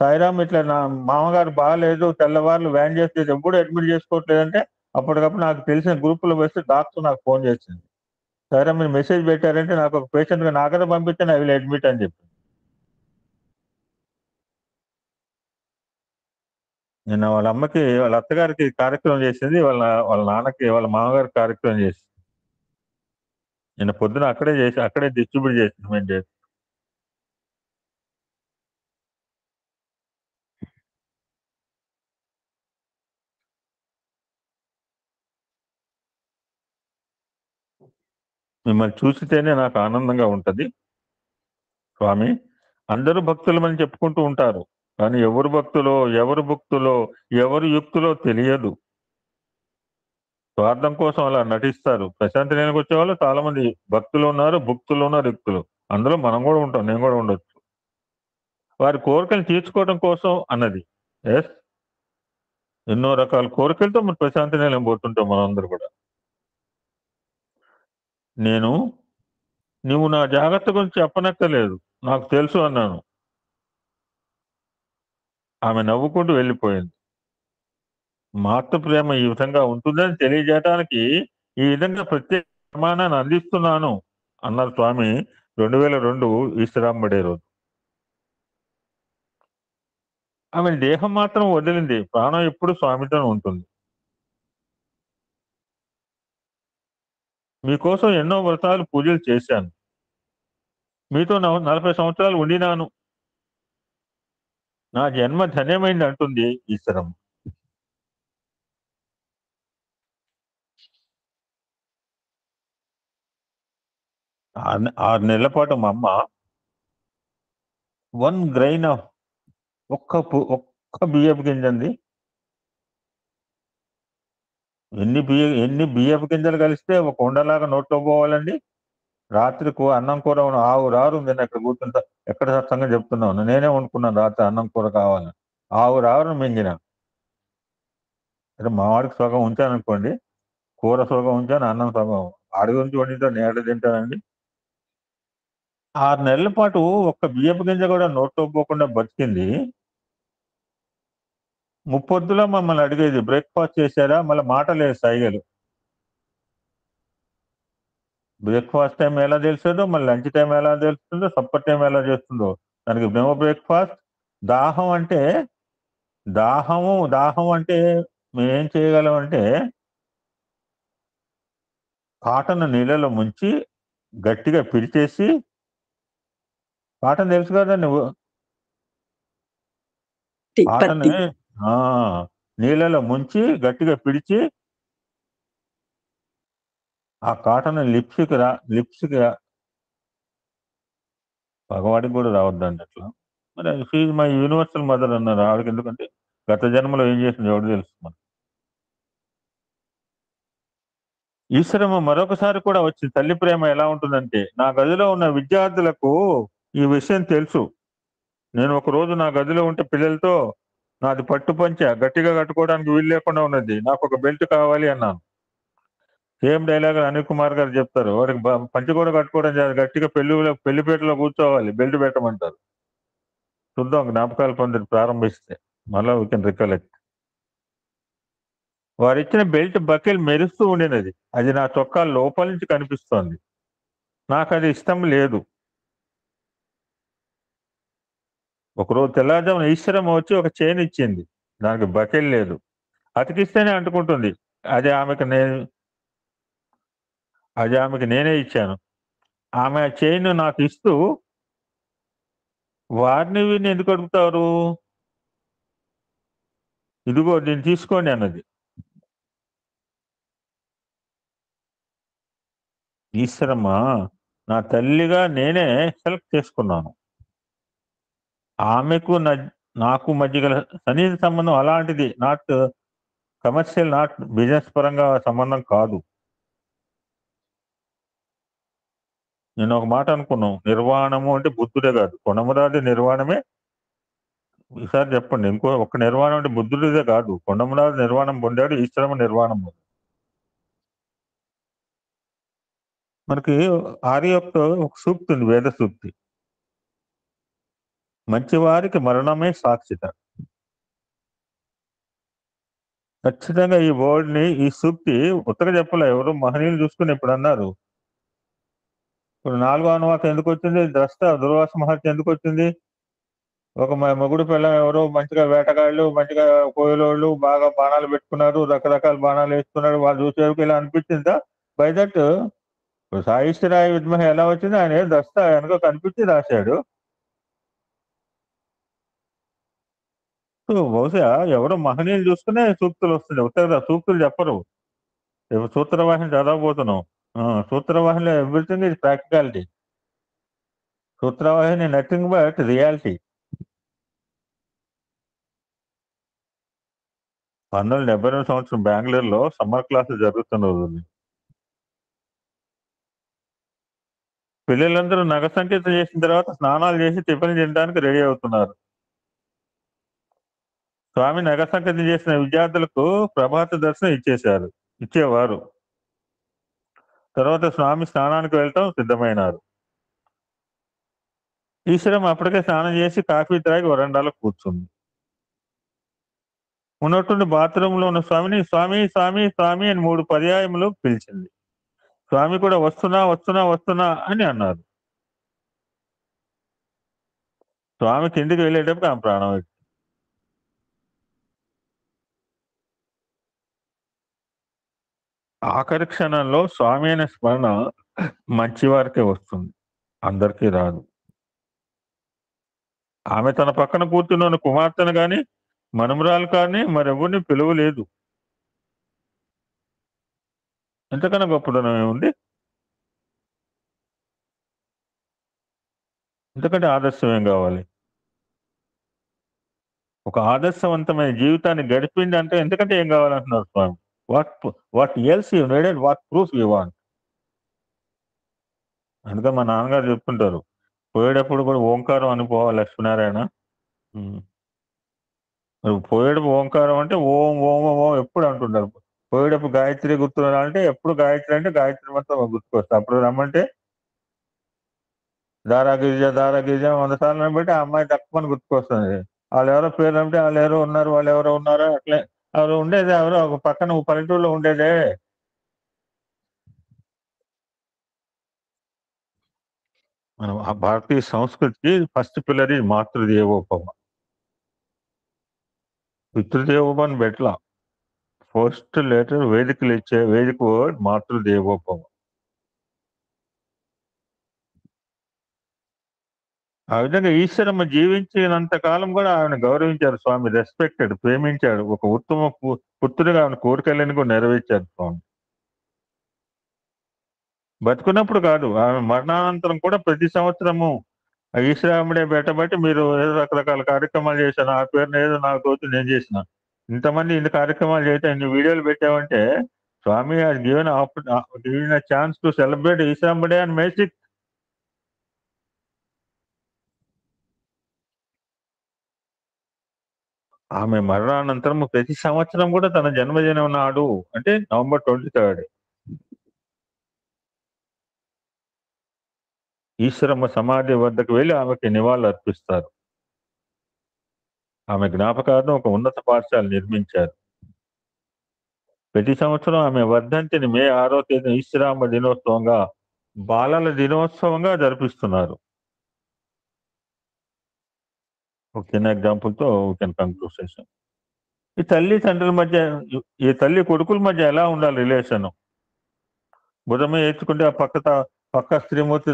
Speaker 2: సాయిరామ్ ఇట్లా నా మామగారు బాగాలేదు, తెల్లవారులు వ్యాన్ చేస్తే ఎప్పుడు అడ్మిట్ చేసుకోవట్లేదంటే అప్పటికప్పుడు నాకు తెలిసిన గ్రూపులో వేస్తే డాక్టర్ నాకు ఫోన్ చేసింది, సాయిరామ్ మీరు మెసేజ్ పెట్టారంటే నాకు ఒక పేషెంట్గా నాకదే పంపిస్తే ఐ విల్ అడ్మిట్ అని చెప్పి. నిన్న వాళ్ళ అమ్మకి వాళ్ళ అత్తగారికి కార్యక్రమం చేసింది, వాళ్ళ నాన్నకి వాళ్ళ మామగారికి కార్యక్రమం చేసింది. నిన్న పొద్దున అక్కడే డిస్ట్రిబ్యూట్ చేసింది మేము చేసి. మిమ్మల్ని చూసితేనే నాకు ఆనందంగా ఉంటది స్వామి. అందరూ భక్తులమని చెప్పుకుంటూ ఉంటారు, కానీ ఎవరు భక్తులో ఎవరు యుక్తులో తెలియదు. స్వార్థం కోసం అలా నటిస్తారు. ప్రశాంతి నేలకు వచ్చే వాళ్ళు చాలా మంది భక్తులు ఉన్నారు, భక్తులు ఉన్నారు, యుక్తులు. అందులో మనం కూడా ఉంటాం, నేను కూడా ఉండొచ్చు. వారి కోరికలు తీర్చుకోవడం కోసం అన్నది. ఎస్, ఎన్నో రకాల కోరికలతో మన ప్రశాంతి నేలం పోతుంటాం మనందరూ కూడా. నువ్వు నా జాగ్రత్త గురించి చెప్పనక్కర్లేదు, నాకు తెలుసు అన్నాను. ఆమె నవ్వుకుంటూ వెళ్ళిపోయింది. మాతృ ప్రేమ ఈ విధంగా ఉంటుందని తెలియజేయడానికి ఈ విధంగా ప్రత్యేక ప్రమాణాన్ని అందిస్తున్నాను అన్నారు స్వామి 2002 ఈశ్వరాంబడే రోజు. ఆమె దేహం మాత్రం వదిలింది, ప్రాణం ఎప్పుడు స్వామితో ఉంటుంది. మీకోసం ఎన్నో వ్రతాలు పూజలు చేశాను, మీతో 40 సంవత్సరాలు ఉండినాను, నా జన్మ ధన్యమైంది అంటుంది ఈశ్వరం. ఆరు నెలల పాటు మా అమ్మ 1 గ్రైన్ ఆఫ్ ఒక్క బియ్యపు గింజండి. ఎన్ని బియ్యపు గింజలు కలిస్తే ఒక ఉండలాగా నోట్లో పోవాలండి. రాత్రికి అన్నం కూర ఆవు రారు. నేను ఎక్కడ కూర్చుంటా, ఎక్కడ సత్సంగా చెప్తున్నాను, నేనే వండుకున్నాను రాత్రి అన్నం కూర కావాలని. ఆవు రారు మింగిన. అంటే మా వాడికి సగం ఉంచాను అనుకోండి, కూర సగం ఉంచాను, అన్నం సగం. ఆడి గురించి వండితే నేడ తింటానండి. 6 నెలల పాటు ఒక్క బియ్యపు గింజ కూడా నోట్లో పోకుండా బతికింది. ముప్పొద్దులో మమ్మల్ని అడిగేది, బ్రేక్ఫాస్ట్ చేశారా? మళ్ళీ మాట లేదు, సైగలు. బ్రేక్ఫాస్ట్ టైం ఎలా తెలుస్తుందో, మళ్ళీ లంచ్ టైం ఎలా తెలుస్తుందో, సప్పర్ టైం ఎలా చేస్తుందో దానికి నో బ్రేక్ఫాస్ట్. దాహం అంటే మేమేం చేయగలం అంటే కాటన్ నీళ్ళలో ముంచి గట్టిగా పిరిచేసి, కాటన్ తెలుసు కదా నువ్వు, కాటన్ నీళ్ళలో ముంచి గట్టిగా పిడిచి ఆ కాటన్ లిప్స్కి పగవాడికి కూడా రావద్దండి అట్లా. మరి షీజ్ మై యూనివర్సల్ మదర్ అన్నారు. ఆవిడకి ఎందుకంటే గత జన్మలో ఏం చేసింది ఎవడు తెలుసు. మనం ఈశ్వరమ్మ మరొకసారి కూడా వచ్చింది. తల్లి ప్రేమ ఎలా ఉంటుందంటే, నా గదిలో ఉన్న విద్యార్థులకు ఈ విషయం తెలుసు. నేను ఒక రోజు నా గదిలో ఉంటే పిల్లలతో, నాది పట్టు పంచ గట్టిగా కట్టుకోవడానికి వీలు లేకుండా ఉన్నది, నాకు ఒక బెల్ట్ కావాలి అన్నాను. సేమ్ డైలాగ్ అనిల్ కుమార్ గారు చెప్తారు, వాడికి పంచ కూడా కట్టుకోవడం గట్టిగా పెళ్లిపేటలో కూర్చోవాలి, బెల్ట్ పెట్టమంటారు. చూద్దాం జ్ఞాపకాలు పొంది ప్రారంభిస్తే మళ్ళీ వీ కెన్ రికలెక్ట్. వారిచ్చిన బెల్ట్ బకెల్ మెరుస్తూ ఉండినది. అది నా చొక్కా లోపల నుంచి కనిపిస్తోంది. నాకు అది ఇష్టం లేదు. ఒకరోజు తెల్లారుజామున ఈశ్వరమ్మ వచ్చి ఒక చైన్ ఇచ్చింది. దానికి బకెల్ లేదు. అతికిస్తేనే అంటుకుంటుంది. అది ఆమెకు నేనే ఇచ్చాను. ఆమె ఆ చైన్ నాకు ఇస్తూ, వారిని వీరిని ఎందుకు అడుగుతారు, ఇదిగో దీన్ని తీసుకోండి అన్నది. ఈశ్వరమ్మ నా తల్లిగా నేనే సెలెక్ట్ చేసుకున్నాను. ఆమెకు నాకు మధ్య గల సన్నిహిత సంబంధం అలాంటిది. నాట్ కమర్షియల్, నాట్ బిజినెస్ పరంగా సంబంధం కాదు. నేను ఒక మాట అనుకున్నాను, నిర్వాణము అంటే బుద్ధుడే కాదు, కొండమరాది నిర్వాణమే. ఈసారి చెప్పండి, ఒక్క నిర్వాణం అంటే బుద్ధుడిదే కాదు, కొండమరాది నిర్వాణం పొందాడు, ఈశ్వరమ్మ నిర్వాణం పొందాడు. మనకి ఆర్యోక్త ఒక సూక్తి ఉంది, వేద సూక్తి, మంచివారికి మరణమే సాక్షిత. ఖచ్చితంగా ఈ వర్డ్ ని, ఈ సూక్తి ఉత్తగా చెప్పలే, ఎవరు మహనీయులు చూసుకుని ఇప్పుడు అన్నారు. ఇప్పుడు 4వ అనువాకం ఎందుకు వచ్చింది, ద్రష్ట దుర్వాస మహర్షి ఎందుకు వచ్చింది? ఒక మొగుడు పిల్ల ఎవరో మంచిగా వేటగాళ్ళు, మంచిగా కోయిలోళ్ళు బాగా బాణాలు పెట్టుకున్నారు, రకరకాల బాణాలు వేసుకున్నారు, వాళ్ళు చూసేందుకు ఇలా అనిపించిందా? బై దట్ సాయిశ్వరాయ విద్మహ ఎలా వచ్చింది, ఆయన దస్త వెనక కనిపించి రాశాడు. సో బహుశా ఎవరో మహనీయులు చూసుకునే సూక్తులు వస్తుంది, ఉత్తర సూక్తులు చెప్పరు. సూత్రవాహిని చదవబోతున్నాం. సూత్రవాహినిలో everything is practicality. Sutravahini nothing but reality. 1972 సంవత్సరం బెంగళూరులో సమ్మర్ క్లాసులు జరుగుతున్న రోజులు. పిల్లలందరూ నగ సంకేతం చేసిన తర్వాత స్నానాలు చేసి టిఫిన్ తినడానికి రెడీ అవుతున్నారు. స్వామి నగ సంకేతం చేసిన విద్యార్థులకు ప్రభాత దర్శనం ఇచ్చేవారు. తర్వాత స్వామి స్నానానికి వెళ్ళటం సిద్ధమైనారు. ఈశ్వరమ్మ అప్పటికే స్నానం చేసి కాఫీ త్రాగి వరండాలో కూర్చుంది. ఉన్నట్టుండి బాత్రూంలో ఉన్న స్వామిని స్వామి స్వామి స్వామి అని 3 పర్యాయములు పిలిచింది. స్వామి కూడా వస్తున్నా వస్తున్నా వస్తున్నా అని అన్నారు. స్వామి కిందికి వెళ్ళేటప్పుడు ఆమె ప్రాణం వచ్చింది. ఆఖరి క్షణంలో స్వామి అనే స్మరణ మంచి వారికే వస్తుంది, అందరికీ రాదు. ఆమె తన పక్కన కూర్చున్న కుమార్తెను కానీ మనుమరాలు కానీ మరెవరిని పిలువలేదు. ఎంతకన్నా గొప్పదనం ఏముంది, ఎందుకంటే ఆదర్శం ఏం కావాలి? ఒక ఆదర్శవంతమైన జీవితాన్ని గడిపింది అంటే ఎందుకంటే ఏం కావాలంటున్నారు Swami. What else you needed, what proof you want. అందుకని మా నాన్నగారు చెప్తుంటారు, పోయేటప్పుడు కూడా ఓంకారం అని పోవాలి లక్ష్మీనారాయణ. పోయేటప్పుడు ఓంకారం అంటే ఓం ఓం ఓం ఎప్పుడు అంటుంటారు. పోయేటప్పుడు గాయత్రి గుర్తురాలంటే ఎప్పుడు గాయత్రి అంటే గాయత్రి మొత్తం గుర్తుకొస్తారు. అప్పుడు రమ్మంటే దారాగిరిజ 100 సార్లు బట్టి ఆ అమ్మాయి తక్కువని గుర్తుకొస్తుంది. వాళ్ళు ఎవరో పేరు అంటే వాళ్ళు ఎవరో ఉన్నారు, వాళ్ళు ఎవరో ఉన్నారో అట్లే ఎవరు ఉండేదే, ఎవరో ఒక పక్కన పల్లెటూరులో ఉండేదే. మనం ఆ భారతీయ సంస్కృతికి ఫస్ట్ పిల్లర్ ఈ మాతృదేవోభవ. పితృదేవోభవ అని పెట్టలా, ఫస్ట్ లెటర్ వేదికలు ఇచ్చే వేదిక వర్డ్ మాతృదేవోభవ. ఆ విధంగా ఈశ్వరమ్మ జీవించినంత కాలం కూడా ఆమెను గౌరవించారు స్వామి, రెస్పెక్టెడ్, ప్రేమించాడు. ఒక ఉత్తమ పుత్రుడిగా ఆమె కోరికలను కూడా నెరవేర్చారు స్వామి. బతుకున్నప్పుడు కాదు, ఆమె మరణానంతరం కూడా ప్రతి సంవత్సరము ఈశ్వరాముడే బెట్టబట్టి మీరు ఏదో రకరకాల కార్యక్రమాలు చేశాను, ఆ పేరుని ఏదో నాకు తోచి నేను చేసిన. ఇంతమంది ఇన్ని కార్యక్రమాలు చేయటం, ఇన్ని వీడియోలు పెట్టామంటే Swami given chance to celebrate ఈశ్వరాముడే అండ్ మేక్. ఆమె మరణానంతరం ప్రతి సంవత్సరం కూడా తన జన్మదినం నాడు, అంటే November 23 ఈశ్వరమ్మ సమాధి వద్దకు వెళ్ళి ఆమెకి నివాళులు అర్పిస్తారు. ఆమె జ్ఞాపకార్థం ఒక ఉన్నత పాఠశాల నిర్మించారు. ప్రతి సంవత్సరం ఆమె వర్ధంతిని మే 6వ తేదీన విశ్రామ దినోత్సవంగా, బాలల దినోత్సవంగా జరిపిస్తున్నారు. ఒక చిన్న ఎగ్జాంపుల్తో కంక్లూడ్ చేశాం. ఈ తల్లి తండ్రుల మధ్య, ఈ తల్లి కొడుకుల మధ్య ఎలా ఉండాలి రిలేషన్? బుధమే ఏడ్చుకుంటే ఆ పక్క స్త్రీమూర్తి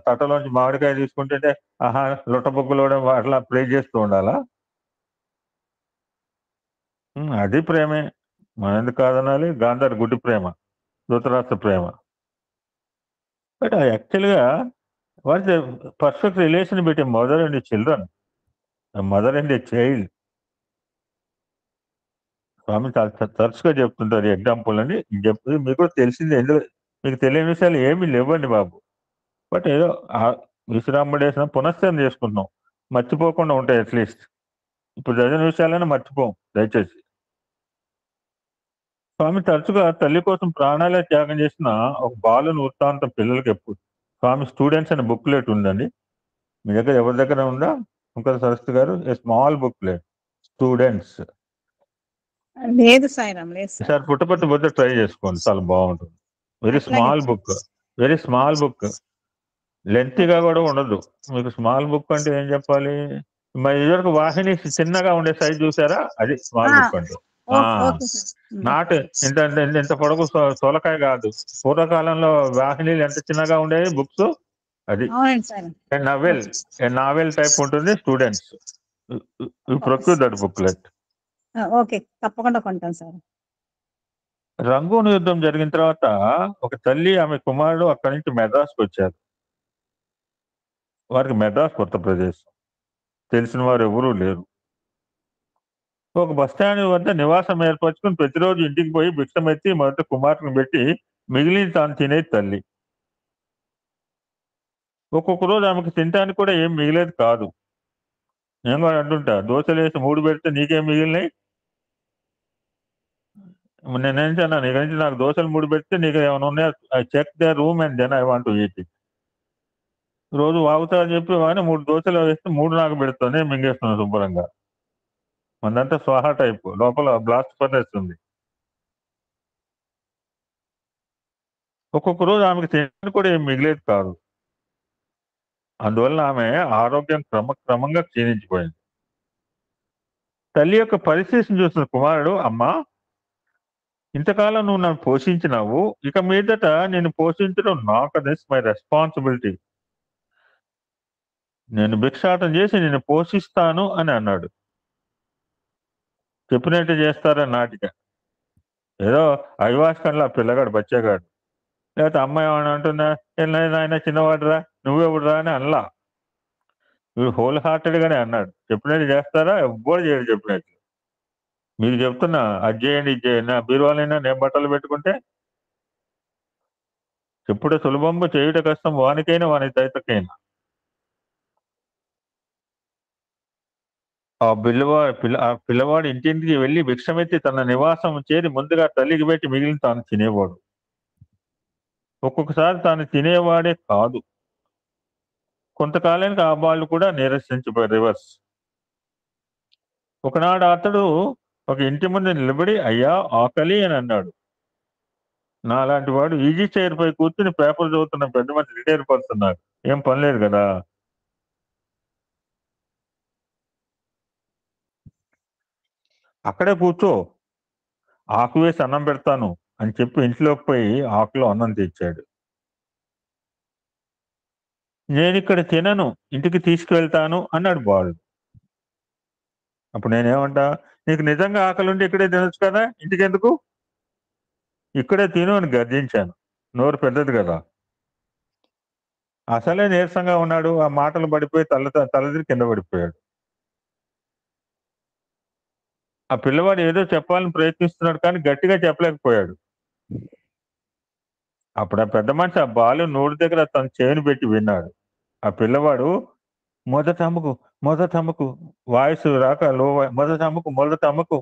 Speaker 2: తట్టలోంచి మామిడికాయ తీసుకుంటుంటే ఆహా లొట్టబొగ్గులు అట్లా ప్రే చేస్తూ ఉండాలా? అది ప్రేమే. మనం ఎందుకు కాదనాలి? గాంధార్ గుడ్డి ప్రేమ, ధృతరాష్ట్ర ప్రేమ. బట్ యాక్చువల్గా what the perfect relation between mother and children, mother and a child. Swami చాలా తరచుగా చెప్తుంటారు ఎగ్జాంపుల్ అని చెప్పి మీకు కూడా తెలిసింది. ఎందుకు మీకు తెలియని విషయాలు ఏమీ లేవండి బాబు. బట్ ఏదో విశ్రాంబడేసిన పునశ్చరణ చేసుకుంటున్నాం, మర్చిపోకుండా ఉంటాయి. అట్లీస్ట్ ఇప్పుడు చదివిన విషయాలైనా మర్చిపోం దయచేసి. స్వామి తరచుగా తల్లి కోసం ప్రాణాలే త్యాగం చేసిన ఒక బాలుని వృత్తాంతం పిల్లలకి ఎప్పుడు. స్వామి స్టూడెంట్స్ అనే బుక్లెట్ ఉందండి మీ దగ్గర, ఎవరి దగ్గర ఉందా? ఇంకా సరస్వతి గారు, ఏ స్మాల్ బుక్లెట్ స్టూడెంట్స్.
Speaker 5: లేదు సాయిరామ్, లేదు సార్.
Speaker 2: సార్ పుట్టపర్తి పోతే ట్రై చేసుకోండి, చాలా బాగుంటుంది. Very small book, very small book, లెంతీగా కూడా ఉండదు. మీకు స్మాల్ బుక్ అంటే ఏం చెప్పాలి? మరి ఇదివరకు వాహిని చిన్నగా ఉండే సైజ్ చూసారా? అది స్మాల్ బుక్ అంటే. నాట్ ఇంత ఇంత పొడవు సోలకాయ కాదు. పూర్వకాలంలో వాహినీలు ఎంత చిన్నగా ఉండేవి బుక్స్, అది నావెల్ టైప్ ఉంటుంది. Students procure that booklet.
Speaker 5: Okay, తప్పకుండా కొంటాను సార్.
Speaker 2: రంగూన్ యుద్ధం జరిగిన తర్వాత ఒక తల్లి ఆమె కుమారుడు అక్కడి నుంచి మెడ్రాస్కి వచ్చారు. వారికి మెడ్రాస్ కొత్త ప్రదేశం, తెలిసిన వారు ఎవరూ లేరు. ఒక బస్టాండ్ వద్ద నివాసం ఏర్పరచుకుని ప్రతిరోజు ఇంటికి పోయి భిక్షమెత్తి మొదట కుమార్తెను పెట్టి మిగిలిన తాను తినేది తల్లి. ఒక్కొక్క రోజు ఆమెకు తినడానికి కూడా ఏం మిగిలేదు కాదు. నేను కూడా అంటుంటా, దోశలు వేసి 3 పెడితే నీకేం మిగిలినాయి? నేనేం చెప్పాను, ఇక నుంచి నాకు దోశలు 3 పెడితే నీకు ఏమైనా ఉన్నాయా? I check the room and then I want to eat it. రోజు వాగుతా అని చెప్పి వాడిని 3 దోశలు వేస్తే 3 నాకు పెడుతుంది, మింగేస్తున్నాను శుభ్రంగా. మనదంతా స్వాహా టైప్, లోపల బ్లాస్ట్ ఫర్నెస్ ఉంది. ఒక్కొక్క రోజు ఆమెకు తినడానికి కూడా ఏం మిగిలేదు కాదు. అందువల్ల ఆమె ఆరోగ్యం క్రమంగా క్షీణించిపోయింది. తల్లి యొక్క పరిస్థితిని చూసిన కుమారుడు, అమ్మా ఇంతకాలం నువ్వు నన్ను పోషించినావు, ఇక మీదట నేను పోషించడం నాకు దిస్ మై రెస్పాన్సిబిలిటీ. నేను భిక్షాటం చేసి నేను పోషిస్తాను అని అన్నాడు. చెప్పినట్టు చేస్తారా నాటిక? ఏదో అవివాస్కంలో ఆ పిల్లగాడు బచ్చేగాడు, లేకపోతే అమ్మాయి ఏమని అంటుందా, ఆయన చిన్నవాడురా నువ్వెవడురా అని అనలా. వీడు హోల్ హార్టెడ్గానే అన్నాడు. చెప్పినట్టు చేస్తారా? ఎవ్వరు చేయడు చెప్పినట్టు. మీకు చెప్తున్నా, అది చేయండి ఇది చేయండి. నా బీరువాలైనా నేను బట్టలు పెట్టుకుంటే చెప్పుడే సులభంగా చేయుట కష్టం, వానికైనా వాని దైతకైనా. ఆ పిల్లవాడు ఇంటింటికి వెళ్ళి భిక్షమెత్తి తన నివాసం చేరి ముందుగా తల్లికి పెట్టి మిగిలిన తాను తినేవాడు. ఒక్కొక్కసారి తాను తినేవాడే కాదు, కొంతకాలానికి ఆ వాళ్ళు కూడా నిరసించిపోయారు. రివర్స్. ఒకనాడు అతడు ఒక ఇంటి ముందు నిలబడి, అయ్యా ఆకలి అని అన్నాడు. నాలాంటి వాడు ఈజీ చైర్ పై కూర్చుని పేపర్ చదువుతున్న పెద్ద మంది రిటైర్ పడుతున్నాడు, ఏం పనిలేదు కదా. అక్కడే కూర్చో, ఆకు వేసి అన్నం పెడతాను అని చెప్పి ఇంట్లోకి పోయి ఆకులో అన్నం తెచ్చాడు. నేను ఇక్కడ తినను, ఇంటికి తీసుకువెళ్తాను అన్నాడు బాడు. అప్పుడు నేనేమంటా, నీకు నిజంగా ఆకలి ఉంటే ఇక్కడే తినొచ్చు కదా, ఇంటికి ఎందుకు? ఇక్కడే తిను అని గర్జించాను. నోరు పెద్దది కదా. అసలే నీరసంగా ఉన్నాడు. ఆ మాటలు పడిపోయి తలదిరి కింద పడిపోయాడు. ఆ పిల్లవాడు ఏదో చెప్పాలని ప్రయత్నిస్తున్నాడు కానీ గట్టిగా చెప్పలేకపోయాడు. అప్పుడు ఆ పెద్ద మనిషి ఆ బాలు నోటి దగ్గర తన చెవిని పెట్టి విన్నాడు. ఆ పిల్లవాడు మొదట అమ్మకు వాయిస్ రాక లో, మొదట అమ్మకు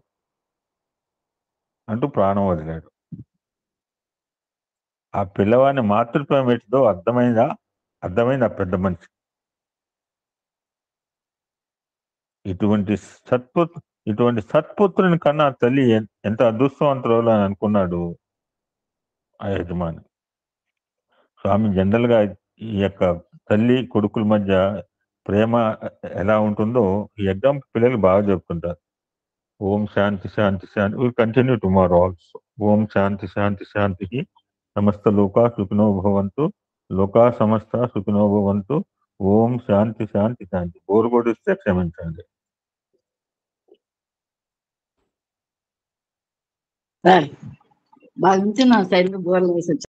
Speaker 2: అంటూ ప్రాణం వదిలాడు. ఆ పిల్లవాడిని మాతృత్వం ఏంటిదో అర్థమైంది ఆ పెద్ద మనిషి. ఇటువంటి ఇటువంటి సత్పుత్రుని కన్నా తల్లి ఎంత అదృష్టవంతురాలు అని అనుకున్నాడు ఆ యజమాని. స్వామి జనరల్ గా ఈ యొక్క తల్లి కొడుకుల మధ్య ప్రేమ ఎలా ఉంటుందో ఈ ఎగ్జాంపుల్ పిల్లలు బాగా చెప్తుంటారు. Om shanti shanti shanti. Will continue tomorrow also. Om shanti shanti shanti. సమస్త లోకా సుఖినో భవంతు. లోకా సమస్త సుఖినో భవంతు. ఓం శాంతి శాంతి శాంతి. బోరు కొడిస్తే క్షమించండి.
Speaker 6: బాగా నా సైడ్ బోర్లు వేసి